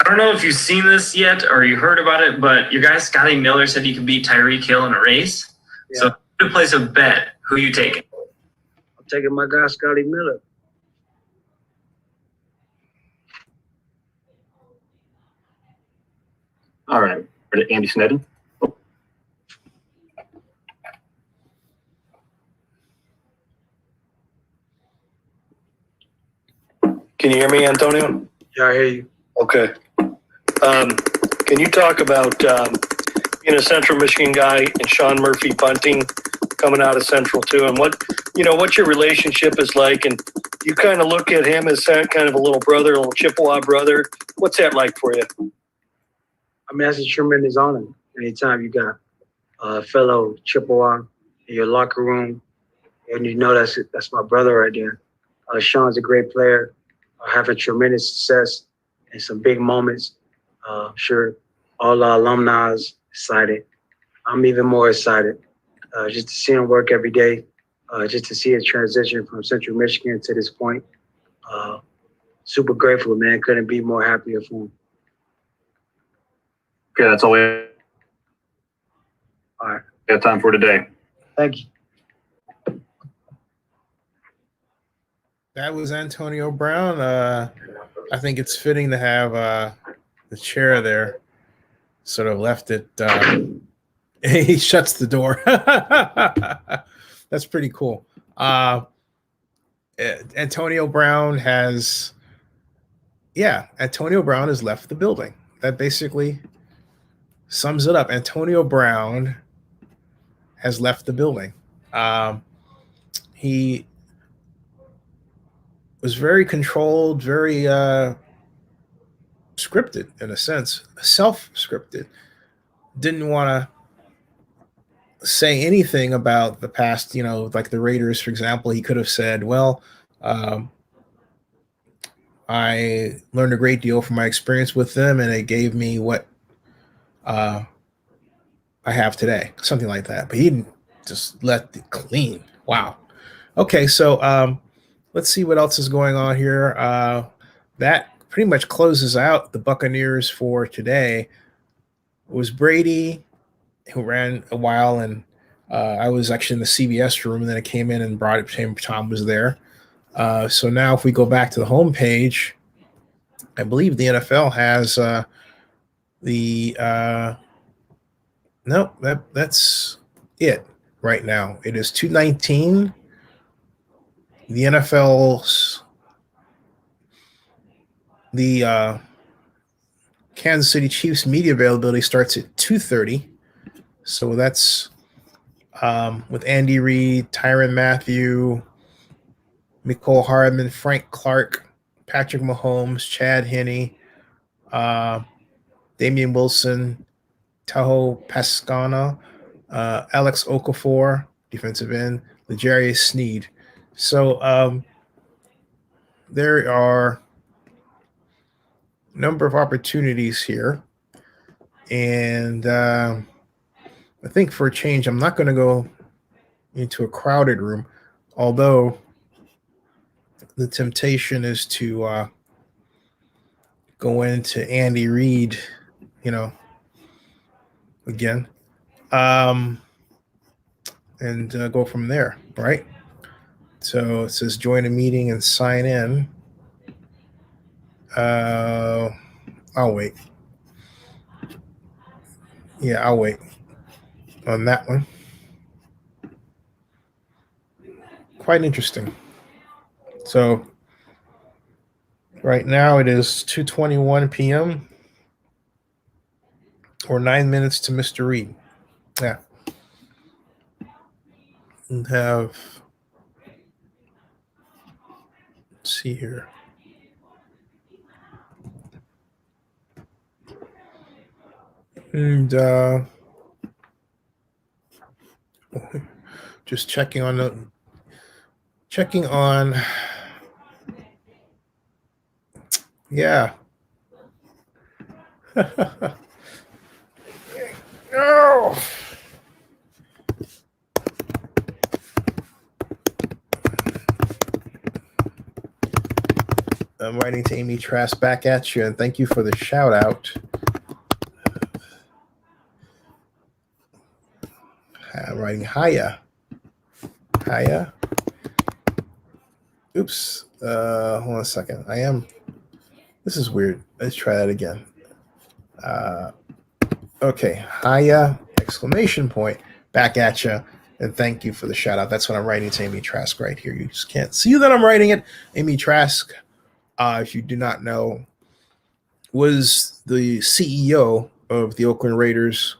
S24: I don't know if you've seen this yet or you heard about it, but your guy Scotty Miller said he could beat Tyreek Hill in a race. Yeah. So to place a bet, who you taking?
S2: I'm taking my guy Scotty Miller.
S10: All right, we're to Andy Sneddon.
S25: Can you hear me, Antonio?
S2: Yeah, I hear you.
S25: Okay. Can you talk about being a Central Michigan guy and Sean Murphy bunting coming out of Central too, and what your relationship is like, and you kind of look at him as kind of a little brother, a little Chippewa brother. What's that like for you?
S2: I mean, that's a tremendous honor. Anytime you got a fellow Chippewa in your locker room, and you know that's my brother right there. Sean's a great player, having tremendous success and some big moments. I'm sure all our alumni is excited. I'm even more excited just to see him work every day, just to see his transition from Central Michigan to this point. Super grateful, man. Couldn't be more happier for him.
S10: Okay, that's all we
S2: All right.
S10: have time for today.
S2: Thank you.
S1: That was Antonio Brown. I think it's fitting to have the chair there. Sort of left it. He shuts the door. That's pretty cool. Antonio Brown has left the building. That basically sums it up. Antonio Brown has left the building. He was very controlled, very scripted in a sense, self-scripted. Didn't want to say anything about the past, like the Raiders, for example. He could have said, well, I learned a great deal from my experience with them, and it gave me what I have today, something like that. But he didn't, just let it clean. Wow. Okay, so let's see what else is going on here. That pretty much closes out the Buccaneers for today. It was Brady, who ran a while, and I was actually in the CBS room, and then I came in and brought it. Tom was there. So now if we go back to the home page, I believe the NFL has that's it right now. It is 2:19. The NFL's Kansas City Chiefs media availability starts at 2:30. So that's with Andy Reid, Tyrann Mathieu, Mecole Hardman, Frank Clark, Patrick Mahomes, Chad Henne, Damian Wilson, Taho Pascana, Alex Okafor, defensive end, L'Jarius Sneed. So there are a number of opportunities here. And I think for a change, I'm not going to go into a crowded room, although the temptation is to go into Andy Reid, again, and go from there, right? So it says join a meeting and sign in. I'll wait. Yeah, I'll wait on that one. Quite interesting. So right now it is 2:21 p.m. or 9 minutes to Mr. Reid. Yeah. And let's see here. And just checking on yeah. No. I'm writing to Amy Trask back at you, and thank you for the shout out. I'm writing hiya. Hiya. Oops. Hold on a second. This is weird. Let's try that again. Okay. Hiya, exclamation point, back at you. And thank you for the shout out. That's what I'm writing to Amy Trask right here. You just can't see that I'm writing it. Amy Trask, if you do not know, was the CEO of the Oakland Raiders.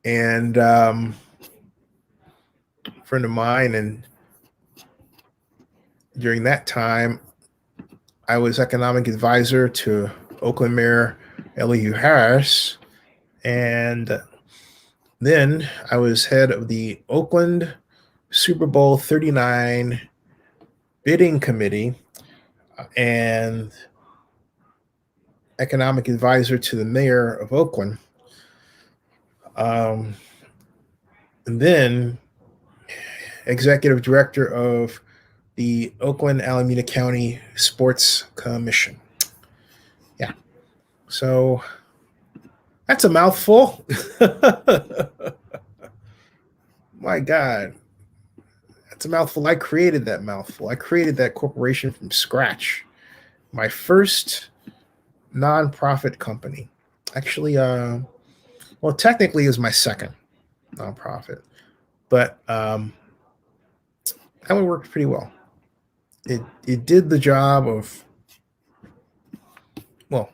S1: And a friend of mine, and during that time, I was economic advisor to Oakland Mayor Elihu Harris, and Then I was head of the Oakland Super Bowl 39 bidding committee and economic advisor to the mayor of Oakland. And then executive director of the Oakland Alameda County Sports Commission. Yeah. So that's a mouthful. My God. That's a mouthful. I created that mouthful. I created that corporation from scratch. My first nonprofit company. Actually, well, technically it was my second nonprofit, but that one worked pretty well. It did the job of, well,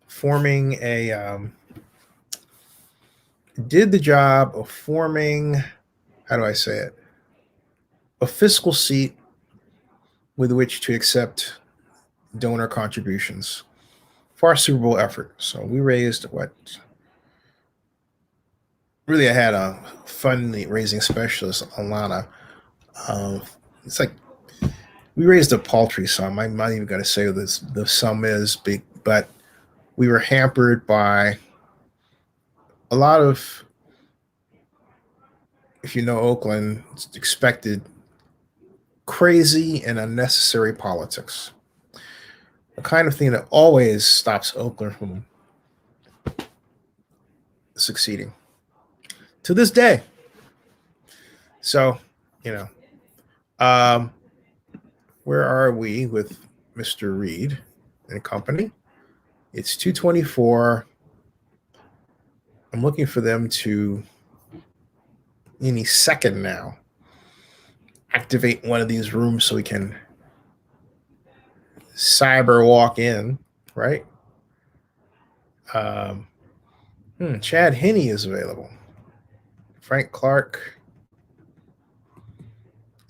S1: forming a how do I say it? A fiscal seat with which to accept donor contributions for our Super Bowl effort. So we raised what? Really, I had a fundraising specialist, Alana. It's like we raised a paltry sum. I'm not even going to say this. The sum is big, but we were hampered by a lot of, if you know Oakland, it's expected crazy and unnecessary politics. The kind of thing that always stops Oakland from succeeding to this day. So, where are we with Mr. Reed and company? It's 2:24. I'm looking for them to, any second now, activate one of these rooms so we can cyber walk in, right? Chad Henne is available. Frank Clark.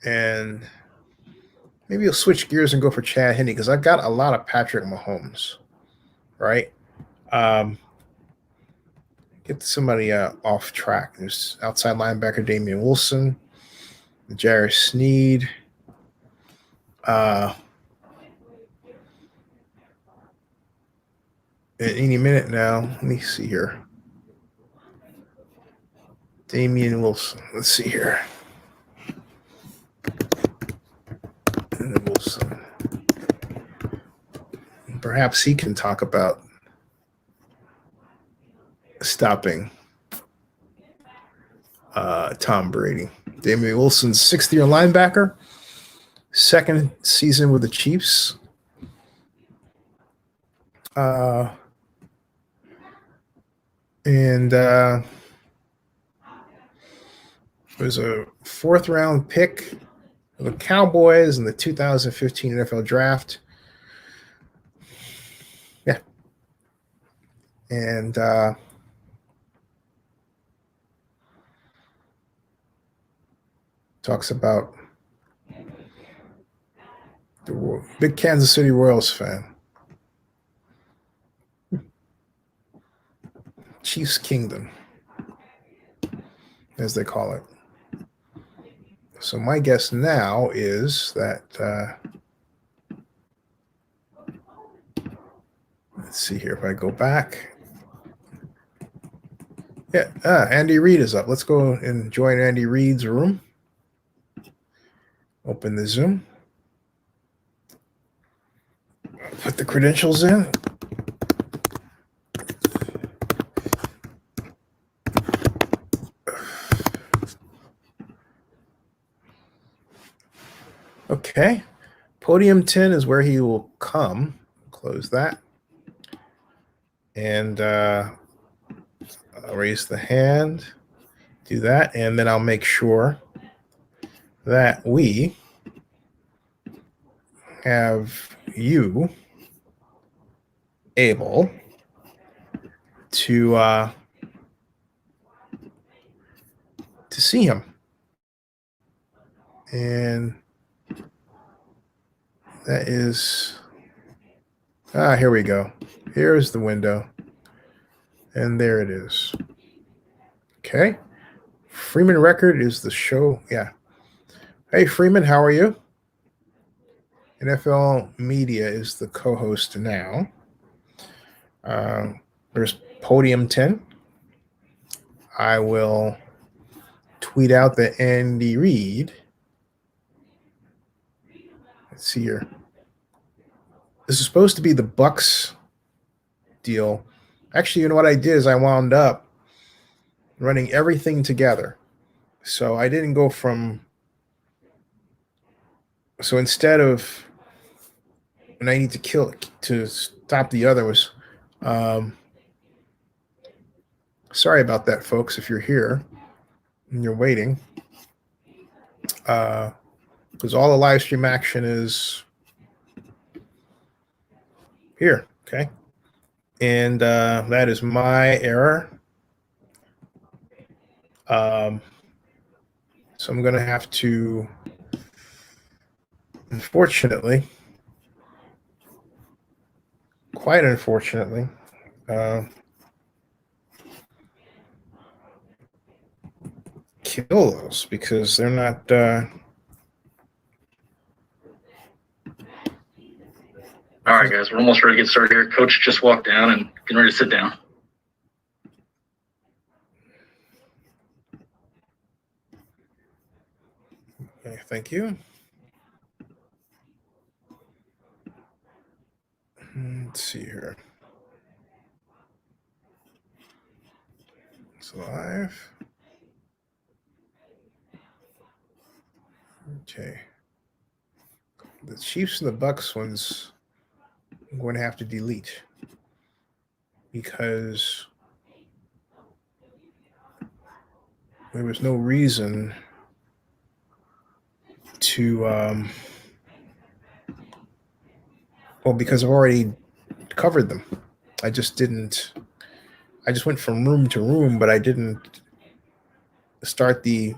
S1: And maybe you'll switch gears and go for Chad Henne because I've got a lot of Patrick Mahomes, right? Get somebody off track. There's outside linebacker Damian Wilson, Jarrett Sneed. At any minute now, let me see here. Damian Wilson. Let's see here. And Wilson. Perhaps he can talk about stopping Tom Brady. Damian Wilson's sixth-year linebacker, second season with the Chiefs. And was a fourth-round pick of the Cowboys in the 2015 NFL Draft. Yeah. And talks about the big Kansas City Royals fan. Chiefs Kingdom, as they call it. So my guess now is that, let's see here if I go back. Yeah, Andy Reid is up. Let's go and join Andy Reid's room. Open the Zoom. Put the credentials in. Okay. Podium 10 is where he will come. Close that. And I'll raise the hand. Do that. And then I'll make sure that we have you able to see him. And that is, here we go. Here's the window. And there it is. Okay. Freeman Record is the show. Yeah. Hey, Freeman, how are you? NFL Media is the co-host now. There's Podium 10. I will tweet out the Andy Reid. Let's see here. This is supposed to be the Bucs deal. Actually, you know what I did is I wound up running everything together. So I didn't go from. So instead of, and I need to stop the other was. Sorry about that, folks. If you're here and you're waiting, because all the live stream action is here. Okay. And that is my error. So I'm going to have to, unfortunately, quite unfortunately, kill those because they're not.
S6: All right, guys, we're almost ready to get started here. Coach just walked down and getting ready to sit down.
S1: Okay, thank you. Let's see here. It's live. Okay. The Chiefs and the Bucs ones I'm going to have to delete because there was no reason to because I've already covered them. I just went from room to room, but I didn't start the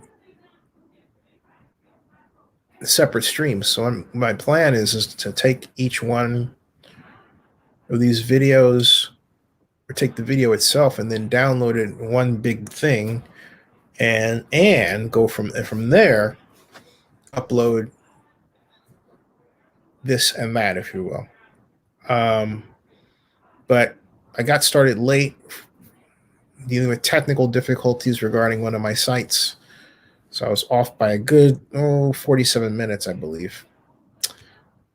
S1: separate streams. So my plan is to take each one of these videos or take the video itself and then download it in one big thing and go from there, upload this and that, if you will. But I got started late dealing with technical difficulties regarding one of my sites. So I was off by a good 47 minutes, I believe.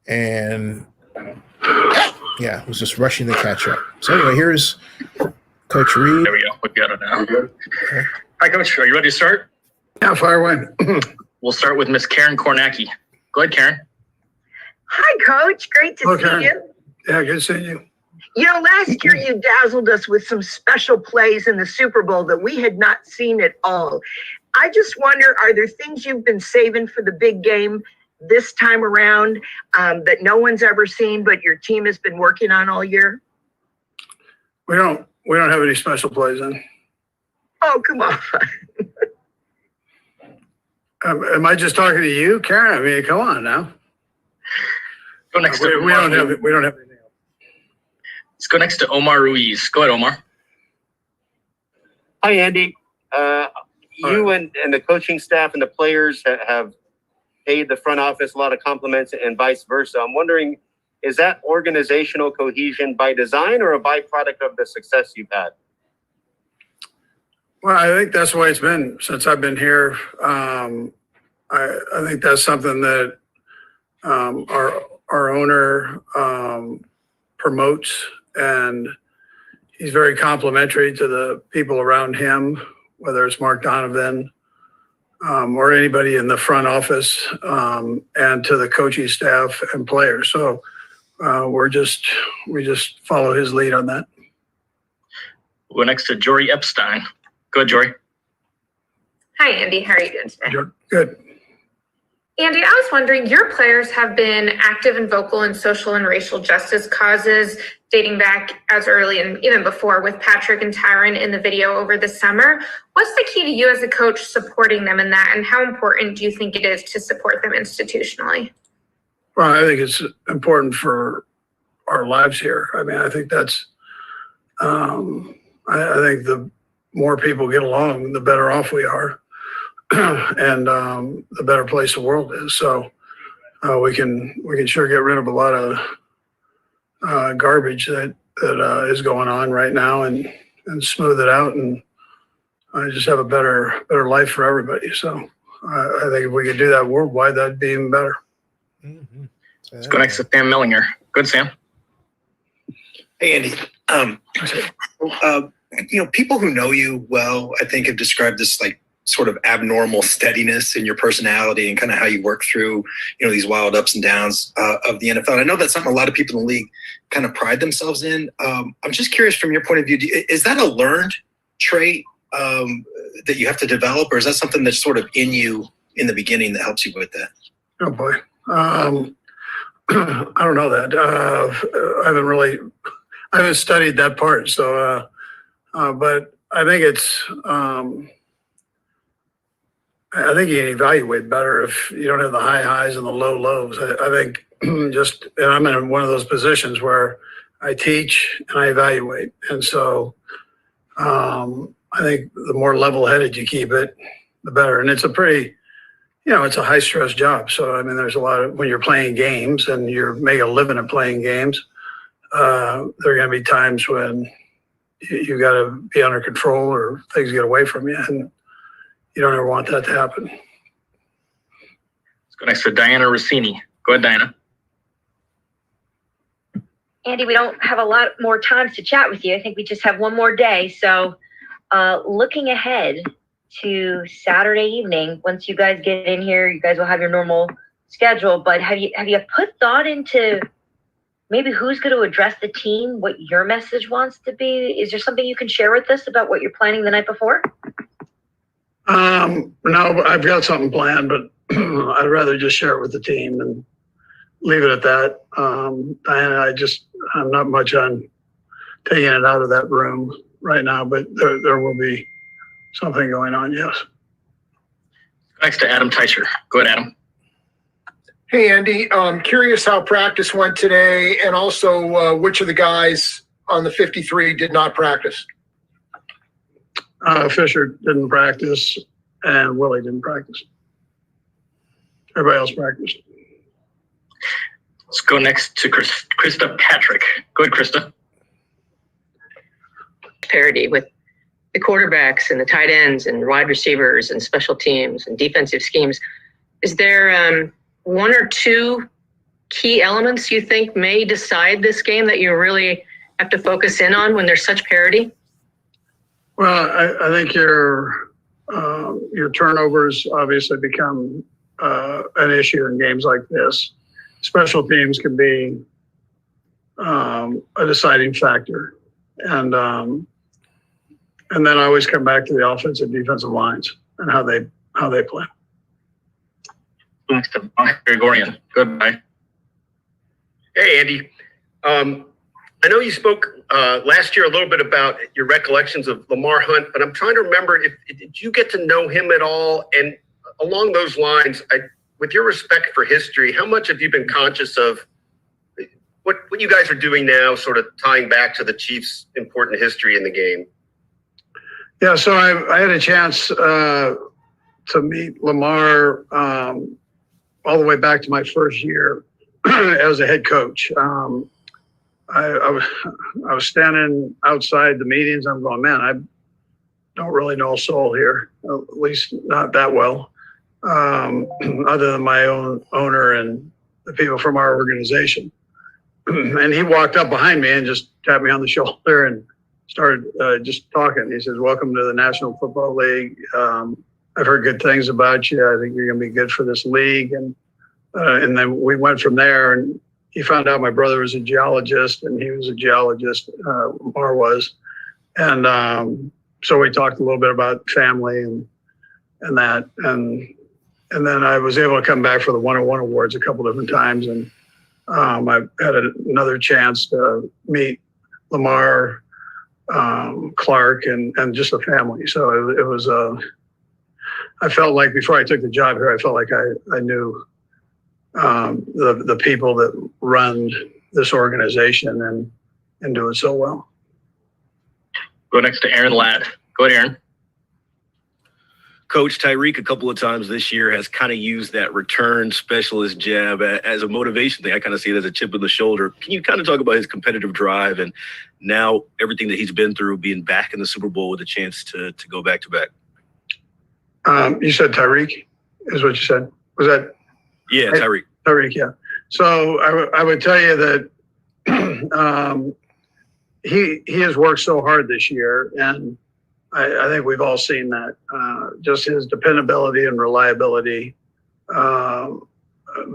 S1: And yeah, I was just rushing to catch up. So anyway, here's Coach Reid.
S6: There we go. We got it now. Okay. Hi, Coach. Are you ready to start?
S8: Yeah, fire away.
S6: We'll start with Miss Karen Kornacki. Go ahead, Karen.
S7: Hi, Coach. Great to see you.
S8: Yeah, good seeing you.
S7: You know, last year you dazzled us with some special plays in the Super Bowl that we had not seen at all. I just wonder, are there things you've been saving for the big game this time around that no one's ever seen, but your team has been working on all year?
S8: We don't have any special plays in.
S7: Oh, come on.
S8: Am I just talking to you, Karen? I mean, come on now.
S6: Go next to
S8: we don't have anything else.
S6: Let's go next to Omar Ruiz. Go ahead, Omar.
S12: Hi, Andy. You and the coaching staff and the players have paid the front office a lot of compliments and vice versa. I'm wondering, is that organizational cohesion by design or a byproduct of the success you've had?
S8: Well, I think that's the way it's been since I've been here. I think that's something that our owner promotes, and he's very complimentary to the people around him, whether it's Mark Donovan or anybody in the front office, and to the coaching staff and players. So we just follow his lead on that.
S6: We'll go next to Jory Epstein. Go ahead, Jory.
S19: Hi, Andy. How are you doing today?
S8: Good.
S19: Andy, I was wondering, your players have been active and vocal in social and racial justice causes dating back as early and even before with Patrick and Tyron in the video over the summer. What's the key to you as a coach supporting them in that, and how important do you think it is to support them institutionally?
S8: Well, I think it's important for our lives here. I mean, I think that's, I think the more people get along, the better off we are.
S9: and the better place the world is. So we can sure get rid of a lot of garbage that is going on right now, and smooth it out, and just have a better life for everybody. So I think if we could do that worldwide, that'd be even better.
S6: Let's go next to Sam Mellinger. Good, Sam.
S15: Hey, Andy. People who know you well, I think, have described this like sort of abnormal steadiness in your personality and kind of how you work through, these wild ups and downs of the NFL. And I know that's something a lot of people in the league kind of pride themselves in. I'm just curious, from your point of view, is that a learned trait that you have to develop, or is that something that's sort of in you in the beginning that helps you with that?
S9: Oh boy. I don't know that. I haven't studied that part. So, but I think I think you can evaluate better if you don't have the high highs and the low lows. I think and I'm in one of those positions where I teach and I evaluate. And so I think the more level-headed you keep it, the better. And it's a pretty, it's a high-stress job. So, I mean, there's a lot of, when you're playing games and you're making a living at playing games, there are going to be times when you got to be under control or things get away from you. And you don't ever want that to happen.
S6: Let's go next to Diana Rossini. Go ahead, Diana.
S17: Andy, we don't have a lot more time to chat with you. I think we just have one more day. So looking ahead to Saturday evening, once you guys get in here, you guys will have your normal schedule. But have you put thought into maybe who's going to address the team, what your message wants to be? Is there something you can share with us about what you're planning the night before?
S9: No, I've got something planned, but I'd rather just share it with the team and leave it at that. Diana, I'm not much on taking it out of that room right now, but there will be something going on, yes.
S6: Next to Adam Teicher. Go ahead, Adam.
S18: Hey, Andy. Curious how practice went today, and also which of the guys on the 53 did not practice?
S9: Fisher didn't practice, and Willie didn't practice. Everybody else practiced.
S6: Let's go next to Krista Patrick. Go ahead, Krista.
S23: Parity with the quarterbacks and the tight ends and wide receivers and special teams and defensive schemes. Is there one or two key elements you think may decide this game that you really have to focus in on when there's such parity?
S9: Well, I think your turnovers obviously become an issue in games like this. Special teams can be a deciding factor, and then I always come back to the offensive defensive lines and how they play.
S6: Next to Mike Gregorian. Goodbye.
S26: Hey, Andy. I know you spoke last year a little bit about your recollections of Lamar Hunt, but I'm trying to remember did you get to know him at all? And along those lines, with your respect for history, how much have you been conscious of what you guys are doing now, sort of tying back to the Chiefs' important history in the game?
S9: Yeah, so I had a chance to meet Lamar all the way back to my first year as a head coach. I was standing outside the meetings. I'm going, man, I don't really know a soul here, at least not that well, other than my own owner and the people from our organization. And he walked up behind me and just tapped me on the shoulder and started just talking. He says, "Welcome to the National Football League. I've heard good things about you. I think you're going to be good for this league." And then we went from there, and he found out my brother was a geologist, and he was a geologist, Lamar was. And so we talked a little bit about family and that. And then I was able to come back for the 101 awards a couple different times. And I had another chance to meet Lamar, Clark, and just the family. So it was, I felt like before I took the job here, I felt like I knew the people that run this organization and do it so well.
S6: Go next to Aaron Ladd. Go ahead, Aaron.
S5: Coach Tyreek a couple of times this year has kind of used that return specialist jab as a motivation thing. I kind of see it as a chip on the shoulder. Can you kind of talk about his competitive drive and now everything that he's been through, being back in the Super Bowl with a chance to go back to back?
S9: You said Tyreek is what you said. Was that?
S5: Yeah, Tyreek.
S9: Tyreek, yeah. So I would tell you that he has worked so hard this year, and I think we've all seen that. Just his dependability and reliability,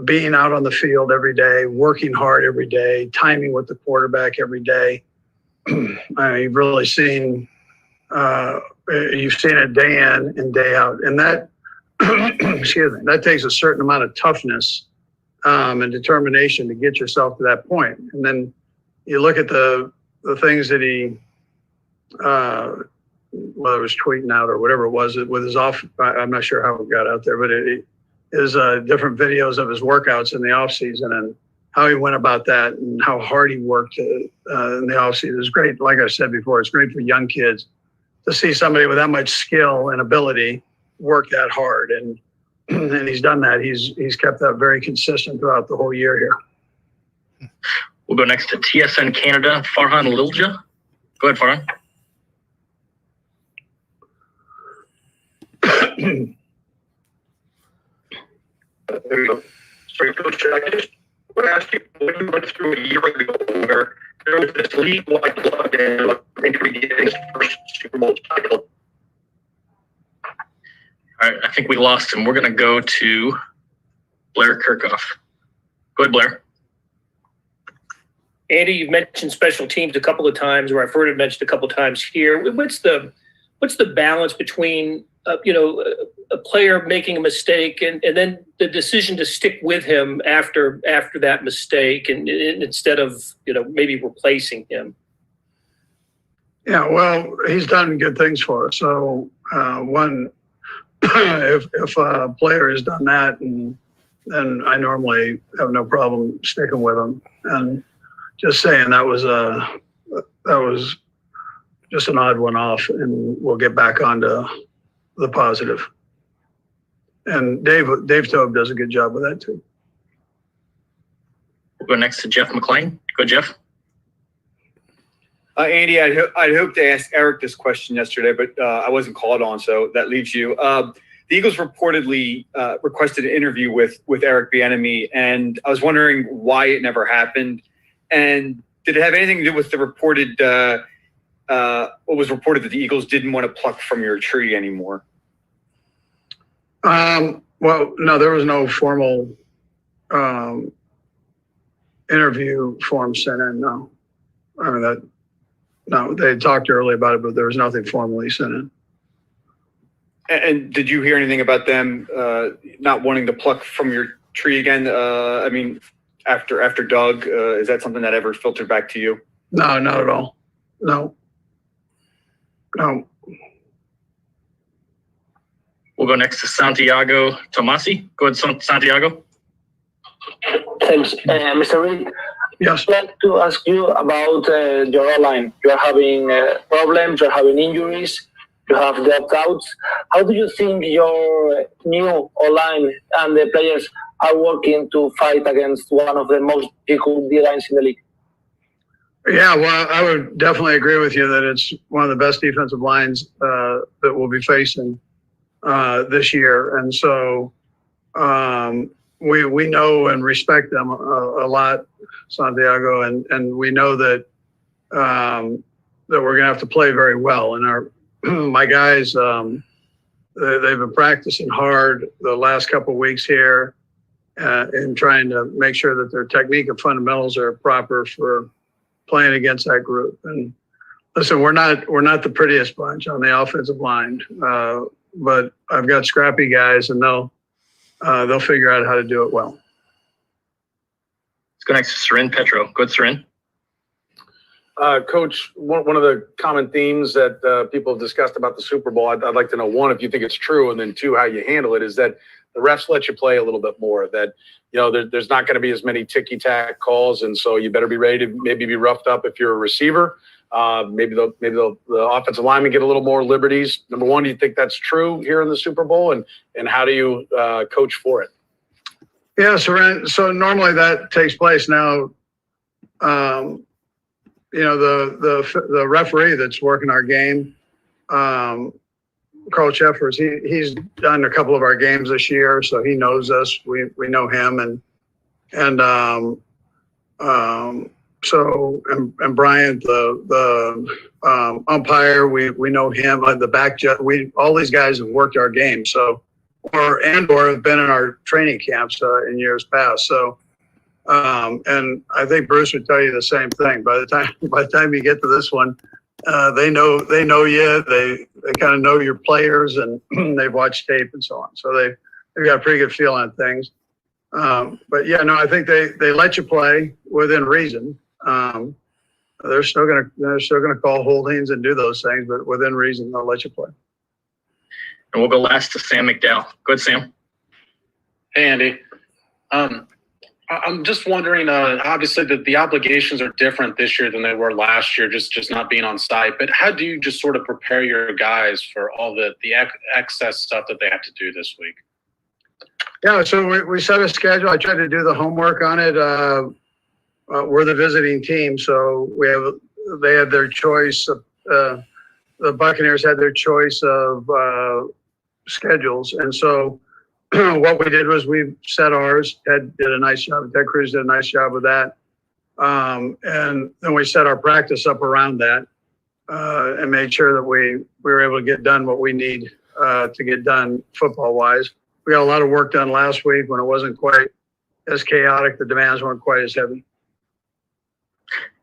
S9: being out on the field every day, working hard every day, timing with the quarterback every day. You've really seen you've seen it day in and day out, and that excuse me, that takes a certain amount of toughness and determination to get yourself to that point. And then you look at the things that he whether it was tweeting out or whatever it was with his off, I'm not sure how it got out there, but it is different videos of his workouts in the off season and how he went about that and how hard he worked in the off season. It's great. Like I said before, it's great for young kids to see somebody with that much skill and ability work that hard. And he's done that. He's kept that very consistent throughout the whole year here.
S6: We'll go next to TSN Canada, Farhan Lilja. Go ahead, Farhan.
S26: There you go. Sorry, Coach, I just want to ask you, when you went through a year ago where there was this league-wide blood and I think we get his first Super Bowl title.
S6: All right, I think we lost him. We're going to go to Blair Kirchhoff. Go ahead, Blair.
S11: Andy, you've mentioned special teams a couple of times, or I've heard it mentioned a couple of times here. What's the balance between a player making a mistake and then the decision to stick with him after that mistake and instead of maybe replacing him?
S9: Yeah, well, he's done good things for us. So if a player has done that, and then I normally have no problem sticking with him. And just saying that was just an odd one off, and we'll get back onto the positive. And Dave Tobe does a good job with that too.
S6: We'll go next to Jeff McClain. Go, Jeff.
S13: Andy, I'd hoped to ask Eric this question yesterday, but I wasn't called on, so that leaves you. The Eagles reportedly requested an interview with Eric Bieniemy, and I was wondering why it never happened. And did it have anything to do with the reported what was reported that the Eagles didn't want to pluck from your tree anymore?
S9: Well, no, there was no formal interview form sent in. No, I mean no, they talked early about it, but there was nothing formally sent in.
S13: And did you hear anything about them not wanting to pluck from your tree again? I mean, after Doug, is that something that ever filtered back to you?
S9: No, not at all. No.
S6: We'll go next to Santiago Tomasi. Go ahead, Santiago.
S14: Thanks, Mr. Reed.
S9: Yes.
S14: I'd like to ask you about your O-line. You are having problems, you are having injuries, you have depth outs. How do you think your new O-line and the players are working to fight against one of the most difficult D-lines in the league?
S9: Yeah, well, I would definitely agree with you that it's one of the best defensive lines that we'll be facing this year. And so we know and respect them a lot, Santiago, and we know that that we're going to have to play very well. And my guys, they've been practicing hard the last couple of weeks here and trying to make sure that their technique and fundamentals are proper for playing against that group. And listen, we're not the prettiest bunch on the offensive line, but I've got scrappy guys, and they'll figure out how to do it well.
S6: Let's go next to Seren Petro. Go ahead, Seren.
S16: Coach, one of the common themes that people have discussed about the Super Bowl, I'd like to know, one, if you think it's true, and then two, how you handle it, is that the refs let you play a little bit more, that, there's not going to be as many ticky-tack calls. And so you better be ready to maybe be roughed up if you're a receiver. Maybe the offensive linemen get a little more liberties. Number one, do you think that's true here in the Super Bowl? And how do you coach for it?
S9: Yeah, so normally that takes place now. The referee that's working our game, Carl Sheffers, he's done a couple of our games this year, so he knows us. We know him, and Bryant, the umpire, we know him. The back judge, all these guys have worked our game, so or have been in our training camps in years past. So, and I think Bruce would tell you the same thing. By the time you get to this one, they know you. They kind of know your players, and they've watched tape and so on. So they've got a pretty good feel on things. But yeah, no, I think they let you play within reason. They're still gonna call holdings and do those things, but within reason, they'll let you play.
S6: And we'll go last to Sam McDowell. Go ahead, Sam.
S3: Hey, Andy. I'm just wondering, obviously the obligations are different this year than they were last year, just not being on site. But how do you just sort of prepare your guys for all the excess stuff that they have to do this week?
S9: Yeah, so we set a schedule. I tried to do the homework on it. We're the visiting team, so they had their choice. The Buccaneers had their choice of schedules, and so what we did was we set ours. Ted did a nice job. Ted Cruz did a nice job with that, and then we set our practice up around that, and made sure that we were able to get done what we need to get done football wise. We got a lot of work done last week when it wasn't quite as chaotic. The demands weren't quite as heavy.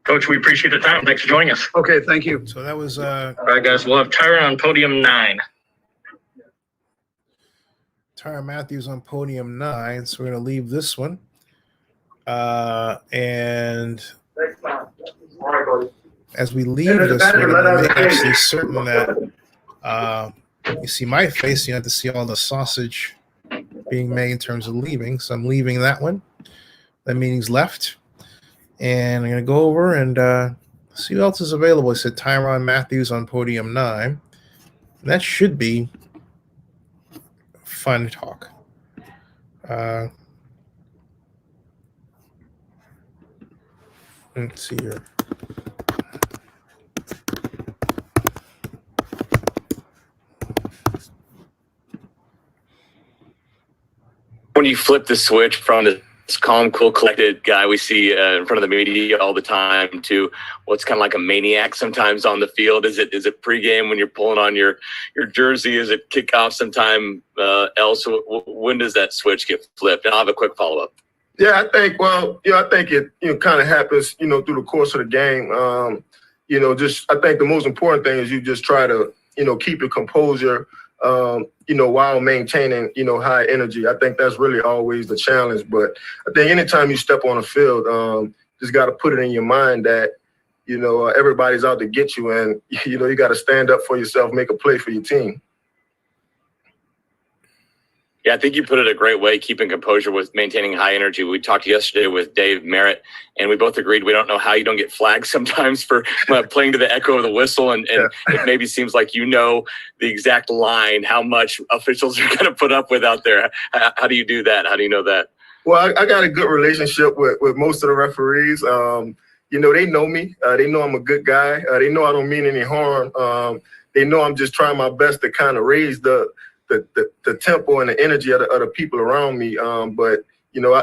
S6: Coach, we appreciate the time. Thanks for joining us.
S9: Okay, thank you.
S1: So that was
S6: all right, guys. We'll have Tyron on podium 9.
S1: Tyron Matthews on podium 9. So we're going to leave this one. And as we leave this one, I'm actually certain that you see my face, you have to see all the sausage being made in terms of leaving. So I'm leaving that one. That meeting's left. And I'm going to go over and see who else is available. I said Tyron Matthews on podium 9. And that should be fun talk. Let's see here.
S4: When you flip the switch from this calm, cool, collected guy we see in front of the media all the time to what's kind of like a maniac sometimes on the field, is it pregame when you're pulling on your jersey? Is it kickoff sometime else? When does that switch get flipped? And I'll have a quick follow-up.
S20: Yeah, I think it kind of happens, through the course of the game. I think the most important thing is you just try to, keep your composure, while maintaining, high energy. I think that's really always the challenge. But I think anytime you step on a field, just got to put it in your mind that, everybody's out to get you. And, you got to stand up for yourself, make a play for your team.
S4: Yeah, I think you put it a great way, keeping composure with maintaining high energy. We talked yesterday with Dave Merritt, and we both agreed we don't know how you don't get flagged sometimes for playing to the echo of the whistle, and it maybe seems like the exact line, how much officials are going to put up with out there. How do you do that? How do you know that?
S20: Well, I got a good relationship with most of the referees. They know me. They know I'm a good guy. They know I don't mean any harm. They know I'm just trying my best to kind of raise the tempo and the energy of the people around me. But,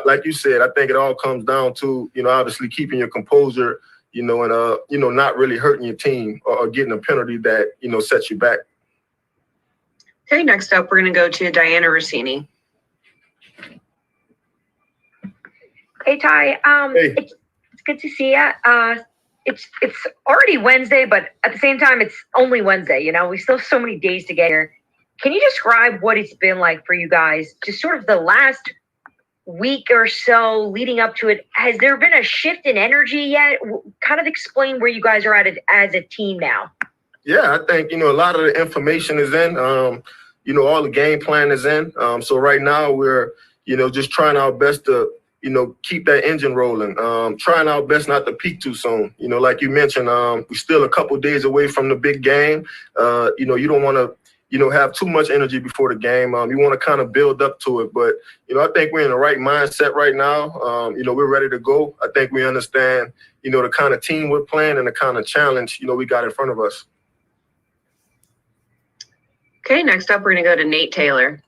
S20: like you said, I think it all comes down to, obviously keeping your composure, and, not really hurting your team or getting a penalty that, sets you back.
S21: Okay, next up, we're going to go to Diana Rossini.
S17: Hey, Ty.
S20: Hey.
S17: It's good to see you. It's already Wednesday, but at the same time, it's only Wednesday. We still have so many days to get here. Can you describe what it's been like for you guys, just sort of the last week or so leading up to it? Has there been a shift in energy yet? Kind of explain where you guys are at as a team now.
S20: Yeah, I think, a lot of the information is in. all the game plan is in. So right now we're, just trying our best to, keep that engine rolling. Trying our best not to peak too soon. Like you mentioned, we're still a couple days away from the big game. You don't want to, have too much energy before the game. You want to kind of build up to it. But, I think we're in the right mindset right now. We're ready to go. I think we understand, the kind of team we're playing and the kind of challenge, we got in front of us.
S21: Okay, next up, we're going to go to Nate Taylor.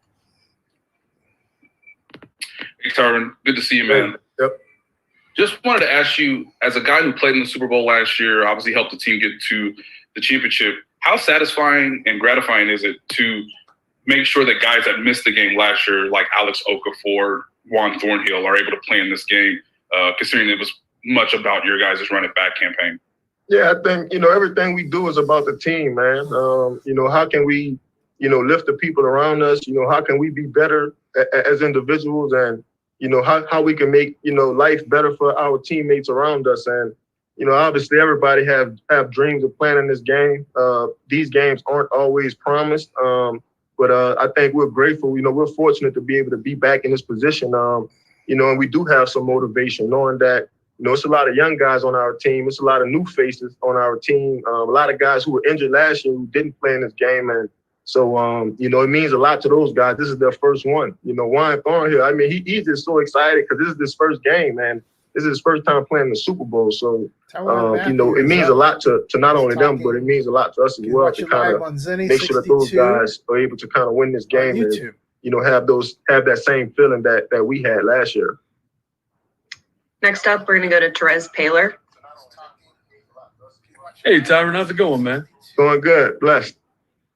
S2: Hey, Tyron, good to see you, man.
S20: Yep.
S2: Just wanted to ask you, as a guy who played in the Super Bowl last year, obviously helped the team get to the championship, how satisfying and gratifying is it to make sure that guys that missed the game last year, like Alex Okafor, Juan Thornhill, are able to play in this game, considering it was much about your guys' run it back campaign?
S20: Yeah, I think, everything we do is about the team, man. How can we, lift the people around us? How can we be better as individuals, and, how we can make, life better for our teammates around us. And, obviously everybody have dreams of playing in this game. These games aren't always promised. But I think we're grateful. We're fortunate to be able to be back in this position. And we do have some motivation knowing that, it's a lot of young guys on our team. It's a lot of new faces on our team. A lot of guys who were injured last year who didn't play in this game. And so, it means a lot to those guys. This is their first one. Juan Thornhill, I mean, he's just so excited because this is his first game, and this is his first time playing the Super Bowl. So, it means a lot to not only them, but it means a lot to us as well to kind of make sure that those guys are able to kind of win this game and, have that same feeling that we had last year.
S21: Next up, we're going to go to Therese Paylor.
S7: Hey, Tyron, how's it going, man?
S20: Going good. Blessed.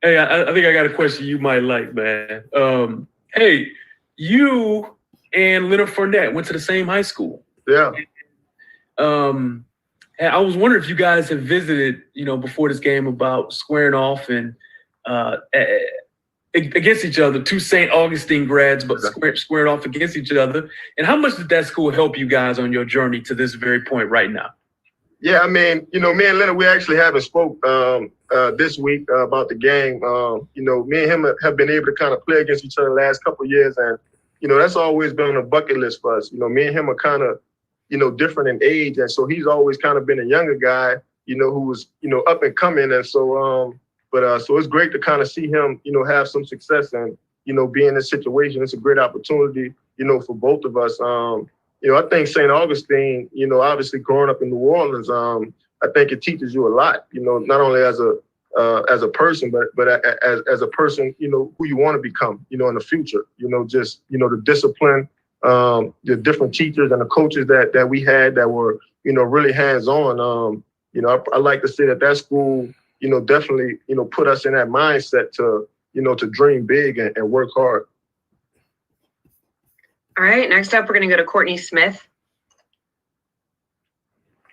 S7: Hey, I think I got a question you might like, man. Hey, you and Leonard Fournette went to the same high school.
S20: Yeah.
S7: And I was wondering if you guys have visited, before this game about squaring off and against each other, two St. Augustine grads, but squared off against each other. And how much did that school help you guys on your journey to this very point right now?
S20: Yeah, I mean, me and Leonard, we actually haven't spoke this week about the game. Me and him have been able to kind of play against each other the last couple of years. And, that's always been on the bucket list for us. Me and him are kind of, different in age. And so he's always kind of been a younger guy, who was, up and coming. And so, so it's great to kind of see him, have some success and, be in this situation. It's a great opportunity, for both of us. I think St. Augustine, obviously growing up in New Orleans, I think it teaches you a lot, not only as a person, but as a person, who you want to become, in the future, just, the discipline, the different teachers and the coaches that we had that were, really hands-on. I like to say that school, definitely, put us in that mindset to, to dream big and work hard.
S21: All right, next up, we're going to go to Courtney Smith.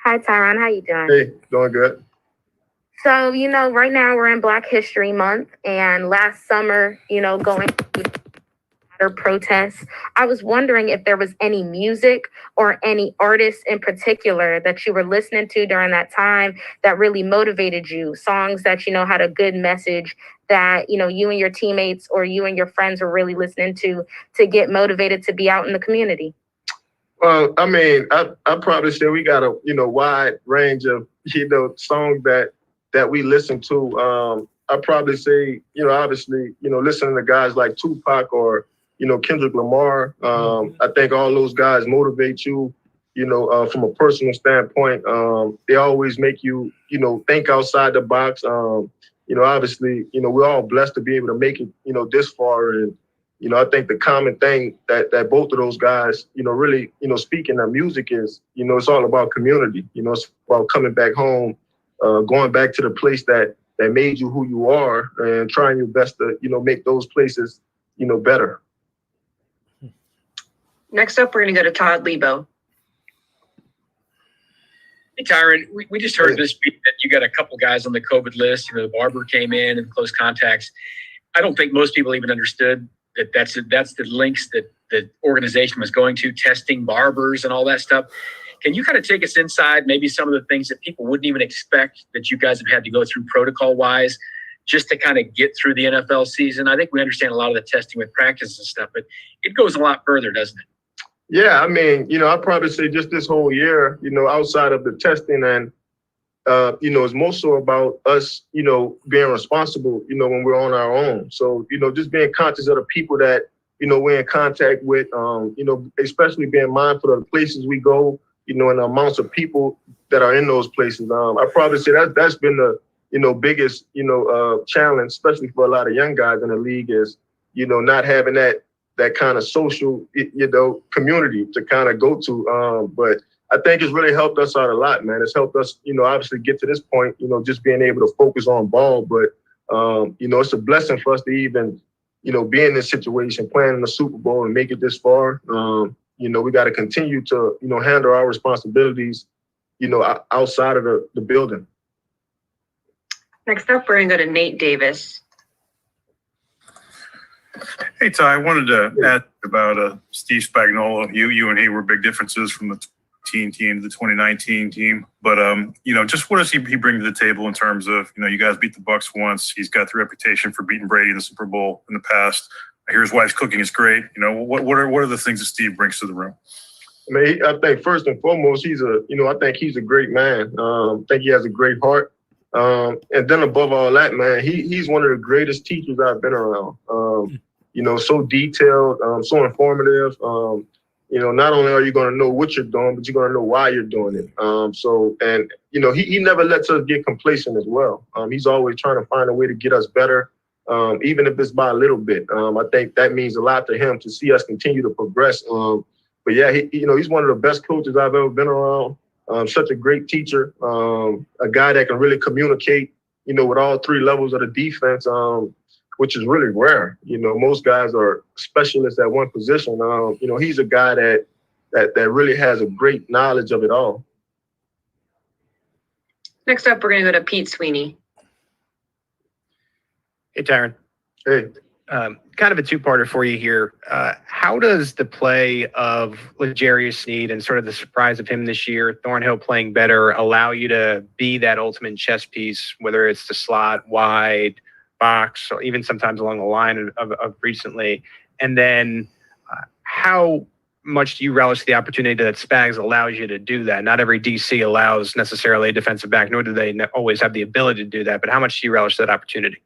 S10: Hi, Tyron. How you doing?
S20: Hey, doing good.
S10: So, right now we're in Black History Month, and last summer, going to protests, I was wondering if there was any music or any artists in particular that you were listening to during that time that really motivated you, songs that, had a good message that, you and your teammates or you and your friends were really listening to get motivated to be out in the community?
S20: Well, I mean, I probably say we got a, wide range of, songs that we listen to. I probably say, obviously, listening to guys like Tupac or, Kendrick Lamar. I think all those guys motivate you, from a personal standpoint. They always make you, think outside the box. Obviously, we're all blessed to be able to make it, this far. And, I think the common thing that both of those guys, really, speak in their music is, it's all about community. It's about coming back home, going back to the place that made you who you are and trying your best to, make those places, better.
S21: Next up, we're going to go to Todd Lebo.
S22: Hey, Tyron, we just heard this week that you got a couple guys on the COVID list. The barber came in and close contacts. I don't think most people even understood that that's the links that the organization was going to, testing barbers and all that stuff. Can you kind of take us inside maybe some of the things that people wouldn't even expect that you guys have had to go through protocol-wise just to kind of get through the NFL season? I think we understand a lot of the testing with practice and stuff, but it goes a lot further, doesn't it?
S20: Yeah, I mean, I'd probably say just this whole year, outside of the testing and, it's more so about us, being responsible, when we're on our own. So, just being conscious of the people that, we're in contact with, especially being mindful of the places we go, and the amounts of people that are in those places. I'd probably say that's been the, biggest, challenge, especially for a lot of young guys in the league is, not having that kind of social, community to kind of go to. But I think it's really helped us out a lot, man. It's helped us, obviously get to this point, just being able to focus on ball. But, it's a blessing for us to even, be in this situation, playing in the Super Bowl and make it this far. We got to continue to, handle our responsibilities, outside of the building.
S21: Next up, we're going to go to Nate Davis.
S8: Hey, Ty, I wanted to ask about Steve Spagnuolo. You and he were big differences from the team to the 2019 team. But, just what does he bring to the table in terms of, you guys beat the Bucs once. He's got the reputation for beating Brady in the Super Bowl in the past. I hear his wife's cooking is great. What are the things that Steve brings to the room?
S20: I mean, I think first and foremost, I think he's a great man. I think he has a great heart. And then above all that, man, he's one of the greatest teachers I've been around. So detailed, so informative. Not only are you going to know what you're doing, but you're going to know why you're doing it. He never lets us get complacent as well. He's always trying to find a way to get us better, even if it's by a little bit. I think that means a lot to him to see us continue to progress. But yeah, he's one of the best coaches I've ever been around. Such a great teacher, a guy that can really communicate, with all three levels of the defense, which is really rare. Most guys are specialists at one position. He's a guy that really has a great knowledge of it all.
S21: Next up, we're going to go to Pete Sweeney.
S12: Hey, Tyron.
S20: Hey.
S12: Kind of a two-parter for you here. How does the play of L'Jarius Sneed and sort of the surprise of him this year, Thornhill playing better, allow you to be that ultimate chess piece, whether it's the slot, wide, box, or even sometimes along the line of recently? And then how much do you relish the opportunity that Spags allows you to do that? Not every DC allows necessarily a defensive back, nor do they always have the ability to do that. But how much do you relish that opportunity?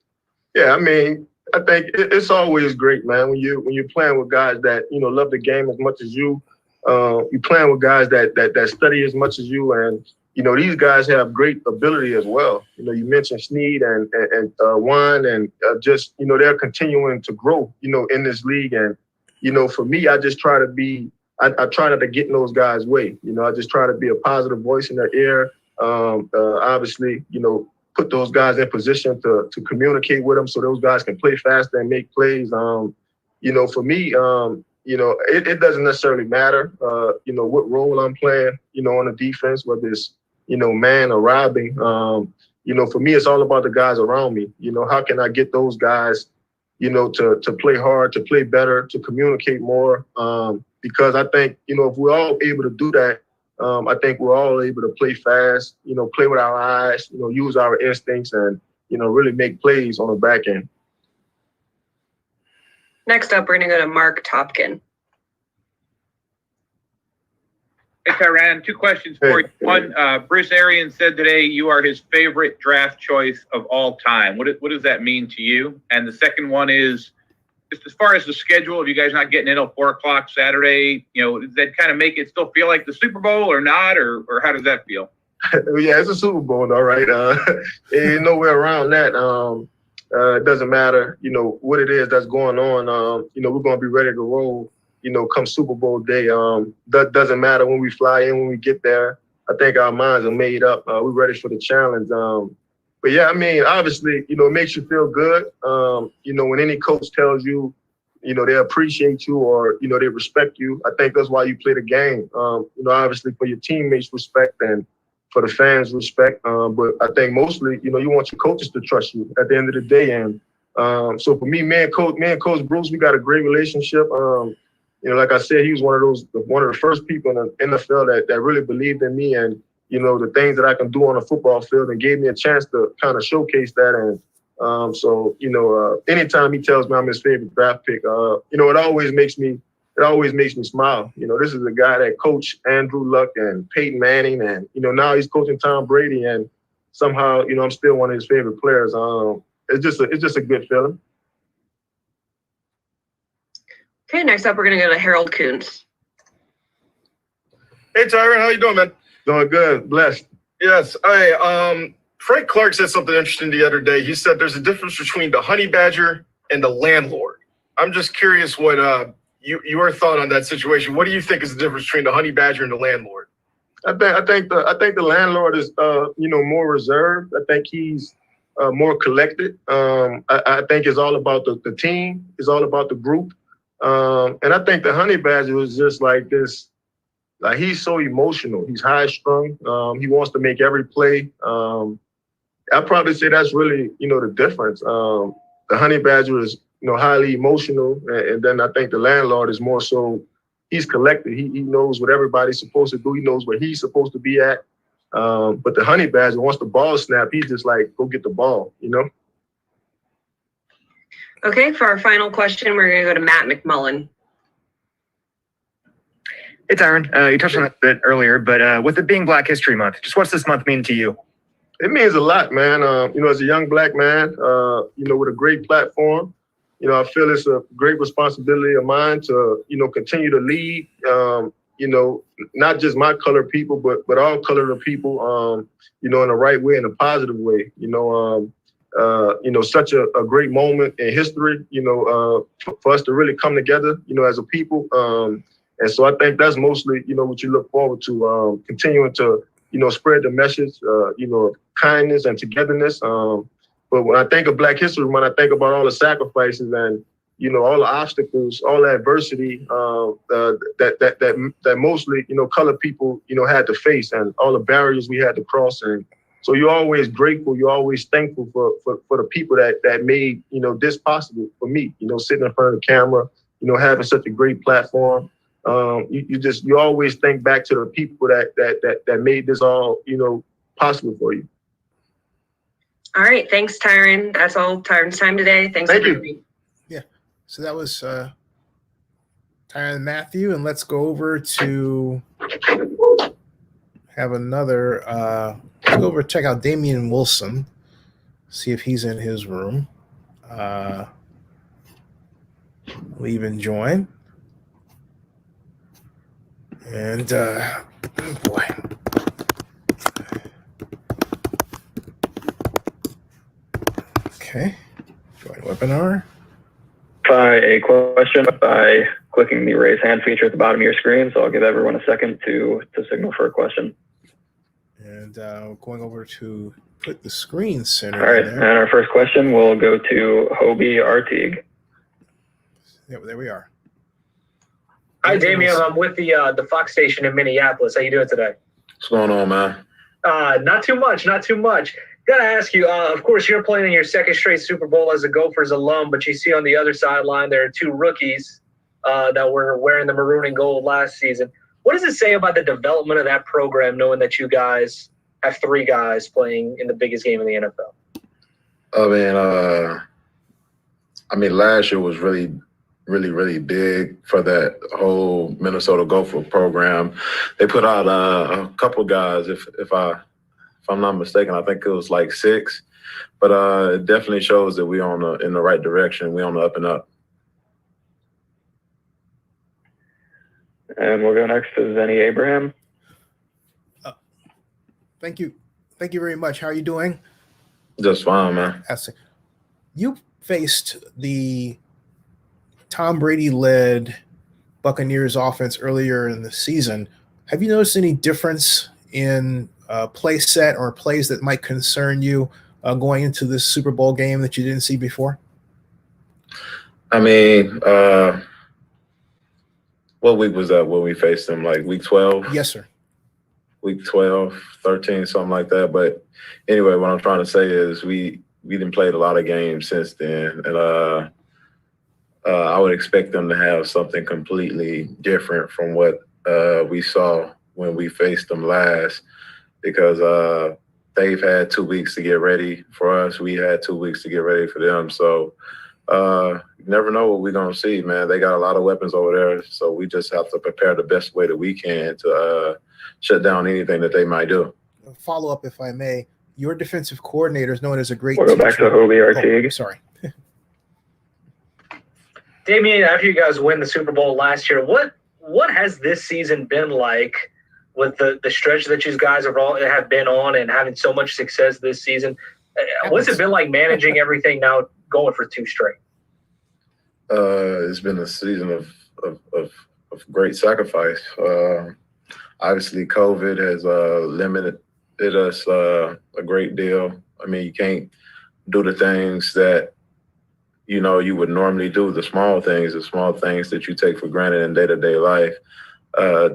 S20: Yeah, I mean, I think it's always great, man, when you're playing with guys that, love the game as much as you. You're playing with guys that study as much as you. And, these guys have great ability as well. You mentioned Sneed and Juan, and just, they're continuing to grow, in this league. And, for me, I just try to be, I try not to get in those guys' way. I just try to be a positive voice in their ear. Obviously, put those guys in position to communicate with them so those guys can play faster and make plays. For me, it doesn't necessarily matter, what role I'm playing, on the defense, whether it's, man or robbing. For me, it's all about the guys around me. How can I get those guys, to play hard, to play better, to communicate more? Because I think, if we're all able to do that, I think we're all able to play fast, play with our eyes, use our instincts and, really make plays on the back end.
S21: Next up, we're going to go to Mark Topkin.
S15: Hey, Tyrann, two questions for you. One, Bruce Arians said today you are his favorite draft choice of all time. What does that mean to you? And the second one is, just as far as the schedule of you guys not getting in till 4:00 Saturday, does that kind of make it still feel like the Super Bowl or not, or how does that feel?
S20: Yeah, it's a Super Bowl, all right. Ain't nowhere around that. It doesn't matter, what it is that's going on. We're going to be ready to roll, come Super Bowl day. That doesn't matter when we fly in, when we get there. I think our minds are made up. We're ready for the challenge. But yeah, I mean, obviously, it makes you feel good. When any coach tells you, they appreciate you or, they respect you. I think that's why you play the game. Obviously for your teammates' respect and for the fans' respect. But I think mostly, you want your coaches to trust you at the end of the day. And so for me and Coach Bruce, we got a great relationship. Like I said, he was one of the first people in the NFL that really believed in me and, the things that I can do on a football field and gave me a chance to kind of showcase that. And So, anytime he tells me I'm his favorite draft pick, it always makes me smile. This is a guy that coached Andrew Luck and Peyton Manning, and, now he's coaching Tom Brady, and somehow, I'm still one of his favorite players. It's just a good feeling.
S21: Okay, next up, we're going to go to Harold Kuntz.
S26: Hey, Tyron, how you doing, man?
S20: Doing good, blessed.
S26: Yes. Hey, Frank Clark said something interesting the other day. He said there's a difference between the honey badger and the landlord. I'm just curious what your thought on that situation. What do you think is the difference between the honey badger and the landlord?
S20: I think the landlord is more reserved. I think he's more collected. I think it's all about the team. It's all about the group. And I think the honey badger is just like this. Like, he's so emotional. He's high strung. He wants to make every play. I'd probably say that's really, the difference. The honey badger is, highly emotional. And then I think the landlord is more so, he's collected. He knows what everybody's supposed to do. He knows where he's supposed to be at. But the honey badger, once the ball snap, he's just like, go get the ball,
S21: Okay, for our final question, we're going to go to Matt McMullen.
S5: Hey, Tyron. You touched on it a bit earlier, but with it being Black History Month, just what's this month mean to you?
S20: It means a lot, man. As a young Black man, with a great platform, I feel it's a great responsibility of mine to, continue to lead, not just my colored people, but all colored people, in the right way, in a positive way. Such a great moment in history, for us to really come together, as a people. And so I think that's mostly, what you look forward to, continuing to, spread the message, kindness and togetherness. But when I think of Black History, when I think about all the sacrifices and, all the obstacles, all the adversity that mostly, colored people, had to face, and all the barriers we had to cross. And so you're always grateful. You're always thankful for the people that made, this possible for me, sitting in front of the camera, having such a great platform. You always think back to the people that made this all, possible for you.
S21: All right. Thanks, Tyron. That's all Tyron's time today. Thanks.
S20: Thank you.
S1: Yeah. So that was Tyron Matthew, and let's go over to have another. Let's go over check out Damian Wilson, see if he's in his room. Leave and join. And oh boy. Okay. Join webinar.
S18: By a question by clicking the raise hand feature at the bottom of your screen. So I'll give everyone a second to signal for a question.
S1: And going over to put the screen center.
S18: All right. And our first question will go to Hobie Artigue.
S1: Yeah, there we are.
S19: Hi, Damian. I'm with the Fox station in Minneapolis. How you doing today?
S23: What's going on, man?
S19: Not too much. Gotta ask you, of course, you're playing in your second straight Super Bowl as a Gophers alum, but you see on the other sideline there are two rookies that were wearing the maroon and gold last season. What does it say about the development of that program, knowing that you guys have three guys playing in the biggest game in the NFL?
S23: Last year was really big for that whole Minnesota Gopher program. They put out a couple guys, if I'm not mistaken, I think it was like 6. But it definitely shows that we're in the right direction. We're on the up and up.
S18: And we'll go next to Zennie Abraham.
S1: Thank you very much. How are you doing?
S23: Just fine, man.
S1: You faced the Tom Brady-led Buccaneers offense earlier in the season. Have you noticed any difference in play set or plays that might concern you going into this Super Bowl game that you didn't see before?
S23: What week was that when we faced them? Like week 12?
S1: Yes, sir.
S23: Week 12, 13, something like that. But anyway, what I'm trying to say is we didn't play a lot of games since then. And I would expect them to have something completely different from what we saw when we faced them last, because they've had 2 weeks to get ready for us. We had 2 weeks to get ready for them. So you never know what we're going to see, man. They got a lot of weapons over there. So we just have to prepare the best way that we can to shut down anything that they might do.
S1: Follow up, if I may. Your defensive coordinator is known as a great
S18: We'll go back to Hobie Artigue.
S1: Oh, sorry.
S19: Damian, after you guys win the Super Bowl last year, what has this season been like with the stretch that you guys have been on and having so much success this season? What's it been like managing everything now, going for 2 straight?
S23: It's been a season of great sacrifice. Obviously, COVID has limited us a great deal. I mean, you can't do the things that you would normally do, the small things that you take for granted in day-to-day life.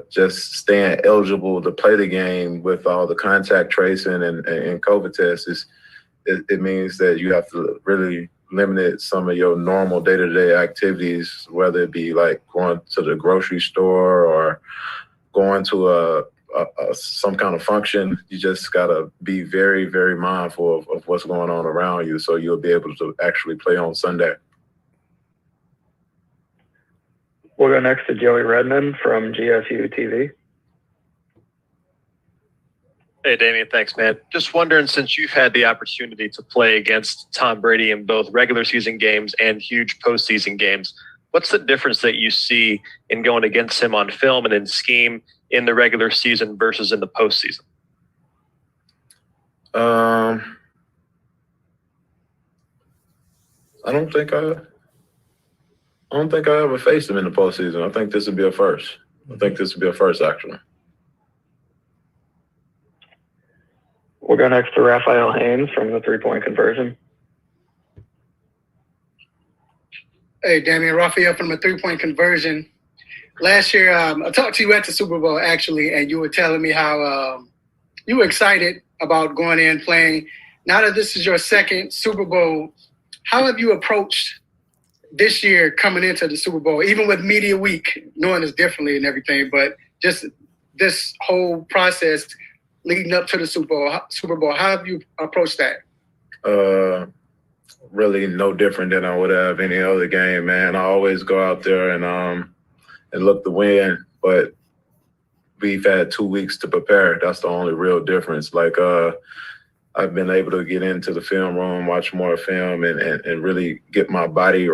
S23: Just staying eligible to play the game with all the contact tracing and COVID tests it means that you have to really limit some of your normal day-to-day activities, whether it be like going to the grocery store or going to some kind of function. You just gotta be very, very mindful of what's going on around you, so you'll be able to actually play on Sunday.
S18: We'll go next to Joey Redmond from GSU TV.
S11: Hey, Damian, thanks, man. Just wondering, since you've had the opportunity to play against Tom Brady in both regular season games and huge postseason games, what's the difference that you see in going against him on film and in scheme in the regular season versus in the postseason?
S23: I don't think I ever faced him in the postseason. I think this would be a first. Actually.
S18: We'll go next to Raphael Haynes from the 3-point conversion.
S13: Hey, Damian, Raphael from the 3-point conversion. Last year, I talked to you at the Super Bowl, actually, and you were telling me how you were excited about going in playing. Now that this is your second Super Bowl, how have you approached this year coming into the Super Bowl, even with Media Week, knowing it's differently and everything, but just this whole process leading up to the Super Bowl, how have you approached that?
S23: Really no different than I would have any other game, man. I always go out there and look to win, but we've had 2 weeks to prepare. That's the only real difference. Like I've been able to get into the film room, watch more film, and really get my body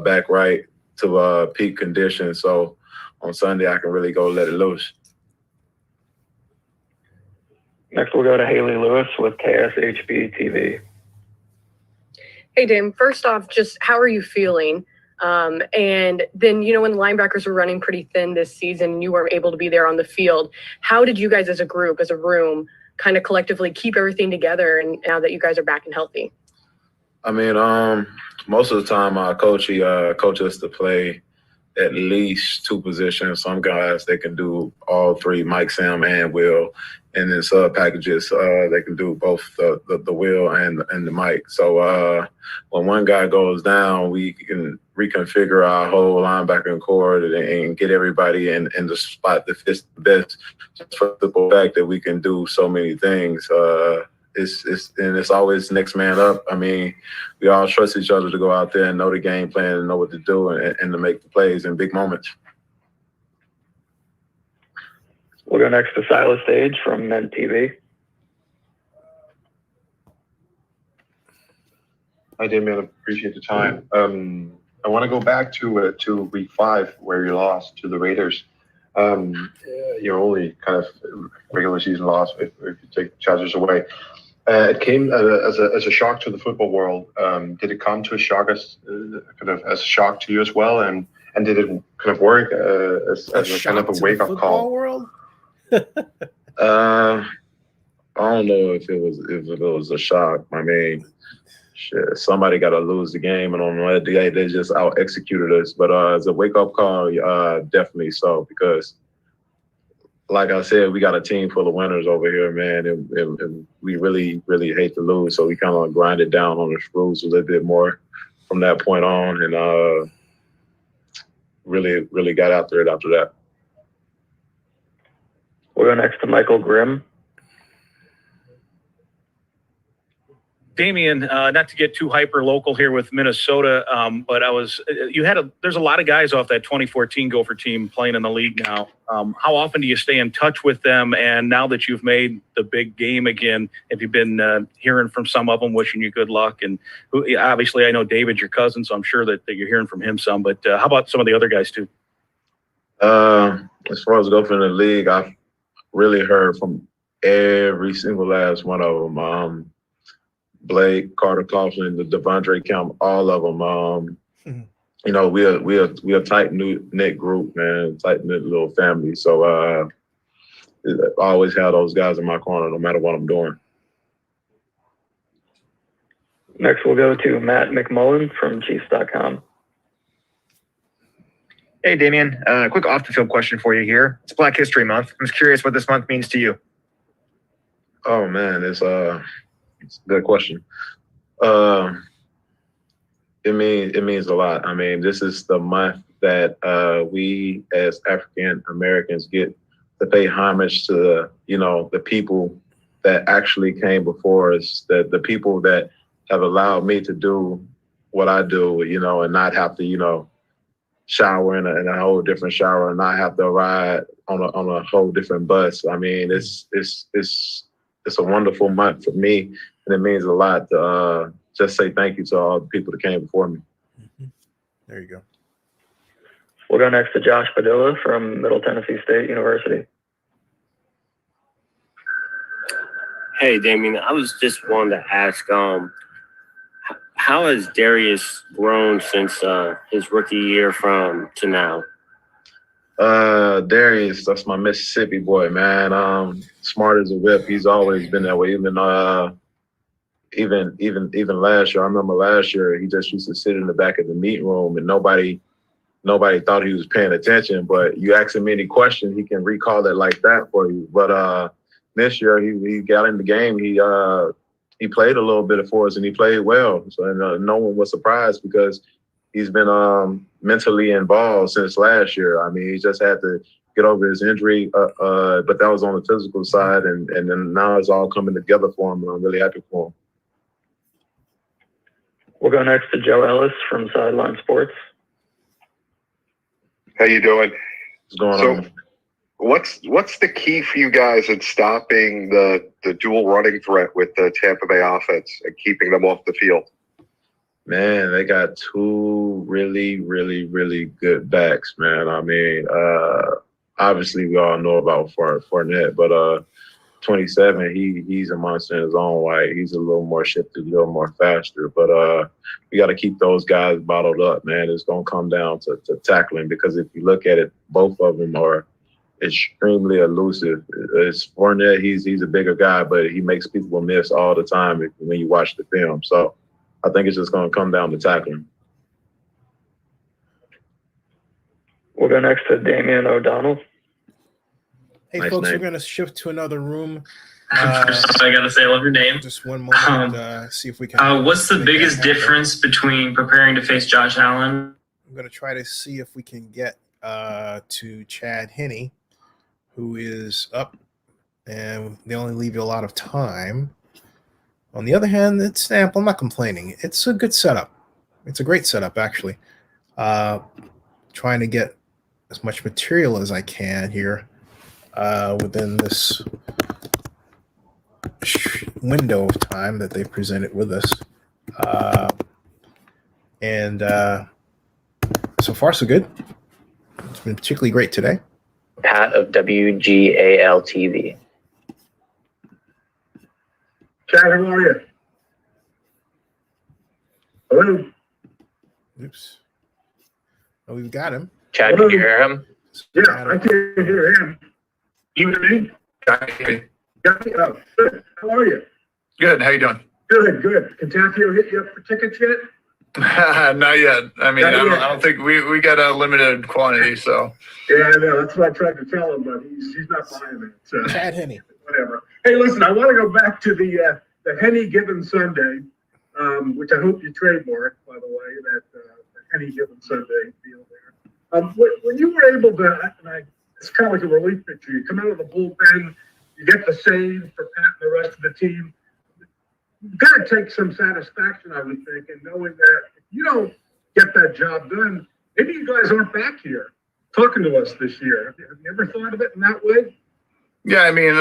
S23: back right to peak condition. So on Sunday, I can really go let it loose.
S18: Next, we'll go to Haley Lewis with KSHB TV.
S14: Hey, Dame. First off, just how are you feeling? And then, when the linebackers were running pretty thin this season, you weren't able to be there on the field. How did you guys as a group, as a room, kind of collectively keep everything together, and now that you guys are back and healthy?
S23: I mean, most of the time our coach us to play at least 2 positions. Some guys, they can do all 3, Mike, Sam, and Will. And then sub packages, they can do both the Will and the Mike. So when one guy goes down, we can reconfigure our whole linebacking core and get everybody in the spot that fits the best. Just for the fact that we can do so many things. It's always next man up. I mean, we all trust each other to go out there and know the game plan and know what to do and to make the plays in big moments.
S18: We'll go next to Silas Sage from Men TV.
S16: Hi, Damian. Appreciate the time. I want to go back to week 5 where you lost to the Raiders. Your only kind of regular season loss if you take Chargers away. It came as a shock to the football world. Did it come to a shock as a shock to you as well? And did it kind of work as a kind of a wake up call?
S1: World?
S23: I don't know if it was a shock. I mean, shit, somebody got to lose the game, and on that day they just out executed us. But as a wake up call, definitely so, because, like I said, we got a team full of winners over here, man, and we really, really hate to lose. So we kind of grinded down on the screws a little bit more from that point on, and really, really got after it after that.
S18: We'll go next to Michael Grimm.
S3: Damian, not to get too hyper local here with Minnesota, but there's a lot of guys off that 2014 Gopher team playing in the league now. How often do you stay in touch with them? And now that you've made the big game again, have you been hearing from some of them, wishing you good luck? And obviously, I know David's your cousin, so I'm sure that you're hearing from him some. But how about some of the other guys too?
S23: As far as Goffin in the league, I've really heard from every single last one of them. Blake, Carter Coughlin, the Devondre Kemp, all of them. You know, we a tight knit group, man, tight knit little family. So I always have those guys in my corner, no matter what I'm doing.
S18: Next, we'll go to Matt McMullen from Chiefs.com.
S5: Hey, Damian, quick off the field question for you here. It's Black History Month. I'm just curious what this month means to you.
S23: Oh man, it's a good question. It means a lot. I mean, this is the month that we as African Americans get to pay homage to the people that actually came before us, the people that have allowed me to do what I do, and not have to, shower in a whole different shower and not have to ride on a whole different bus. I mean, it's a wonderful month for me, and it means a lot to just say thank you to all the people that came before me.
S1: There you go.
S18: We'll go next to Josh Padilla from Middle Tennessee State University.
S4: Hey, Damian, I was just wanting to ask, how has Darius grown since his rookie year to now?
S23: Darius, that's my Mississippi boy, man. Smart as a whip. He's always been that way. Even last year, I remember last year he just used to sit in the back of the meeting room and nobody thought he was paying attention. But you ask him any question, he can recall it like that for you. But this year he got in the game. He played a little bit for us and he played well. So no one was surprised because he's been mentally involved since last year. I mean, he just had to get over his injury, but that was on the physical side, and then now it's all coming together for him, and I'm really happy for him.
S18: We'll go next to Joe Ellis from Sideline Sports.
S6: How you doing?
S23: What's going on?
S6: What's the key for you guys in stopping the dual running threat with the Tampa Bay offense and keeping them off the field?
S23: Man, they got two really, really, really good backs, man. I mean, obviously we all know about Fournette, but 27, he's a monster in his own way. He's a little more shifted, a little more faster. But we got to keep those guys bottled up, man. It's going to come down to tackling, because if you look at it, both of them are extremely elusive. It's Fournette, he's a bigger guy, but he makes people miss all the time when you watch the film. So I think it's just going to come down to tackling.
S18: We'll go next to Damian O'Donnell.
S1: Hey,
S23: Nice
S1: folks,
S23: name.
S1: we're going to shift to another room.
S9: I got to say, I love your name.
S1: Just one moment, see if we can.
S9: What's the
S1: make
S9: biggest
S1: that happen.
S9: difference between preparing to face Josh Allen?
S1: I'm going to try to see if we can get to Chad Henne, who is up, and they only leave you a lot of time. On the other hand, I'm not complaining. It's a good setup. It's a great setup, actually. Trying to get as much material as I can here within this window of time that they presented with us. And so far, so good. It's been particularly great today.
S24: Pat of WGAL TV.
S25: Chad, how are you? Hello?
S1: Oops. Oh, we've got him.
S24: Chad, can you hear him?
S25: Yeah, I can hear him. You hear me? Got me? Oh, good. How are you?
S8: Good. How you doing?
S25: Good, good. Kentucky hit you up for tickets yet?
S8: Not yet. I mean, I don't think we got a limited quantity, so.
S25: Yeah, I know. That's what I tried to tell him, but he's not buying it. So.
S1: Chad Henne.
S25: Whatever. Hey, listen, I want to go back to the Henne Given Sunday, which I hope you trademark, by the way, that the Henne Given Sunday deal there. When you were able to, it's kind of like a relief picture. You come out of the bullpen, you get the save for Pat and the rest of the team. you got to take some satisfaction, I would think, in knowing that if you don't get that job done, maybe you guys aren't back here talking to us this year. Have you ever thought of it in that way?
S2: Yeah, I mean,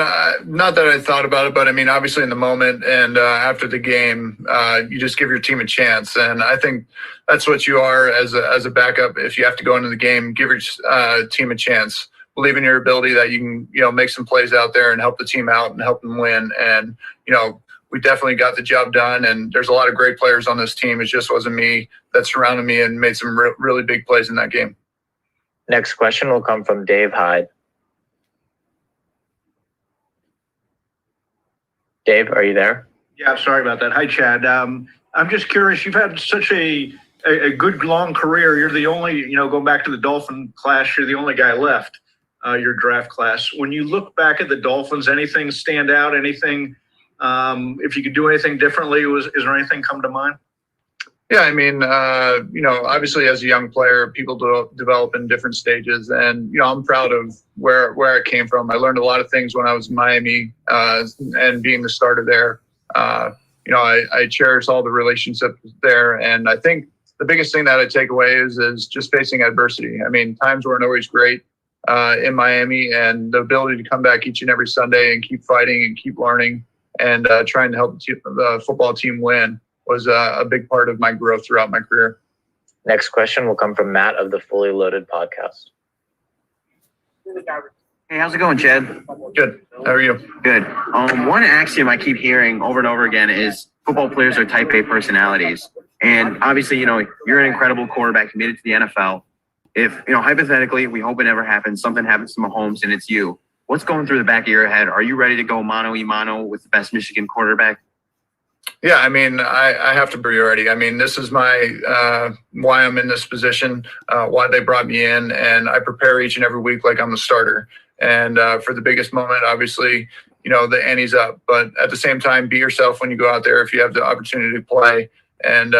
S2: not that I thought about it, but I mean, obviously in the moment and after the game, you just give your team a chance. And I think that's what you are as a backup. If you have to go into the game, give your team a chance. Believe in your ability that you can, make some plays out there and help the team out and help them win. And, we definitely got the job done. And there's a lot of great players on this team. It just wasn't me that surrounded me and made some really big plays in that game.
S24: Next question will come from Dave Hyde. Dave, are you there?
S7: Yeah, sorry about that. Hi, Chad. I'm just curious. You've had such a good long career. You're the only, going back to the Dolphin class, you're the only guy left, your draft class. When you look back at the Dolphins, anything stand out? Anything, if you could do anything differently, is there anything come to mind?
S2: Yeah, I mean, obviously as a young player, people develop in different stages, and I'm proud of where I came from. I learned a lot of things when I was in Miami, and being the starter there. I cherish all the relationships there, and I think the biggest thing that I take away is just facing adversity. I mean, times weren't always great in Miami, and the ability to come back each and every Sunday and keep fighting and keep learning and trying to help the football team win was a big part of my growth throughout my career.
S24: Next question will come from Matt of the Fully Loaded podcast.
S10: Hey, how's it going, Chad?
S2: Good. How are you?
S10: Good. One axiom I keep hearing over and over again is football players are type A personalities. And obviously, you're an incredible quarterback committed to the NFL. If, hypothetically, we hope it never happens, something happens to Mahomes and it's you, what's going through the back of your head? Are you ready to go mano-a-mano with the best Michigan quarterback?
S2: Yeah, I mean, I have to be ready. I mean, this is my why I'm in this position, why they brought me in, and I prepare each and every week like I'm the starter. And for the biggest moment, obviously, the ante's up. But at the same time, be yourself when you go out there if you have the opportunity to play, and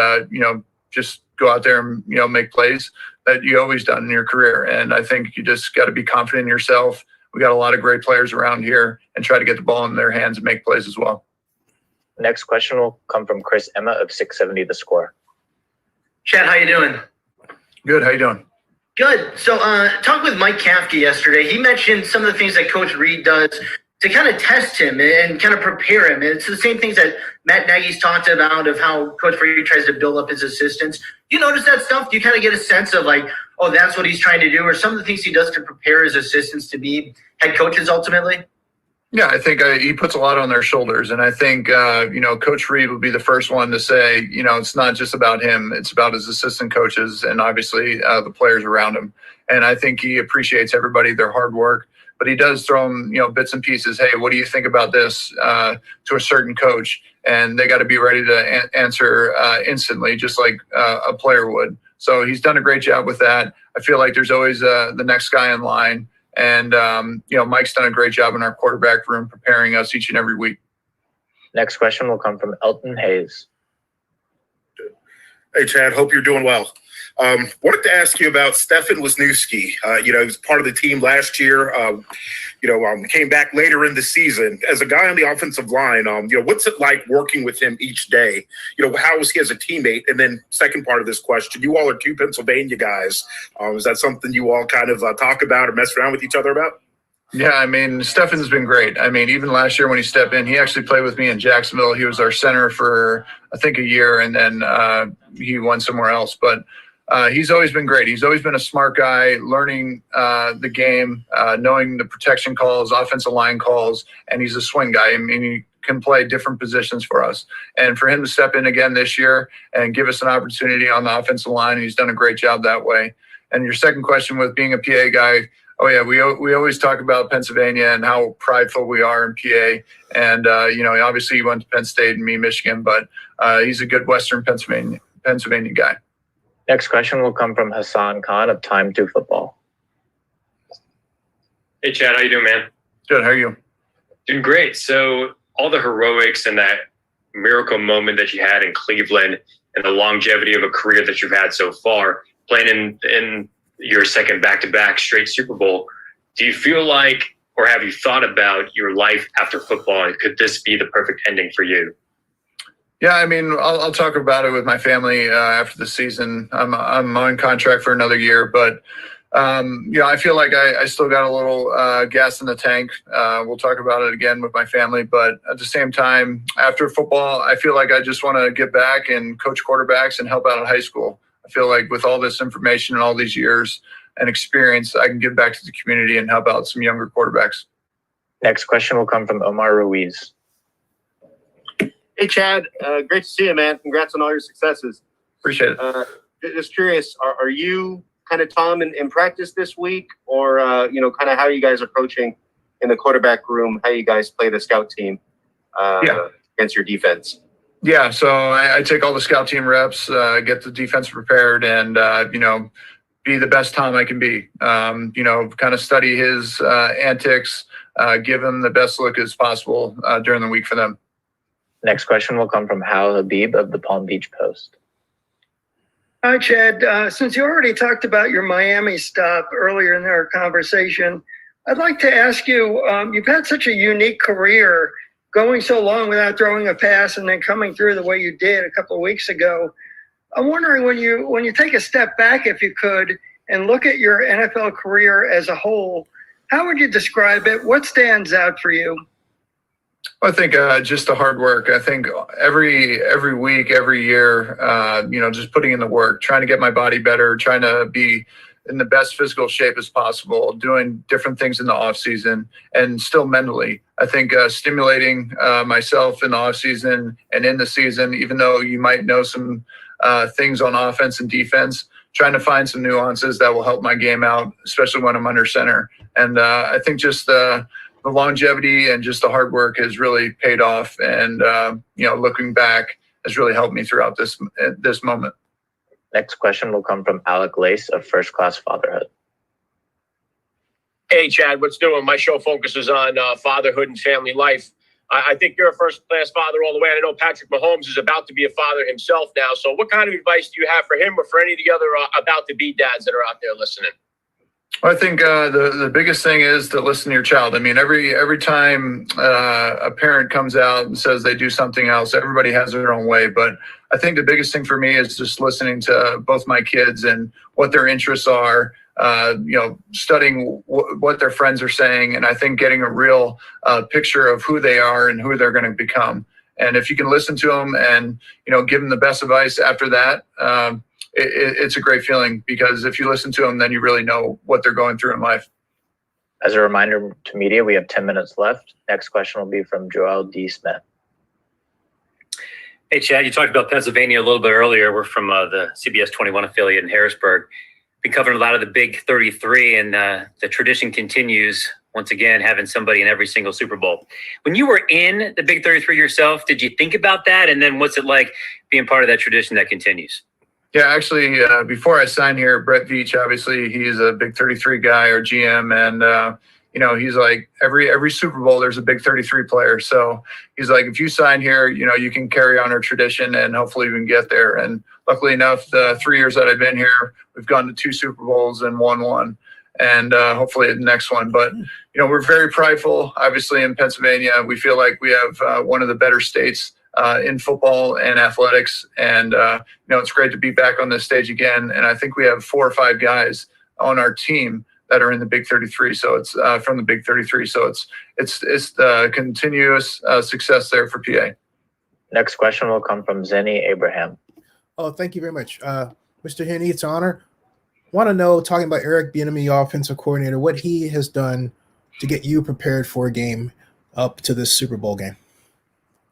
S2: just go out there and make plays that you always done in your career. And I think you just got to be confident in yourself. We got a lot of great players around here, and try to get the ball in their hands and make plays as well.
S24: Next question will come from Chris Emma of 670 The Score.
S12: Chad, how you doing?
S2: Good. How you doing?
S12: Good. So, talked with Mike Kafka yesterday. He mentioned some of the things that Coach Reed does to kind of test him and kind of prepare him. And it's the same things that Matt Nagy's talked about of how Coach Reed tries to build up his assistants. Do you notice that stuff? Do you kind of get a sense of like, oh, that's what he's trying to do, or some of the things he does to prepare his assistants to be head coaches ultimately?
S2: Yeah, I think he puts a lot on their shoulders. And I think, Coach Reed would be the first one to say, it's not just about him. It's about his assistant coaches and obviously the players around him. And I think he appreciates everybody, their hard work. But he does throw them, bits and pieces. Hey, what do you think about this to a certain coach? And they got to be ready to answer instantly, just like a player would. So he's done a great job with that. I feel like there's always the next guy in line. And, Mike's done a great job in our quarterback room preparing us each and every week. Next question will come from Elton Hayes.
S17: Hey, Chad, hope you're doing well. Wanted to ask you about Stefan Wisniewski. He was part of the team last year. Came back later in the season. As a guy on the offensive line, what's it like working with him each day? How is he as a teammate? And then second part of this question, you all are two Pennsylvania guys. Is that something you all kind of talk about or mess around with each other about?
S2: Yeah, I mean, Stefan's been great. I mean, even last year when he stepped in, he actually played with me in Jacksonville. He was our center for, I think, a year, and then he went somewhere else. But he's always been great. He's always been a smart guy, learning the game, knowing the protection calls, offensive line calls, and he's a swing guy. I mean, he can play different positions for us. And for him to step in again this year and give us an opportunity on the offensive line, he's done a great job that way. And your second question with being a PA guy, oh, yeah, we always talk about Pennsylvania and how prideful we are in PA. And, obviously he went to Penn State and me, Michigan, but he's a good Western Pennsylvania guy.
S24: Next question will come from Hassan Khan of Time 2 Football.
S22: Hey, Chad, how you doing, man?
S2: Good. How are you?
S22: Doing great. So all the heroics and that miracle moment that you had in Cleveland and the longevity of a career that you've had so far, playing in your second back-to-back straight Super Bowl, do you feel like, or have you thought about your life after football, and could this be the perfect ending for you?
S2: Yeah, I mean, I'll talk about it with my family after the season. I'm on contract for another year, but I feel like I still got a little gas in the tank. We'll talk about it again with my family, but at the same time, after football, I feel like I just want to get back and coach quarterbacks and help out in high school. I feel like with all this information and all these years and experience, I can give back to the community and help out some younger quarterbacks.
S24: Next question will come from Omar Ruiz.
S11: Hey, Chad. Great to see you, man. Congrats on all your successes.
S2: Appreciate it.
S11: Just curious, are you kind of Tom in practice this week, or kind of how you guys are coaching in the quarterback room, how you guys play the scout team against your defense?
S2: Yeah, so I take all the scout team reps, get the defense prepared, and be the best Tom I can be. Kind of study his antics, give him the best look as possible during the week for them.
S24: Next question will come from Hal Habib of the Palm Beach Post.
S15: Hi, Chad. Since you already talked about your Miami stop earlier in our conversation, I'd like to ask you, you've had such a unique career, going so long without throwing a pass and then coming through the way you did a couple of weeks ago. I'm wondering, when you take a step back, if you could, and look at your NFL career as a whole, how would you describe it? What stands out for you?
S2: I think just the hard work. I think every week, every year, just putting in the work, trying to get my body better, trying to be in the best physical shape as possible, doing different things in the off season, and still mentally. I think stimulating myself in the off season and in the season, even though you might know some things on offense and defense, trying to find some nuances that will help my game out, especially when I'm under center. And I think just the longevity and just the hard work has really paid off. And, looking back has really helped me throughout this moment.
S24: Next question will come from Alec Lace of First Class Fatherhood.
S19: Hey, Chad, what's doing? My show focuses on fatherhood and family life. I think you're a first-class father all the way. And I know Patrick Mahomes is about to be a father himself now. So what kind of advice do you have for him or for any of the other about-to-be dads that are out there listening?
S2: I think the biggest thing is to listen to your child. I mean, every time a parent comes out and says they do something else, everybody has their own way. But I think the biggest thing for me is just listening to both my kids and what their interests are, studying what their friends are saying. And I think getting a real picture of who they are and who they're going to become. And if you can listen to them and, give them the best advice after that, it's a great feeling, because if you listen to them, then you really know what they're going through in life.
S24: As a reminder to media, we have 10 minutes left. Next question will be from Joel D. Smith.
S20: Hey, Chad, you talked about Pennsylvania a little bit earlier. We're from the CBS 21 affiliate in Harrisburg. Been covering a lot of the Big 33, and the tradition continues, once again, having somebody in every single Super Bowl. When you were in the Big 33 yourself, did you think about that? And then what's it like being part of that tradition that continues?
S2: Yeah, actually, before I signed here, Brett Veach, obviously, he's a Big 33 guy, or GM, and he's like, every Super Bowl, there's a Big 33 player. So he's like, if you sign here, you can carry on our tradition, and hopefully we can get there. And luckily enough, the 3 years that I've been here, we've gone to 2 Super Bowls and won one, and hopefully the next one. But, we're very prideful, obviously, in Pennsylvania. We feel like we have one of the better states in football and athletics. And, it's great to be back on this stage again. And I think we have 4 or 5 guys on our team that are in the Big 33. So it's from the Big 33. So it's the continuous success there for PA.
S24: Next question will come from Zennie Abraham.
S1: Oh, thank you very much. Mr. Henney, it's an honor. Want to know, talking about Eric Bieniemy, offensive coordinator, what he has done to get you prepared for a game up to this Super Bowl game.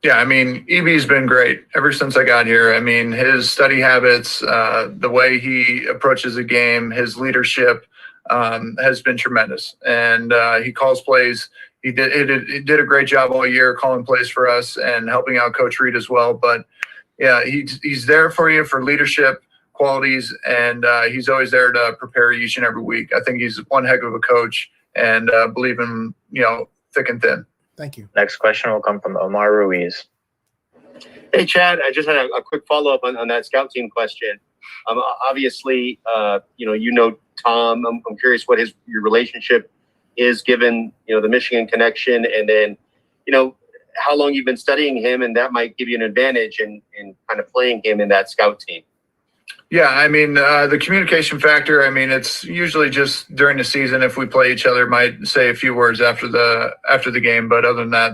S2: Yeah, I mean, EB's been great ever since I got here. I mean, his study habits, the way he approaches a game, his leadership has been tremendous. And he calls plays. He did a great job all year calling plays for us and helping out Coach Reed as well. But, yeah, he's there for you for leadership qualities, and he's always there to prepare each and every week. I think he's one heck of a coach, and believe him, thick and thin.
S1: Thank you.
S24: Next question will come from Omar Ruiz.
S11: Hey, Chad, I just had a quick follow-up on that scout team question. Obviously, Tom. I'm curious what your relationship is, given, the Michigan connection. And then, how long you've been studying him, and that might give you an advantage in kind of playing him in that scout team.
S2: Yeah, I mean, the communication factor, I mean, it's usually just during the season. If we play each other, might say a few words after the game, but other than that,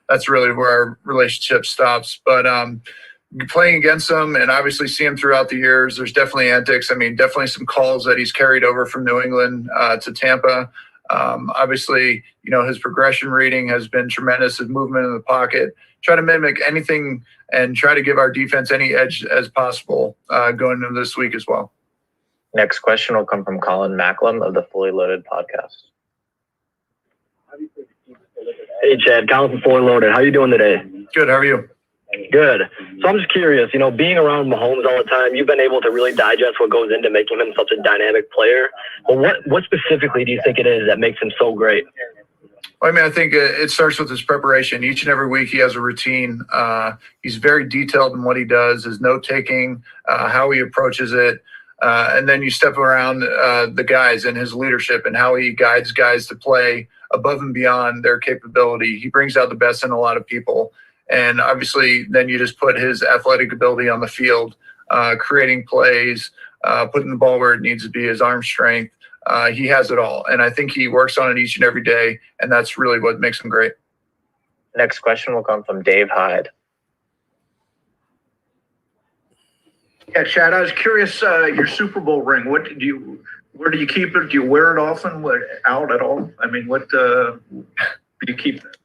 S2: that's really where our relationship stops. But playing against him and obviously see him throughout the years, there's definitely antics. I mean, definitely some calls that he's carried over from New England to Tampa. Obviously, you know, his progression reading has been tremendous. His movement in the pocket, try to mimic anything and try to give our defense any edge as possible going into this week as well.
S24: Next question will come from Colin Macklem of the Fully Loaded podcast.
S3: Hey, Chad, Colin from Fully Loaded. How you doing today?
S2: Good. How are you?
S3: Good. So I'm just curious, you know, being around Mahomes all the time, you've been able to really digest what goes into making him such a dynamic player. But what specifically do you think it is that makes him so great?
S2: Well, I mean, I think it starts with his preparation. Each and every week he has a routine. He's very detailed in what he does, his note-taking, how he approaches it. And then you step around the guys and his leadership and how he guides guys to play above and beyond their capability. He brings out the best in a lot of people. And obviously, then you just put his athletic ability on the field, creating plays, putting the ball where it needs to be, his arm strength. He has it all. And I think he works on it each and every day. And that's really what makes him great.
S24: Next question will come from Dave Hyde.
S7: Yeah, Chad, I was curious, your Super Bowl ring, where do you keep it? Do you wear it often? Out at all? I mean, do you keep it?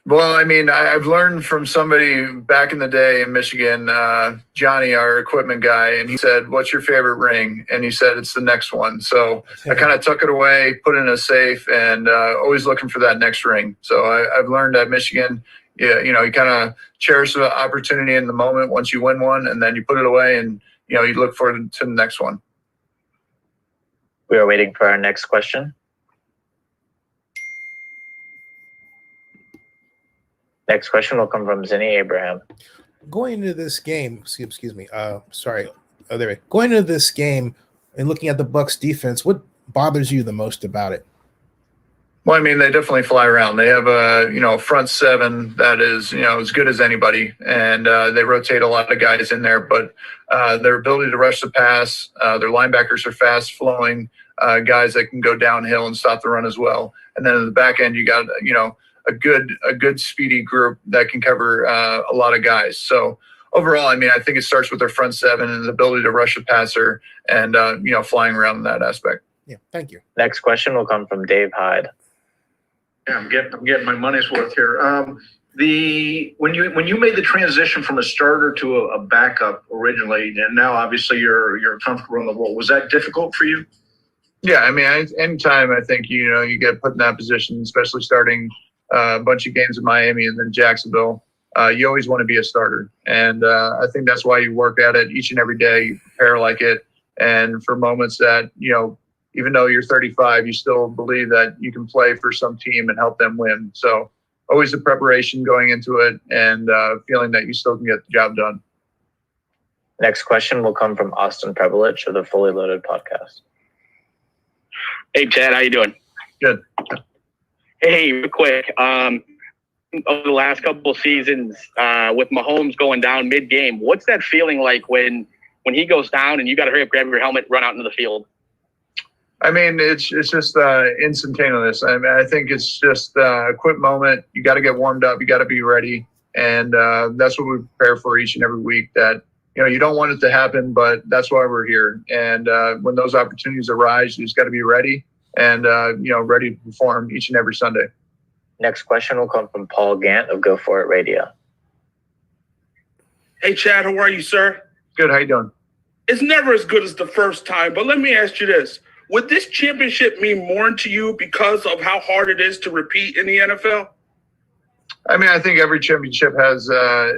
S2: Well, I mean, I've learned from somebody back in the day in Michigan, Johnny, our equipment guy, and he said, "What's your favorite ring?" And he said, "It's the next one." So I kind of tuck it away, put it in a safe, and always looking for that next ring. So I've learned at Michigan, you know, you kind of cherish the opportunity in the moment once you win one, and then you put it away, and you know, you look forward to the next one.
S24: We are waiting for our next question. Next question will come from Zennie Abraham.
S1: Going into this game, excuse me. Sorry. Oh, there we go. Going into this game and looking at the Bucs defense, what bothers you the most about it?
S2: Well, I mean, they definitely fly around. They have a front seven that is as good as anybody, and they rotate a lot of guys in there. But their ability to rush the pass, their linebackers are fast flowing guys that can go downhill and stop the run as well. And then in the back end, you got a good speedy group that can cover a lot of guys. So overall, I mean, I think it starts with their front seven and the ability to rush a passer and flying around in that aspect.
S1: Yeah, thank you.
S24: Next question will come from Dave Hyde.
S7: Yeah, I'm getting my money's worth here. When you made the transition from a starter to a backup originally, and now obviously you're comfortable in the role, was that difficult for you?
S2: Yeah, I mean, anytime I think you get put in that position, especially starting a bunch of games in Miami and then Jacksonville, you always want to be a starter. And I think that's why you work at it each and every day. You prepare like it. And for moments that, even though you're 35, you still believe that you can play for some team and help them win. So always the preparation going into it and feeling that you still can get the job done.
S24: Next question will come from Austin Prebelich of the Fully Loaded podcast.
S13: Hey, Chad, how you doing?
S2: Good.
S13: Hey, real quick. Over the last couple of seasons, with Mahomes going down mid-game, what's that feeling like when he goes down and you got to hurry up, grab your helmet, run out into the field?
S2: I mean, it's just instantaneous. I mean, I think it's just a quick moment. You got to get warmed up. You got to be ready. And that's what we prepare for each and every week, that, you don't want it to happen, but that's why we're here. And when those opportunities arise, you just got to be ready and, ready to perform each and every Sunday.
S24: Next question will come from Paul Gant of Go For It Radio.
S14: Hey, Chad, how are you, sir?
S2: Good. How you doing?
S14: It's never as good as the first time, but let me ask you this. Would this championship mean more to you because of how hard it is to repeat in the NFL?
S2: I mean, I think every championship has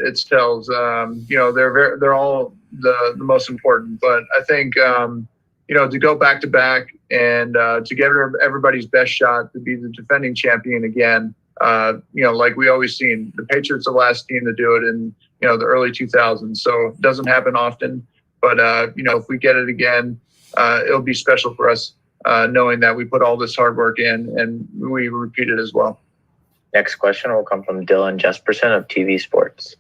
S2: its tells. They're all the most important. But I think, to go back to back and to get everybody's best shot to be the defending champion again, like we always seen, the Patriots are the last team to do it in, the early 2000s. So it doesn't happen often. But, if we get it again, it'll be special for us knowing that we put all this hard work in and we repeat it as well.
S24: Next question will come from Dylan Jesperson of TV Sports.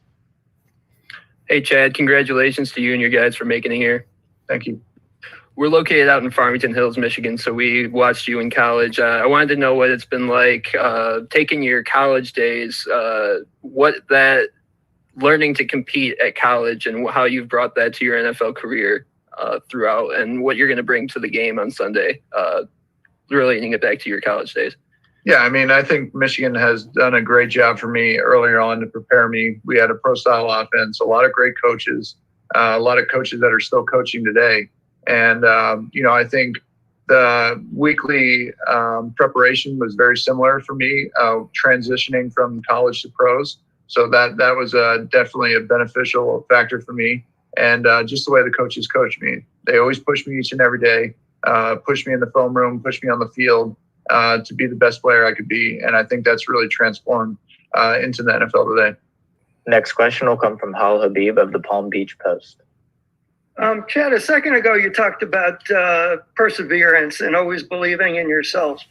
S4: Hey, Chad, congratulations to you and your guys for making it here.
S2: Thank you.
S4: We're located out in Farmington Hills, Michigan, so we watched you in college. I wanted to know what it's been like taking your college days, what that learning to compete at college and how you've brought that to your NFL career throughout, and what you're going to bring to the game on Sunday, relating it back to your college days.
S2: Yeah, I mean, I think Michigan has done a great job for me earlier on to prepare me. We had a pro-style offense, a lot of great coaches, a lot of coaches that are still coaching today. And, I think the weekly preparation was very similar for me, transitioning from college to pros. So that was definitely a beneficial factor for me. And just the way the coaches coach me. They always push me each and every day, push me in the film room, push me on the field to be the best player I could be. And I think that's really transformed into the NFL today.
S24: Next question will come from Hal Habib of the Palm Beach Post.
S15: Chad, a second ago you talked about perseverance and always believing in yourself.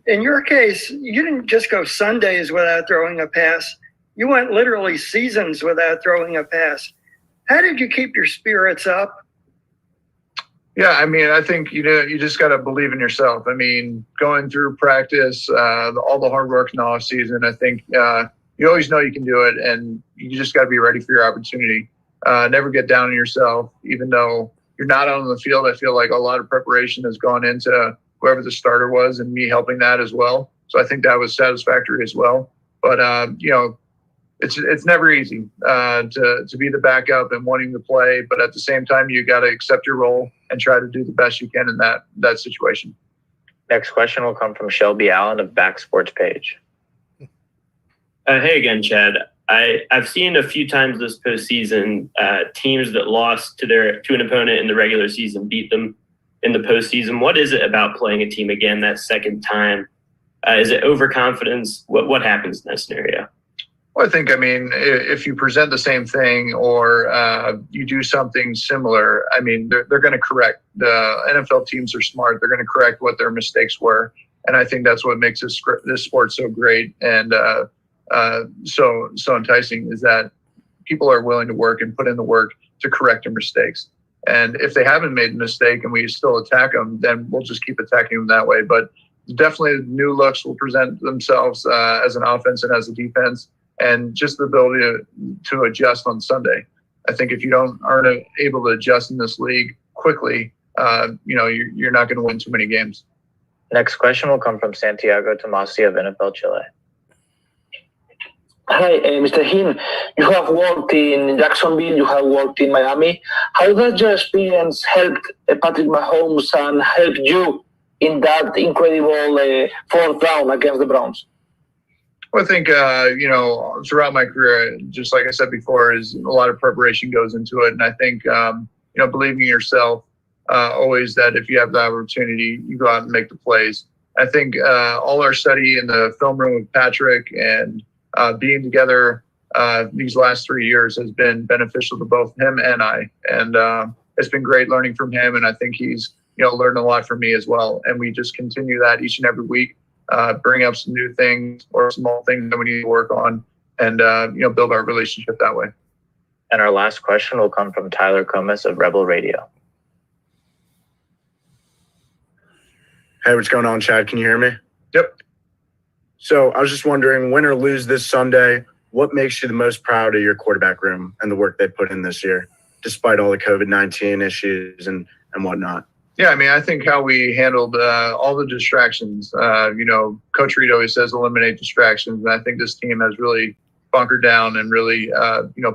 S15: In your case, you didn't just go Sundays without throwing a pass. You went literally seasons without throwing a pass. How did you keep your spirits up?
S2: Yeah, I mean, I think you just got to believe in yourself. I mean, going through practice, all the hard work in the off season, I think you always know you can do it, and you just got to be ready for your opportunity. Never get down on yourself, even though you're not out on the field. I feel like a lot of preparation has gone into whoever the starter was, and me helping that as well. So I think that was satisfactory as well. But it's never easy to be the backup and wanting to play, but at the same time, you got to accept your role and try to do the best you can in that situation.
S24: Next question will come from Shelby Allen of Back Sports Page.
S5: Hey again, Chad. I've seen a few times this postseason teams that lost to an opponent in the regular season beat them in the postseason. What is it about playing a team again that second time? Is it overconfidence? What happens in that scenario?
S2: Well, I mean, if you present the same thing or you do something similar, I mean, they're going to correct. The NFL teams are smart. They're going to correct what their mistakes were. And I think that's what makes this sport so great and so enticing, is that people are willing to work and put in the work to correct their mistakes. And if they haven't made a mistake and we still attack them, then we'll just keep attacking them that way. But definitely new looks will present themselves as an offense and as a defense. And just the ability to adjust on Sunday. I think if you aren't able to adjust in this league quickly, you're not going to win too many games.
S24: Next question will come from Santiago Tomasi of NFL Chile.
S6: Hi, Mr. Hinn. You have worked in Jacksonville, you have worked in Miami. How does your experience help Patrick Mahomes and help you in that incredible fourth down against the Browns?
S2: Well, I think, throughout my career, just like I said before, is a lot of preparation goes into it. And I think, believing in yourself, always that if you have the opportunity, you go out and make the plays. I think all our study in the film room with Patrick and being together these last 3 years has been beneficial to both him and I. And it's been great learning from him. And I think he's, learned a lot from me as well. And we just continue that each and every week. Bring up some new things or small things that we need to work on and, build our relationship that way.
S24: And our last question will come from Tyler Comas of Rebel Radio.
S16: Hey, what's going on, Chad? Can you hear me?
S2: Yep.
S16: So I was just wondering, win or lose this Sunday, what makes you the most proud of your quarterback room and the work they put in this year, despite all the COVID-19 issues and whatnot?
S2: Yeah, I mean, I think how we handled all the distractions, Coach Reed always says eliminate distractions. And I think this team has really bunkered down and really,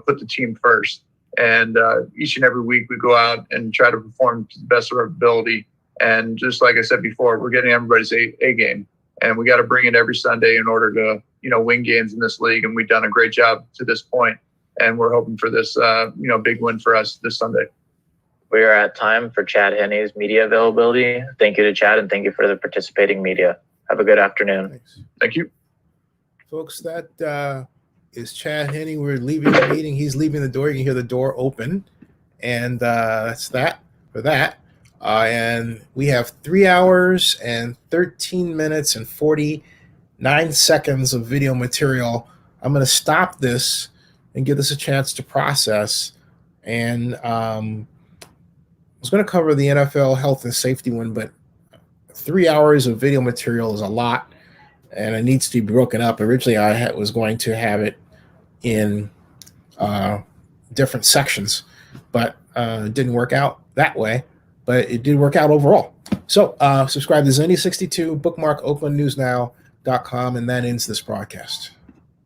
S2: put the team first. And each and every week we go out and try to perform to the best of our ability. And just like I said before, we're getting everybody's A game. And we got to bring it every Sunday in order to, win games in this league. And we've done a great job to this point. And we're hoping for this, big win for us this Sunday.
S24: We are at time for Chad Henne's media availability. Thank you to Chad and thank you for the participating media. Have a good afternoon.
S1: Thanks.
S2: Thank you.
S1: Folks, that is Chad Henne. We're leaving the meeting. He's leaving the door. You can hear the door open. And that's that for that. And we have 3 hours and 13 minutes and 49 9 seconds of video material. I'm going to stop this and give this a chance to process. And I was going to cover the NFL health and safety one, but 3 hours of video material is a lot, and it needs to be broken up. Originally, I was going to have it in different sections, but it didn't work out that way, but it did work out overall. So subscribe to Zennie62, bookmark oaklandnewsnow.com, and that ends this broadcast.